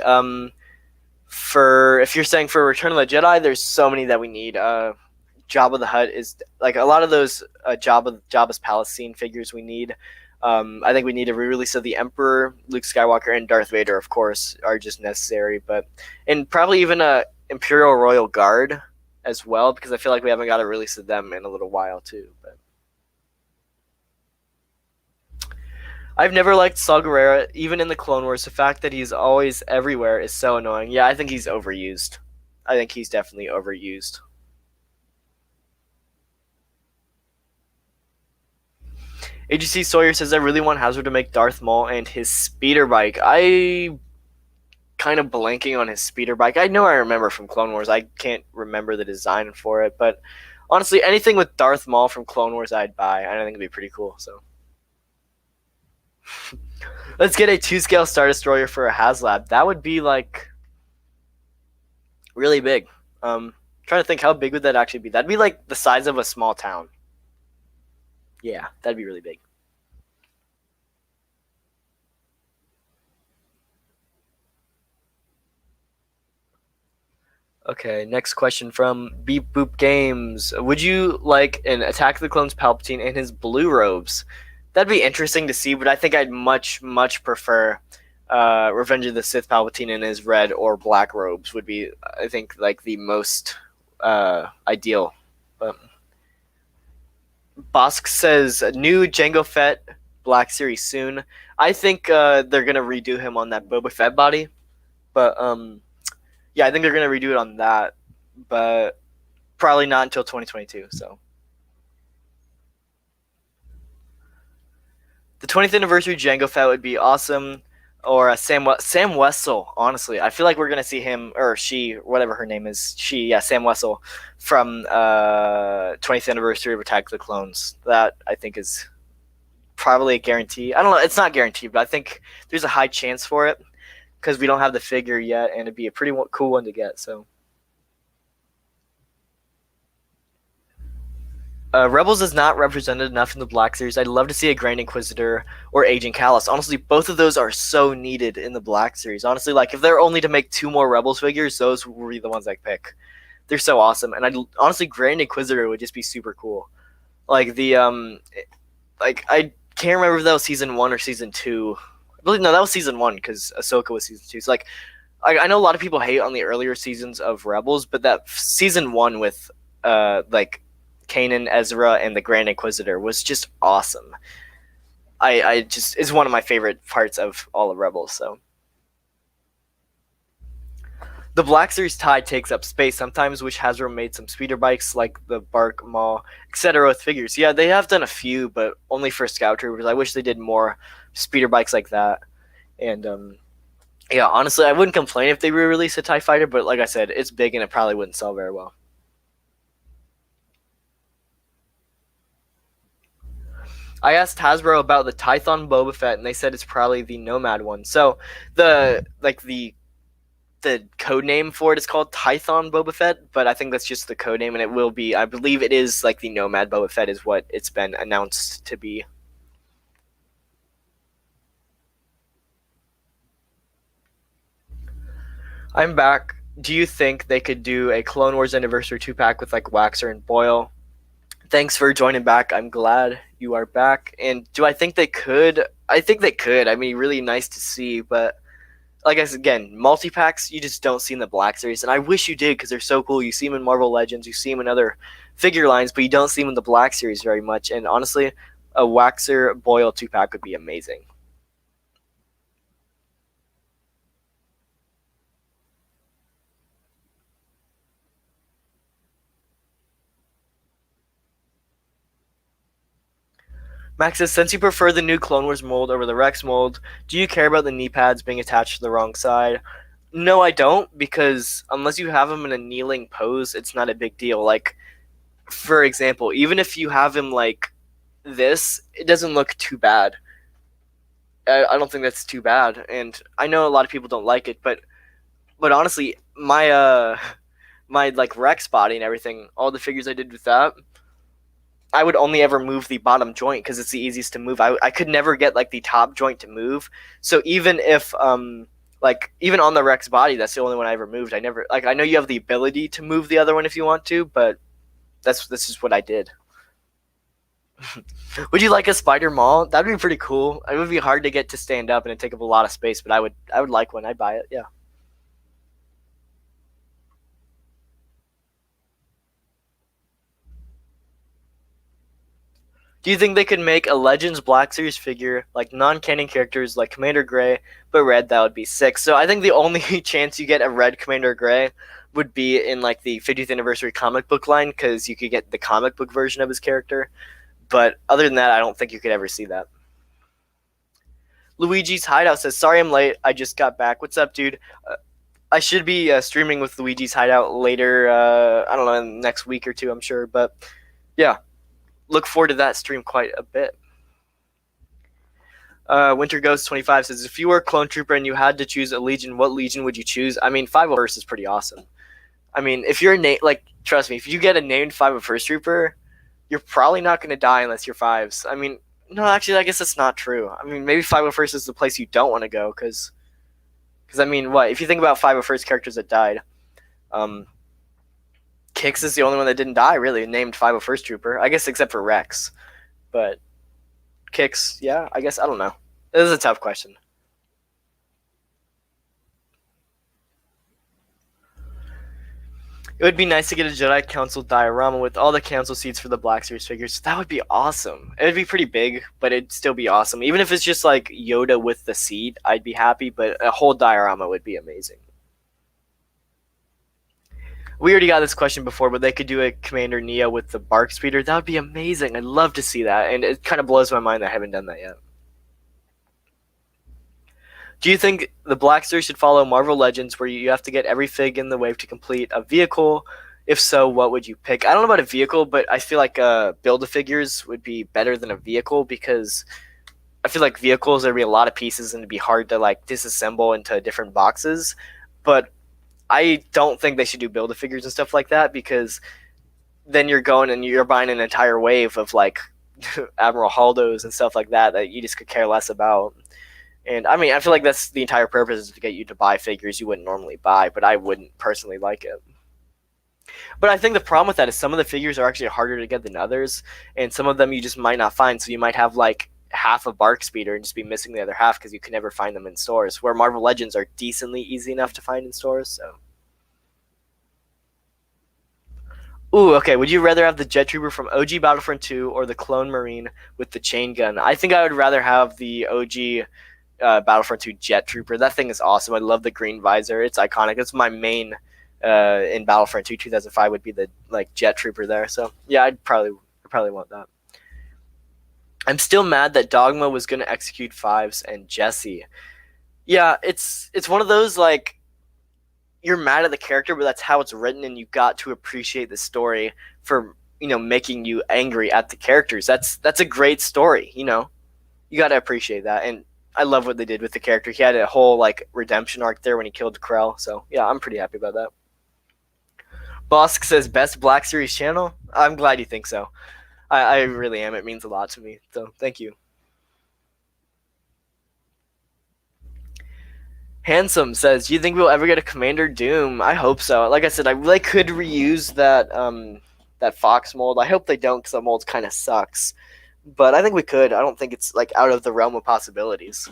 B: For if you're saying for Return of the Jedi, there's so many that we need. Jabba the Hutt is like a lot of those Jabba's palace scene figures we need. I think we need a re-release of the Emperor, Luke Skywalker, and Darth Vader, of course, are just necessary. But and probably even a Imperial Royal Guard as well, because I feel like we haven't got a release of them in a little while too. But I've never liked Saw Gerrera, even in the Clone Wars. The fact that he's always everywhere is so annoying. Yeah, I think he's overused. I think he's definitely overused. AGC Sawyer says, I really want Haslab to make Darth Maul and his speeder bike. I kind of blanking on his speeder bike. I know I remember from Clone Wars. I can't remember the design for it, but honestly, anything with Darth Maul from Clone Wars I'd buy. I think it'd be pretty cool. So let's get a 2-scale Star Destroyer for a Haslab. That would be like really big. Trying to think how big would that actually be. That'd be like the size of a small town. Yeah, that'd be really big. Okay, next question from Beep Boop Games. Would you like an Attack of the Clones Palpatine in his blue robes? That'd be interesting to see, but I think I'd much prefer Revenge of the Sith Palpatine in his red or black robes would be, I think, like the most ideal. But Bosk says new Jango Fett Black Series soon. I think they're gonna redo him on that Boba Fett body, but yeah, I think they're gonna redo it on that, but probably not until 2022. So the 20th anniversary Jango Fett would be awesome, or Sam Wessel. Honestly, I feel like we're gonna see him or she, whatever her name is, Sam Wessel from 20th anniversary of Attack of the Clones. That I think is probably a guarantee. I don't know, it's not guaranteed, but I think there's a high chance for it because we don't have the figure yet, and it'd be a pretty cool one to get. So. Rebels is not represented enough in the Black Series. I'd love to see a Grand Inquisitor or Agent Kallus. Honestly, both of those are so needed in the Black Series. Honestly, like if they're only to make 2 more Rebels figures, those would be the ones I'd pick. They're so awesome, and honestly, Grand Inquisitor would just be super cool. Like like I can't remember if that was season 1 or season 2. I believe no, that was season 1 because Ahsoka was season 2. So like, I know a lot of people hate on the earlier seasons of Rebels, but that season 1 with like Kanan, Ezra, and the Grand Inquisitor was just awesome. I just is one of my favorite parts of all of Rebels. So the Black Series tie takes up space. Sometimes wish Hasbro made some speeder bikes like the Bark Maul, etc. with figures. Yeah, they have done a few, but only for Scout Troopers. I wish they did more speeder bikes like that. And yeah, honestly, I wouldn't complain if they re-released a TIE Fighter, but like I said, it's big and it probably wouldn't sell very well. I asked Hasbro about the Tython Boba Fett, and they said it's probably the Nomad one. So the code name for it is called Tython Boba Fett, but I think that's just the code name, and it will be. I believe it is like the Nomad Boba Fett is what it's been announced to be. I'm back. Do you think they could do a Clone Wars Anniversary 2-pack with like Waxer and Boyle? Thanks for joining back. I'm glad you are back. And do I think they could? I think they could. I mean, really nice to see, but like I said, again, multi-packs you just don't see in the Black Series, and I wish you did because they're so cool. You see them in Marvel Legends, you see them in other figure lines, but you don't see them in the Black Series very much. And honestly, a Waxer Boyle 2-pack would be amazing. Max says, since you prefer the new Clone Wars mold over the Rex mold, do you care about the knee pads being attached to the wrong side? No, I don't, because unless you have him in a kneeling pose, it's not a big deal. Like, for example, even if you have him like this, it doesn't look too bad. I don't think that's too bad, and I know a lot of people don't like it, but honestly, my my like Rex body and everything, all the figures I did with that, I would only ever move the bottom joint because it's the easiest to move. I could never get like the top joint to move. So even if Like even on the Rex body, that's the only one I ever moved. I never like I know you have the ability to move the other one if you want to, but this is what I did. Would you like a spider mall? That'd be pretty cool. It would be hard to get to stand up and it'd take up a lot of space, but I would like one. I'd buy it. Yeah. Do you think they could make a Legends Black Series figure like non-canon characters like Commander Gray, but red? That would be sick. So I think the only chance you get a red Commander Gray would be in like the 50th anniversary comic book line because you could get the comic book version of his character. But other than that, I don't think you could ever see that. Luigi's Hideout says, "Sorry I'm late. I just got back. What's up, dude? I should be streaming with Luigi's Hideout later. I don't know, next week or two, I'm sure. But yeah, look forward to that stream quite a bit." Winter Ghost 25 says, "If you were a clone trooper and you had to choose a legion, what legion would you choose?" I mean, 501st is pretty awesome. I mean, if you're like, trust me, if you get a named 501st trooper, you're probably not going to die unless you're fives. I mean, no, actually, I guess that's not true. I mean, maybe 501st is the place you don't want to go because I mean, what if you think about 501st characters that died? Kix is the only one that didn't die, really, named 501st trooper. I guess except for Rex, but Kix, yeah, I guess I don't know. This is a tough question. It would be nice to get a Jedi Council diorama with all the council seats for the Black Series figures. That would be awesome. It would be pretty big, but it'd still be awesome. Even if it's just like Yoda with the seat, I'd be happy, but a whole diorama would be amazing. We already got this question before, but they could do a Commander Neo with the Bark Speeder. That would be amazing. I'd love to see that, and it kind of blows my mind that I haven't done that yet. Do you think the Black Series should follow Marvel Legends where you have to get every fig in the wave to complete a vehicle? If so, what would you pick? I don't know about a vehicle, but I feel like Build-A-Figures would be better than a vehicle because I feel like vehicles, there'd be a lot of pieces and it'd be hard to like disassemble into different boxes. But I don't think they should do Build-A-Figures and stuff like that because then you're going and you're buying an entire wave of like Admiral Haldos and stuff like that you just could care less about. And I mean, I feel like that's the entire purpose is to get you to buy figures you wouldn't normally buy, but I wouldn't personally like it. But I think the problem with that is some of the figures are actually harder to get than others, and some of them you just might not find. So you might have like half a Bark Speeder and just be missing the other half because you can never find them in stores, where Marvel Legends are decently easy enough to find in stores. So. Ooh, okay. Would you rather have the Jet Trooper from OG Battlefront 2 or the Clone Marine with the chain gun? I think I would rather have the OG Battlefront 2 Jet Trooper. That thing is awesome. I love the green visor. It's iconic. It's my main in Battlefront 2 2005 would be the like Jet Trooper there. So yeah, I'd probably want that. I'm still mad that Dogma was going to execute fives and Jesse. Yeah, it's one of those like you're mad at the character, but that's how it's written, and you got to appreciate the story for making you angry at the characters. That's a great story. You got to appreciate that, and I love what they did with the character. He had a whole like redemption arc there when he killed Krell. So yeah, I'm pretty happy about that. Bosk says best Black Series channel. I'm glad you think so. I really am. It means a lot to me. So thank you. Handsome says, "Do you think we'll ever get a Commander Doom?" I hope so. Like I said, I really could reuse that Fox mold. I hope they don't because that mold kind of sucks. But I think we could. I don't think it's like out of the realm of possibilities.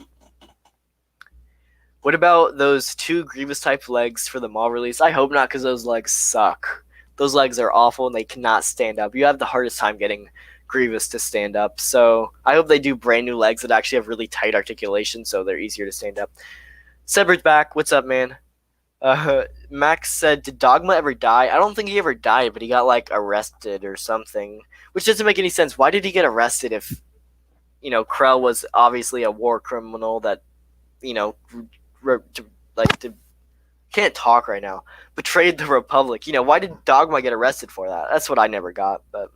B: What about those 2 Grievous type legs for the mall release? I hope not because those legs suck. Those legs are awful and they cannot stand up. You have the hardest time getting Grievous to stand up. So I hope they do brand new legs that actually have really tight articulation so they're easier to stand up. Seber's back. What's up, man? Max said, "Did Dogma ever die?" I don't think he ever died, but he got like arrested or something, which doesn't make any sense. Why did he get arrested if, Krell was obviously a war criminal that, can't talk right now, betrayed the Republic. Why did Dogma get arrested for that? That's what I never got. But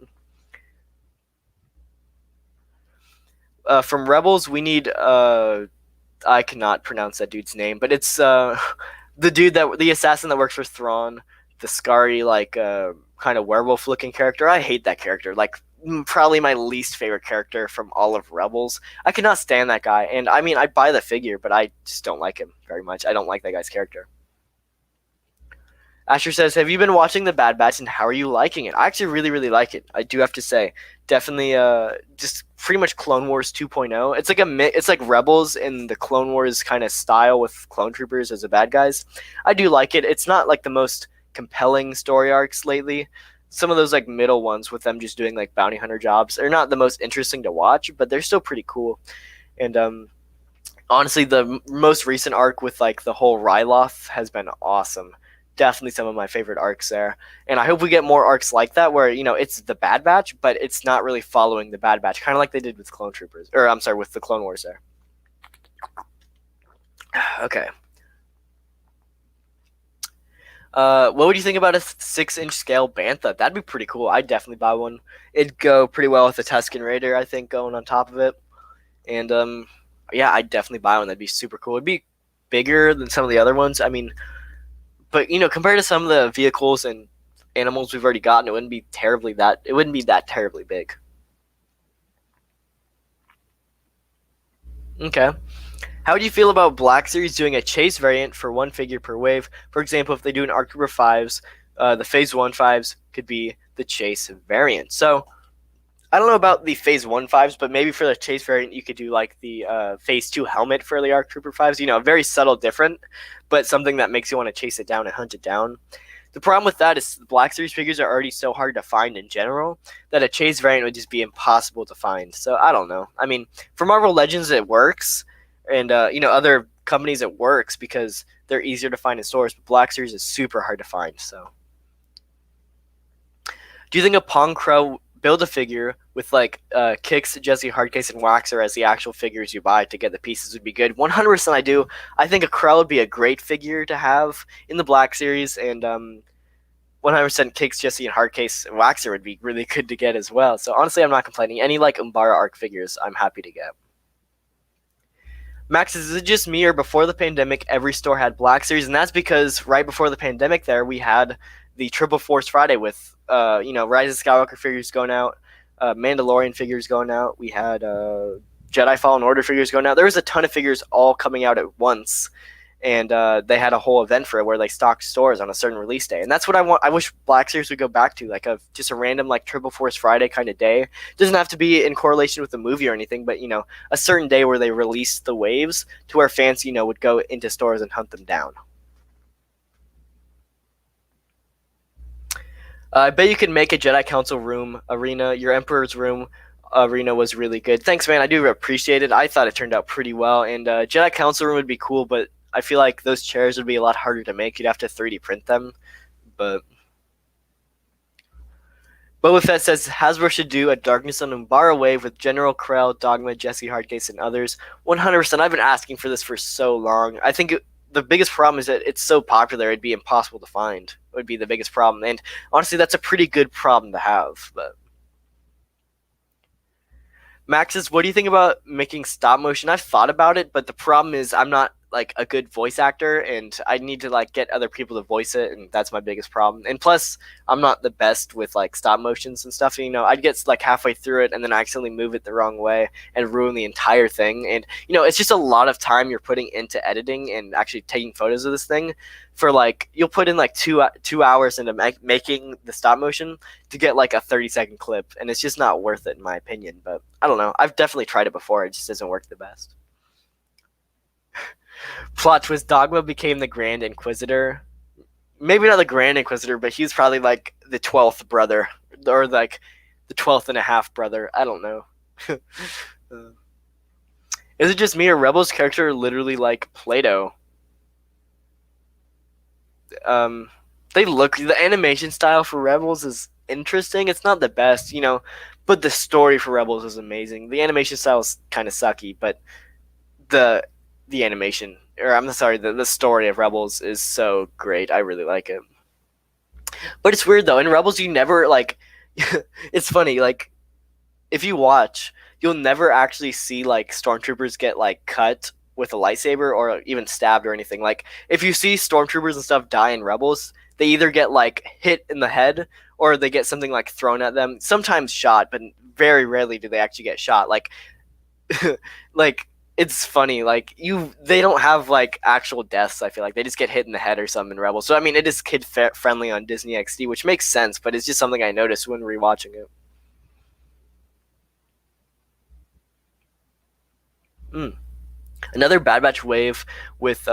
B: from Rebels, we need I cannot pronounce that dude's name, but it's the assassin that works for Thrawn, the scary kind of werewolf looking character. I hate that character. Like probably my least favorite character from all of Rebels. I cannot stand that guy, and I mean, I buy the figure, but I just don't like him very much. I don't like that guy's character. Asher says, "Have you been watching The Bad Batch, and how are you liking it?" I actually really, really like it. I do have to say, definitely, just pretty much Clone Wars 2.0. It's like it's like Rebels in the Clone Wars kind of style with clone troopers as the bad guys. I do like it. It's not like the most compelling story arcs lately. Some of those like middle ones with them just doing like bounty hunter jobs are not the most interesting to watch, but they're still pretty cool. And honestly, the most recent arc with like the whole Ryloth has been awesome. Definitely some of my favorite arcs there. And I hope we get more arcs like that where, it's the Bad Batch, but it's not really following the Bad Batch, kind of like they did with Clone Troopers. Or, I'm sorry, with the Clone Wars there. Okay. What would you think about a 6-inch scale Bantha? That'd be pretty cool. I'd definitely buy one. It'd go pretty well with the Tusken Raider, I think, going on top of it. And, yeah, I'd definitely buy one. That'd be super cool. It'd be bigger than some of the other ones. I mean, but compared to some of the vehicles and animals we've already gotten, it wouldn't be that terribly big. Okay. How do you feel about Black Series doing a chase variant for one figure per wave? For example, if they do an Arc Trooper 5s, the Phase 1 5s could be the chase variant. So, I don't know about the Phase 1 5s, but maybe for the chase variant, you could do like the Phase 2 helmet for the Arc Trooper 5s. Very subtle different, but something that makes you want to chase it down and hunt it down. The problem with that is the Black Series figures are already so hard to find in general that a chase variant would just be impossible to find. So I don't know. I mean, for Marvel Legends, it works, and other companies it works because they're easier to find in stores. But Black Series is super hard to find. So, do you think a Pong Crow Build-A-Figure with like Kix, Jesse, Hardcase, and Waxer as the actual figures you buy to get the pieces would be good? 100% I do. I think a Crow would be a great figure to have in the Black Series, and 100% Kix, Jesse, and Hardcase, and Waxer would be really good to get as well. So honestly, I'm not complaining. Any like Umbara Arc figures, I'm happy to get. Max, is it just me or before the pandemic, every store had Black Series? And that's because right before the pandemic there, we had the Triple Force Friday with, Rise of Skywalker figures going out, Mandalorian figures going out. We had Jedi Fallen Order figures going out. There was a ton of figures all coming out at once. And they had a whole event for it where they stocked stores on a certain release day, and that's what I want. I wish Black Series would go back to, like just a random like Triple Force Friday kind of day. It doesn't have to be in correlation with the movie or anything, but a certain day where they release the waves to where fans would go into stores and hunt them down. I bet you could make a Jedi Council room arena. Your Emperor's room arena was really good. Thanks, man. I do appreciate it. I thought it turned out pretty well, and Jedi Council room would be cool, but I feel like those chairs would be a lot harder to make. You'd have to 3D print them. But Boba Fett says Hasbro should do a Darkness on Umbara wave with General Krell, Dogma, Jesse Hardcase, and others. 100%. I've been asking for this for so long. I think the biggest problem is that it's so popular, it'd be impossible to find. It would be the biggest problem. And honestly, that's a pretty good problem to have. But Max says, what do you think about making stop motion? I've thought about it, but the problem is I'm not like a good voice actor, and I need to like get other people to voice it, and that's my biggest problem. And plus, I'm not the best with like stop motions and stuff. I'd get like halfway through it and then I accidentally move it the wrong way and ruin the entire thing. And it's just a lot of time you're putting into editing and actually taking photos of this thing. For like, you'll put in like 2 hours into making the stop motion to get like a 30-second clip, and it's just not worth it in my opinion. But I don't know. I've definitely tried it before. It just doesn't work the best. Plot twist: Dogma became the Grand Inquisitor. Maybe not the Grand Inquisitor, but he's probably like the 12th brother, or like the 12th and a half brother. I don't know. Is it just me, or Rebels character literally like Play-Doh? The animation style for Rebels is interesting. It's not the best, but the story for Rebels is amazing. The animation style is kind of sucky, but the animation, or I'm sorry, the story of Rebels is so great. I really like it. But it's weird though. In Rebels, you never like. It's funny. Like, if you watch, you'll never actually see like stormtroopers get like cut with a lightsaber or even stabbed or anything. Like if you see stormtroopers and stuff die in Rebels, they either get like hit in the head or they get something like thrown at them. Sometimes shot, but very rarely do they actually get shot. Like like it's funny. Like they don't have like actual deaths. I feel like they just get hit in the head or something in Rebels. So I mean, it is kid friendly on Disney XD, which makes sense. But it's just something I noticed when rewatching it. Mm. Another Bad Batch wave with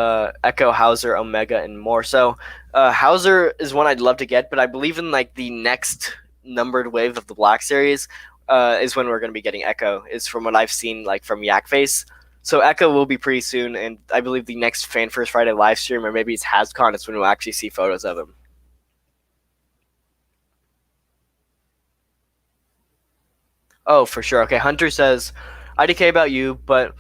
B: Echo, Hauser, Omega, and more. So Hauser is one I'd love to get, but I believe in like the next numbered wave of the Black Series is when we're going to be getting Echo. Is from what I've seen like from Yak Face. So Echo will be pretty soon, and I believe the next Fan First Friday live stream, or maybe it's HasCon, is when we'll actually see photos of him. Oh, for sure. Okay, Hunter says, IDK about you, but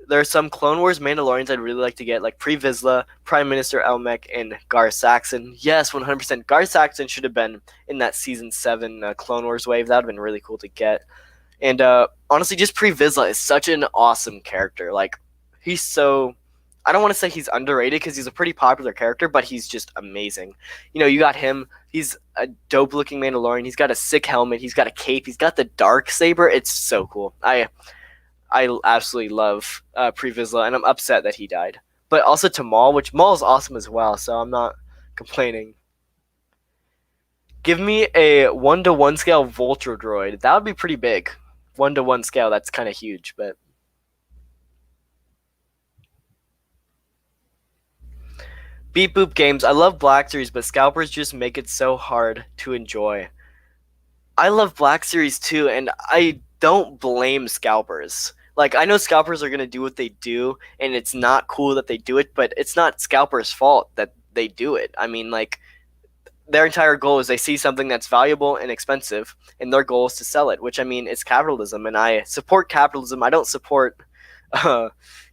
B: there are some Clone Wars Mandalorians I'd really like to get, like Pre Vizsla, Prime Minister Elmec, and Gar Saxon. Yes, 100%. Gar Saxon should have been in that Season 7 Clone Wars wave. That would have been really cool to get. And honestly, just Pre Vizsla is such an awesome character. Like, he's so. I don't want to say he's underrated because he's a pretty popular character, but he's just amazing. You know, you got him. He's a dope looking Mandalorian. He's got a sick helmet. He's got a cape. He's got the dark saber. It's so cool. I absolutely love Pre Vizsla, and I'm upset that he died. But also to Maul, which Maul is awesome as well, so I'm not complaining. Give me a 1-to-1 scale Vulture droid. That would be pretty big. 1-to-1 scale, that's kind of huge, but. Beep Boop Games. I love Black Series, but scalpers just make it so hard to enjoy. I love Black Series too, and I don't blame scalpers. Like, I know scalpers are going to do what they do, and it's not cool that they do it, but it's not scalpers' fault that they do it. I mean, like, their entire goal is they see something that's valuable and expensive, and their goal is to sell it, which, I mean, it's capitalism, and I support capitalism. I don't support,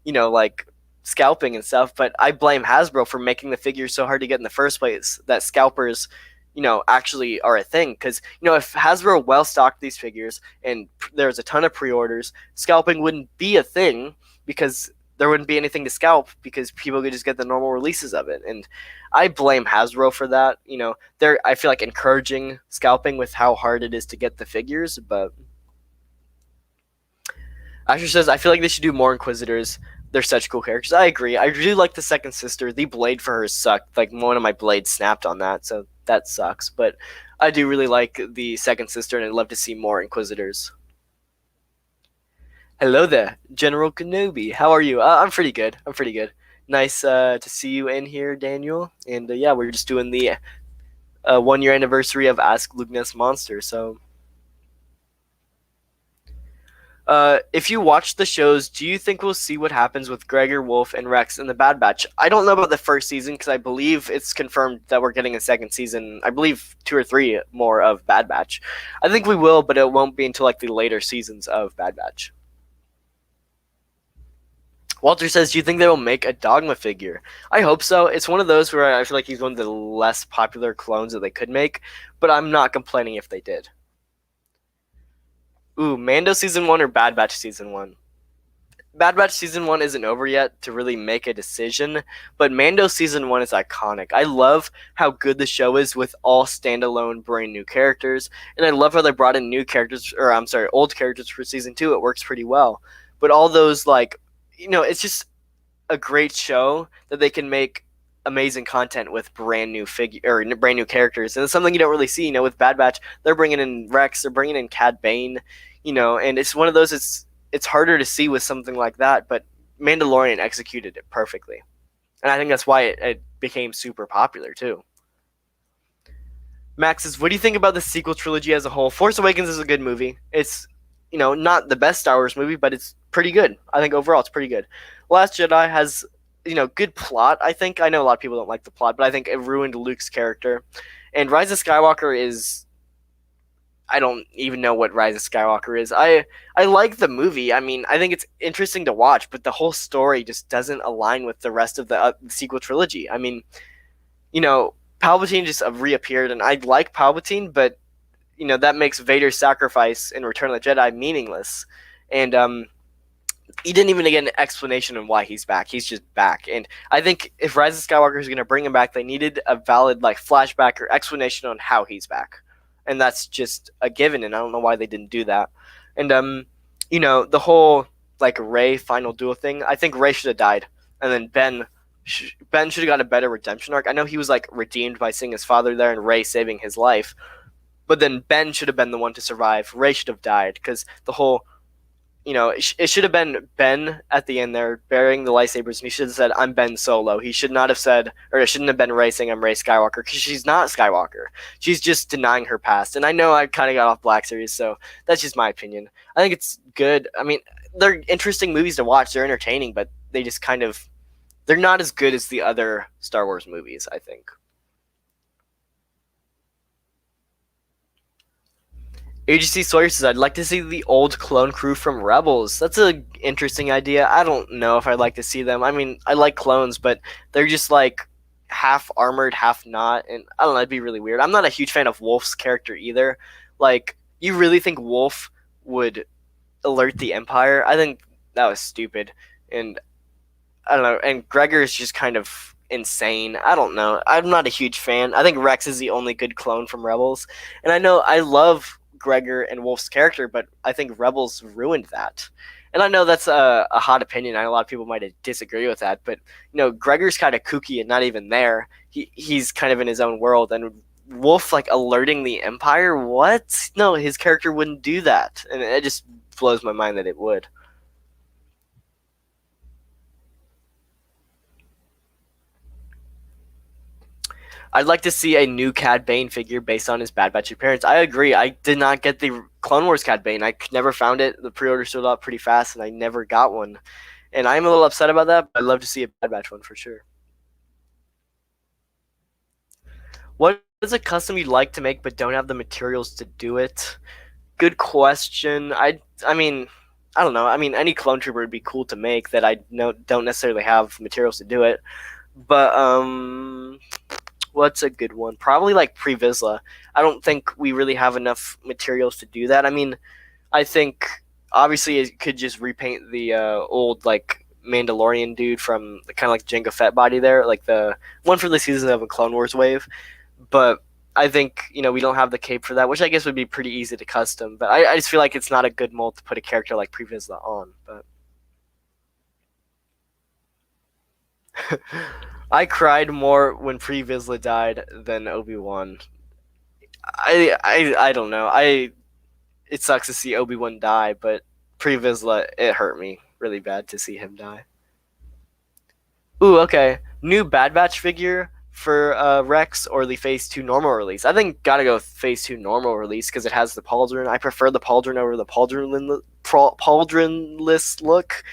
B: like, scalping and stuff, but I blame Hasbro for making the figures so hard to get in the first place that scalpers actually are a thing. Because, if Hasbro well stocked these figures and there's a ton of pre-orders, scalping wouldn't be a thing because there wouldn't be anything to scalp because people could just get the normal releases of it. And I blame Hasbro for that. They're, I feel like, encouraging scalping with how hard it is to get the figures. But Asher says, I feel like they should do more Inquisitors. They're such cool characters. I agree. I really like the second sister. The blade for her sucked. Like, one of my blades snapped on that, so that sucks. But I do really like the second sister, and I'd love to see more Inquisitors. Hello there, General Kenobi. How are you? I'm pretty good. Nice to see you in here, Daniel. And yeah, we're just doing the 1 year anniversary of Ask Lukenessmomster. So if you watch the shows, do you think we'll see what happens with Gregor, Wolf, and Rex in the Bad Batch? I don't know about the first season because I believe it's confirmed that we're getting a second season. I believe 2 or 3 more of Bad Batch. I think we will, but it won't be until like the later seasons of Bad Batch. Walter says, do you think they will make a Dogma figure? I hope so. It's one of those where I feel like he's one of the less popular clones that they could make, but I'm not complaining if they did. Ooh, Mando Season 1 or Bad Batch Season 1? Bad Batch Season 1 isn't over yet to really make a decision, but Mando Season 1 is iconic. I love how good the show is with all standalone, brand new characters, and I love how they brought in old characters for Season 2. It works pretty well. But all those, it's just a great show that they can make amazing content with brand new characters, and it's something you don't really see. With Bad Batch, they're bringing in Rex, they're bringing in Cad Bane, and it's one of those. It's harder to see with something like that, but Mandalorian executed it perfectly, and I think that's why it became super popular too. Max says, what do you think about the sequel trilogy as a whole? Force Awakens is a good movie. It's not the best Star Wars movie, but it's pretty good. I think overall it's pretty good. Last Jedi has good plot. I think I know a lot of people don't like the plot, but I think it ruined Luke's character. And Rise of Skywalker is, I don't even know what Rise of Skywalker is. I like the movie. I mean, I think it's interesting to watch, but the whole story just doesn't align with the rest of the sequel trilogy. I mean, Palpatine just reappeared, and I like Palpatine, but that makes Vader's sacrifice in Return of the Jedi meaningless. And he didn't even get an explanation on why he's back. He's just back. And I think if Rise of Skywalker is going to bring him back, they needed a valid like flashback or explanation on how he's back. And that's just a given, and I don't know why they didn't do that. And the whole like Rey final duel thing, I think Rey should have died. And then Ben should have got a better redemption arc. I know he was like redeemed by seeing his father there and Rey saving his life. But then Ben should have been the one to survive. Rey should have died because the whole it should have been Ben at the end there bearing the lightsabers, and he should have said, "I'm Ben Solo." He should not have said, or it shouldn't have been Rey saying, "I'm Rey Skywalker," because she's not Skywalker. She's just denying her past. And I know I kind of got off Black Series, so that's just my opinion. I think it's good. I mean, they're interesting movies to watch. They're entertaining, but they just they're not as good as the other Star Wars movies, I think. AGC Sawyer says, I'd like to see the old clone crew from Rebels. That's an interesting idea. I don't know if I'd like to see them. I mean, I like clones, but they're just like half armored, half not. And I don't know, it'd be really weird. I'm not a huge fan of Wolf's character either. Like, you really think Wolf would alert the Empire? I think that was stupid. And I don't know. And Gregor is just kind of insane. I don't know. I'm not a huge fan. I think Rex is the only good clone from Rebels. And I know I love Gregor and Wolf's character, but I think Rebels ruined that. And I know that's a hot opinion. I know a lot of people might disagree with that, but Gregor's kind of kooky and not even there. He's kind of in his own world, and Wolf like alerting the Empire. What? No, his character wouldn't do that, and it just blows my mind that it would. I'd like to see a new Cad Bane figure based on his Bad Batch appearance. I agree. I did not get the Clone Wars Cad Bane. I never found it. The pre-order sold out pretty fast, and I never got one. And I'm a little upset about that, but I'd love to see a Bad Batch one for sure. What is a custom you'd like to make but don't have the materials to do it? Good question. I mean, I don't know. I mean, any clone trooper would be cool to make that I don't necessarily have materials to do it. But what's a good one? Probably like Pre-Vizsla. I don't think we really have enough materials to do that. I mean, I think obviously it could just repaint the old like Mandalorian dude from the kind of like Jango Fett body there, like the one for the season of a Clone Wars wave. But I think we don't have the cape for that, which I guess would be pretty easy to custom. But I just feel like it's not a good mold to put a character like Pre-Vizsla on. But I cried more when Pre-Vizsla died than Obi-Wan. I don't know. It sucks to see Obi-Wan die, but Pre-Vizsla, it hurt me really bad to see him die. Ooh, okay. New Bad Batch figure for Rex or the Phase 2 normal release. I think gotta go Phase 2 normal release because it has the pauldron. I prefer the pauldron over the pauldronless look,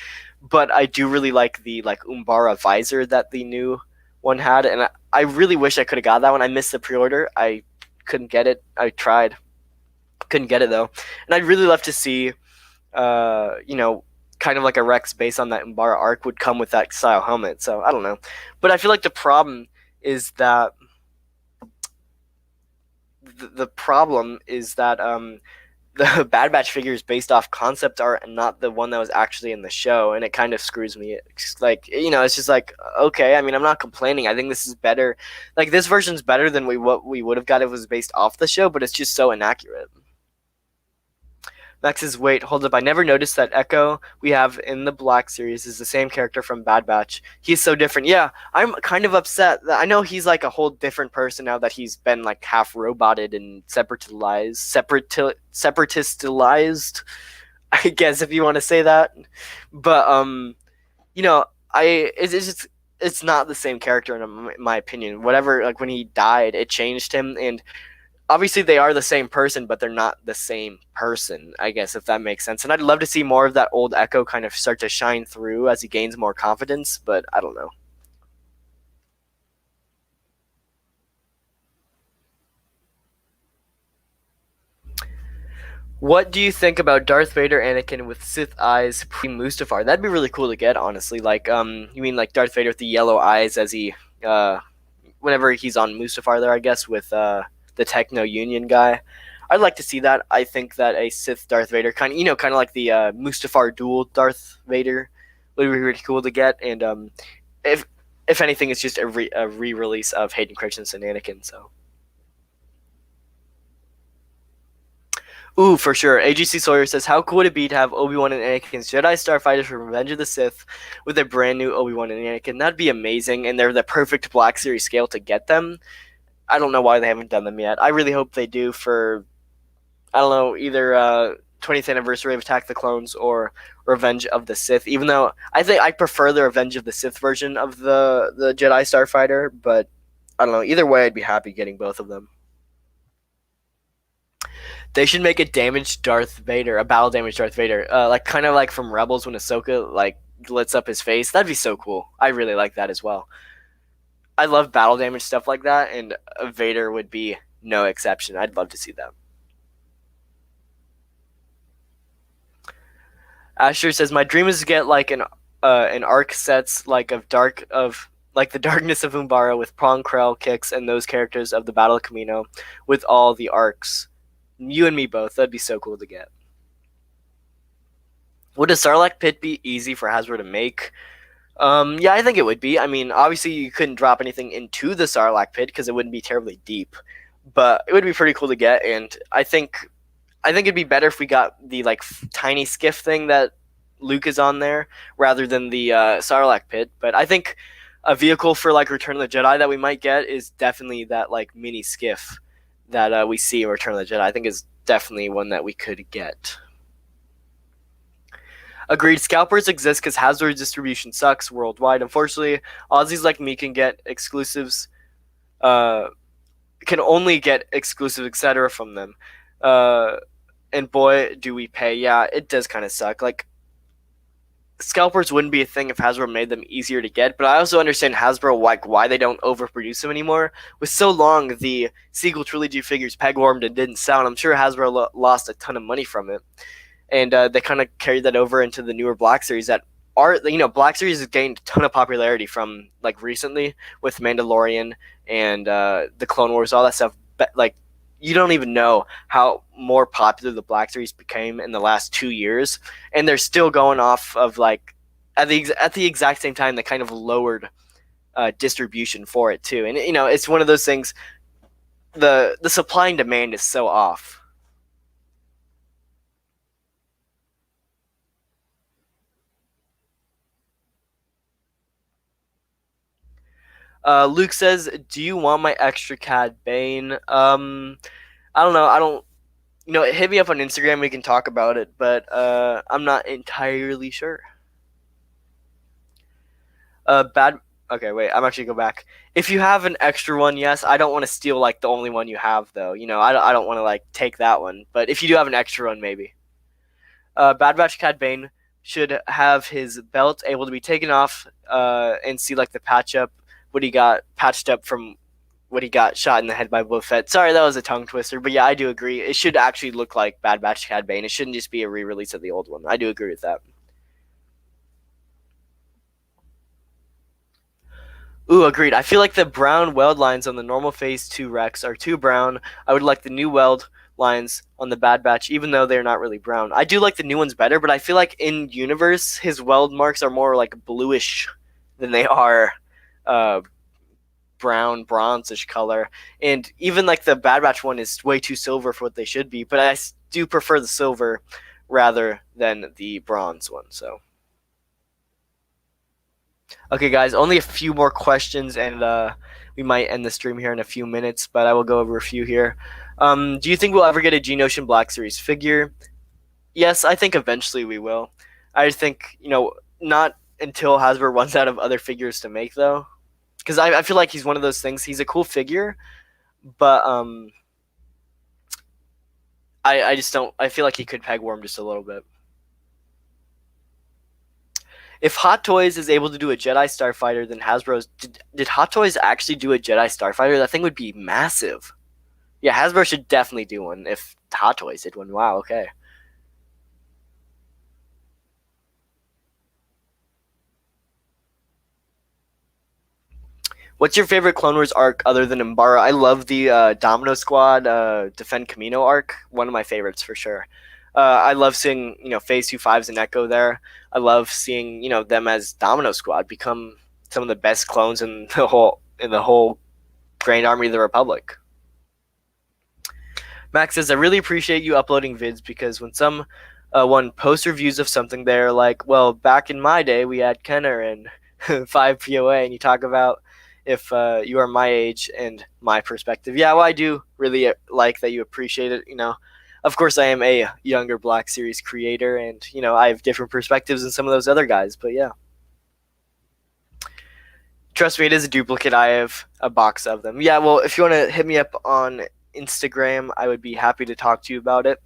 B: but I do really like the like Umbara visor that the new one had, and I really wish I could have got that one. I missed the pre-order. I couldn't get it. I tried. Couldn't get it though. And I'd really love to see kind of like a Rex based on that Umbara arc would come with that style helmet. So I don't know. But I feel like the problem is that the Bad Batch figures based off concept art and not the one that was actually in the show, and it kind of screws me. It's like it's just like, okay, I mean, I'm not complaining. I think this is better. Like this version's better than what we would have got if it was based off the show, but it's just so inaccurate. Max says, wait, hold up. I never noticed that Echo we have in the Black Series is the same character from Bad Batch. He's so different. Yeah, I'm kind of upset. I know he's like a whole different person now that he's been like half roboted and separatistized, I guess, if you want to say that. But, it's not the same character in my opinion. Whatever, like when he died, it changed him, and obviously they are the same person, but they're not the same person, I guess, if that makes sense. And I'd love to see more of that old Echo kind of start to shine through as he gains more confidence, but I don't know. What do you think about Darth Vader Anakin with Sith eyes pre-Mustafar? That'd be really cool to get, honestly. Like, you mean like Darth Vader with the yellow eyes as he, whenever he's on Mustafar there, I guess, with, the Techno Union guy. I'd like to see that. I think that a Sith Darth Vader, kind of like the Mustafar dual Darth Vader, would be really cool to get. And if if anything, it's just a re-release of Hayden Christensen and Anakin. So, ooh, for sure. AGC Sawyer says, "How cool would it be to have Obi-Wan and Anakin's Jedi Starfighters from Revenge of the Sith with a brand new Obi-Wan and Anakin? That'd be amazing, and they're the perfect Black Series scale to get them. I don't know why they haven't done them yet. I really hope they do for, I don't know, either 20th anniversary of Attack the Clones or Revenge of the Sith. Even though I think I prefer the Revenge of the Sith version of the Jedi Starfighter, but I don't know. Either way, I'd be happy getting both of them. They should make a damaged Darth Vader, a battle damaged Darth Vader, like kind of like from Rebels when Ahsoka like glits up his face. That'd be so cool. I really like that as well. I love battle damage stuff like that, and Vader would be no exception. I'd love to see that. Asher says, "My dream is to get like an arc sets like the Darkness of Umbara with Prong Krell, Kix, and those characters of the Battle of Camino with all the arcs. You and me both. That'd be so cool to get." Would a Sarlacc pit be easy for Hasbro to make? Yeah, I think it would be. I mean, obviously you couldn't drop anything into the Sarlacc pit because it wouldn't be terribly deep, but it would be pretty cool to get. And I think it'd be better if we got the like tiny skiff thing that Luke is on there rather than the Sarlacc pit. But I think a vehicle for like Return of the Jedi that we might get is definitely that like mini skiff that we see in Return of the Jedi. I think is definitely one that we could get. Agreed. Scalpers exist because Hasbro's distribution sucks worldwide. Unfortunately, Aussies like me can get exclusives, uh, can only get exclusives, etc. from them. And boy, do we pay. Yeah, it does kind of suck. Like, scalpers wouldn't be a thing if Hasbro made them easier to get, but I also understand Hasbro like why they don't overproduce them anymore. With so long the sequel trilogy figures pegwormed and didn't sell, and I'm sure Hasbro lost a ton of money from it. And they kind of carried that over into the newer Black Series that are, Black Series has gained a ton of popularity from like recently with Mandalorian and the Clone Wars, all that stuff. But like, you don't even know how more popular the Black Series became in the last 2 years, and they're still going off of like at the exact same time they kind of lowered distribution for it too. And it's one of those things. The supply and demand is so off. Luke says, "Do you want my extra Cad Bane?" I don't know. I don't. Hit me up on Instagram. We can talk about it, but I'm not entirely sure. Bad. Okay, wait. I'm actually go back. If you have an extra one, yes. I don't want to steal like the only one you have, though. I don't want to like take that one. But if you do have an extra one, maybe. Bad Batch Cad Bane should have his belt able to be taken off and see like the patch up what he got patched up from what he got shot in the head by Boba Fett. Sorry, that was a tongue twister, but yeah, I do agree. It should actually look like Bad Batch Cad Bane. It shouldn't just be a re-release of the old one. I do agree with that. Ooh, agreed. I feel like the brown weld lines on the normal Phase 2 Rex are too brown. I would like the new weld lines on the Bad Batch, even though they're not really brown. I do like the new ones better, but I feel like in universe, his weld marks are more like bluish than they are uh, brown, bronzish color. And even like the Bad Batch one is way too silver for what they should be, but I do prefer the silver rather than the bronze one. So, okay, guys, only a few more questions, and we might end the stream here in a few minutes, but I will go over a few here. Do you think we'll ever get a Geonosian Black Series figure? Yes, I think eventually we will. I think, not until Hasbro runs out of other figures to make, though. Because I feel like he's one of those things. He's a cool figure, but I just don't. I feel like he could pegworm just a little bit. If Hot Toys is able to do a Jedi Starfighter, then Hasbro's did Hot Toys actually do a Jedi Starfighter? That thing would be massive. Yeah, Hasbro should definitely do one if Hot Toys did one. Wow, okay. What's your favorite Clone Wars arc other than Umbara? I love the Domino Squad Defend Camino arc. One of my favorites for sure. I love seeing Phase 2 5s and Echo there. I love seeing them as Domino Squad become some of the best clones in the whole Grand Army of the Republic. Max says, I really appreciate you uploading vids because when one posts reviews of something, they're like, well, back in my day, we had Kenner and 5 POA, and you talk about if you are my age and my perspective. Yeah, well, I do really like that you appreciate it. Of course, I am a younger Black Series creator, and I have different perspectives than some of those other guys. But yeah, trust me, it is a duplicate. I have a box of them. Yeah, well, if you want to hit me up on Instagram, I would be happy to talk to you about it.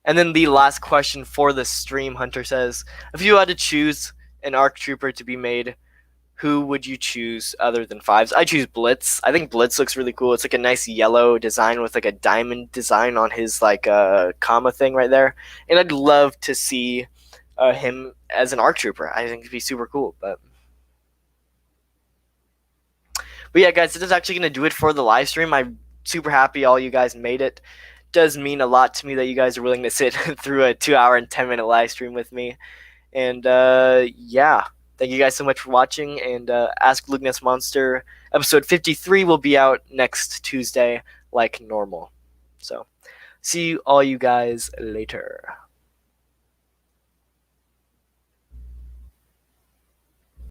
B: And then the last question for the stream, Hunter says, if you had to choose an ARC Trooper to be made, who would you choose other than 5s? I choose Blitz. I think Blitz looks really cool. It's like a nice yellow design with like a diamond design on his like comma thing right there. And I'd love to see him as an ARC Trooper. I think it'd be super cool. But yeah, guys, this is actually going to do it for the live stream. I'm super happy all you guys made it. Does mean a lot to me that you guys are willing to sit through a 2-hour and 10-minute live stream with me. And yeah, thank you guys so much for watching. And Ask Lukenessmomster episode 53 will be out next Tuesday like normal. So see all you guys later.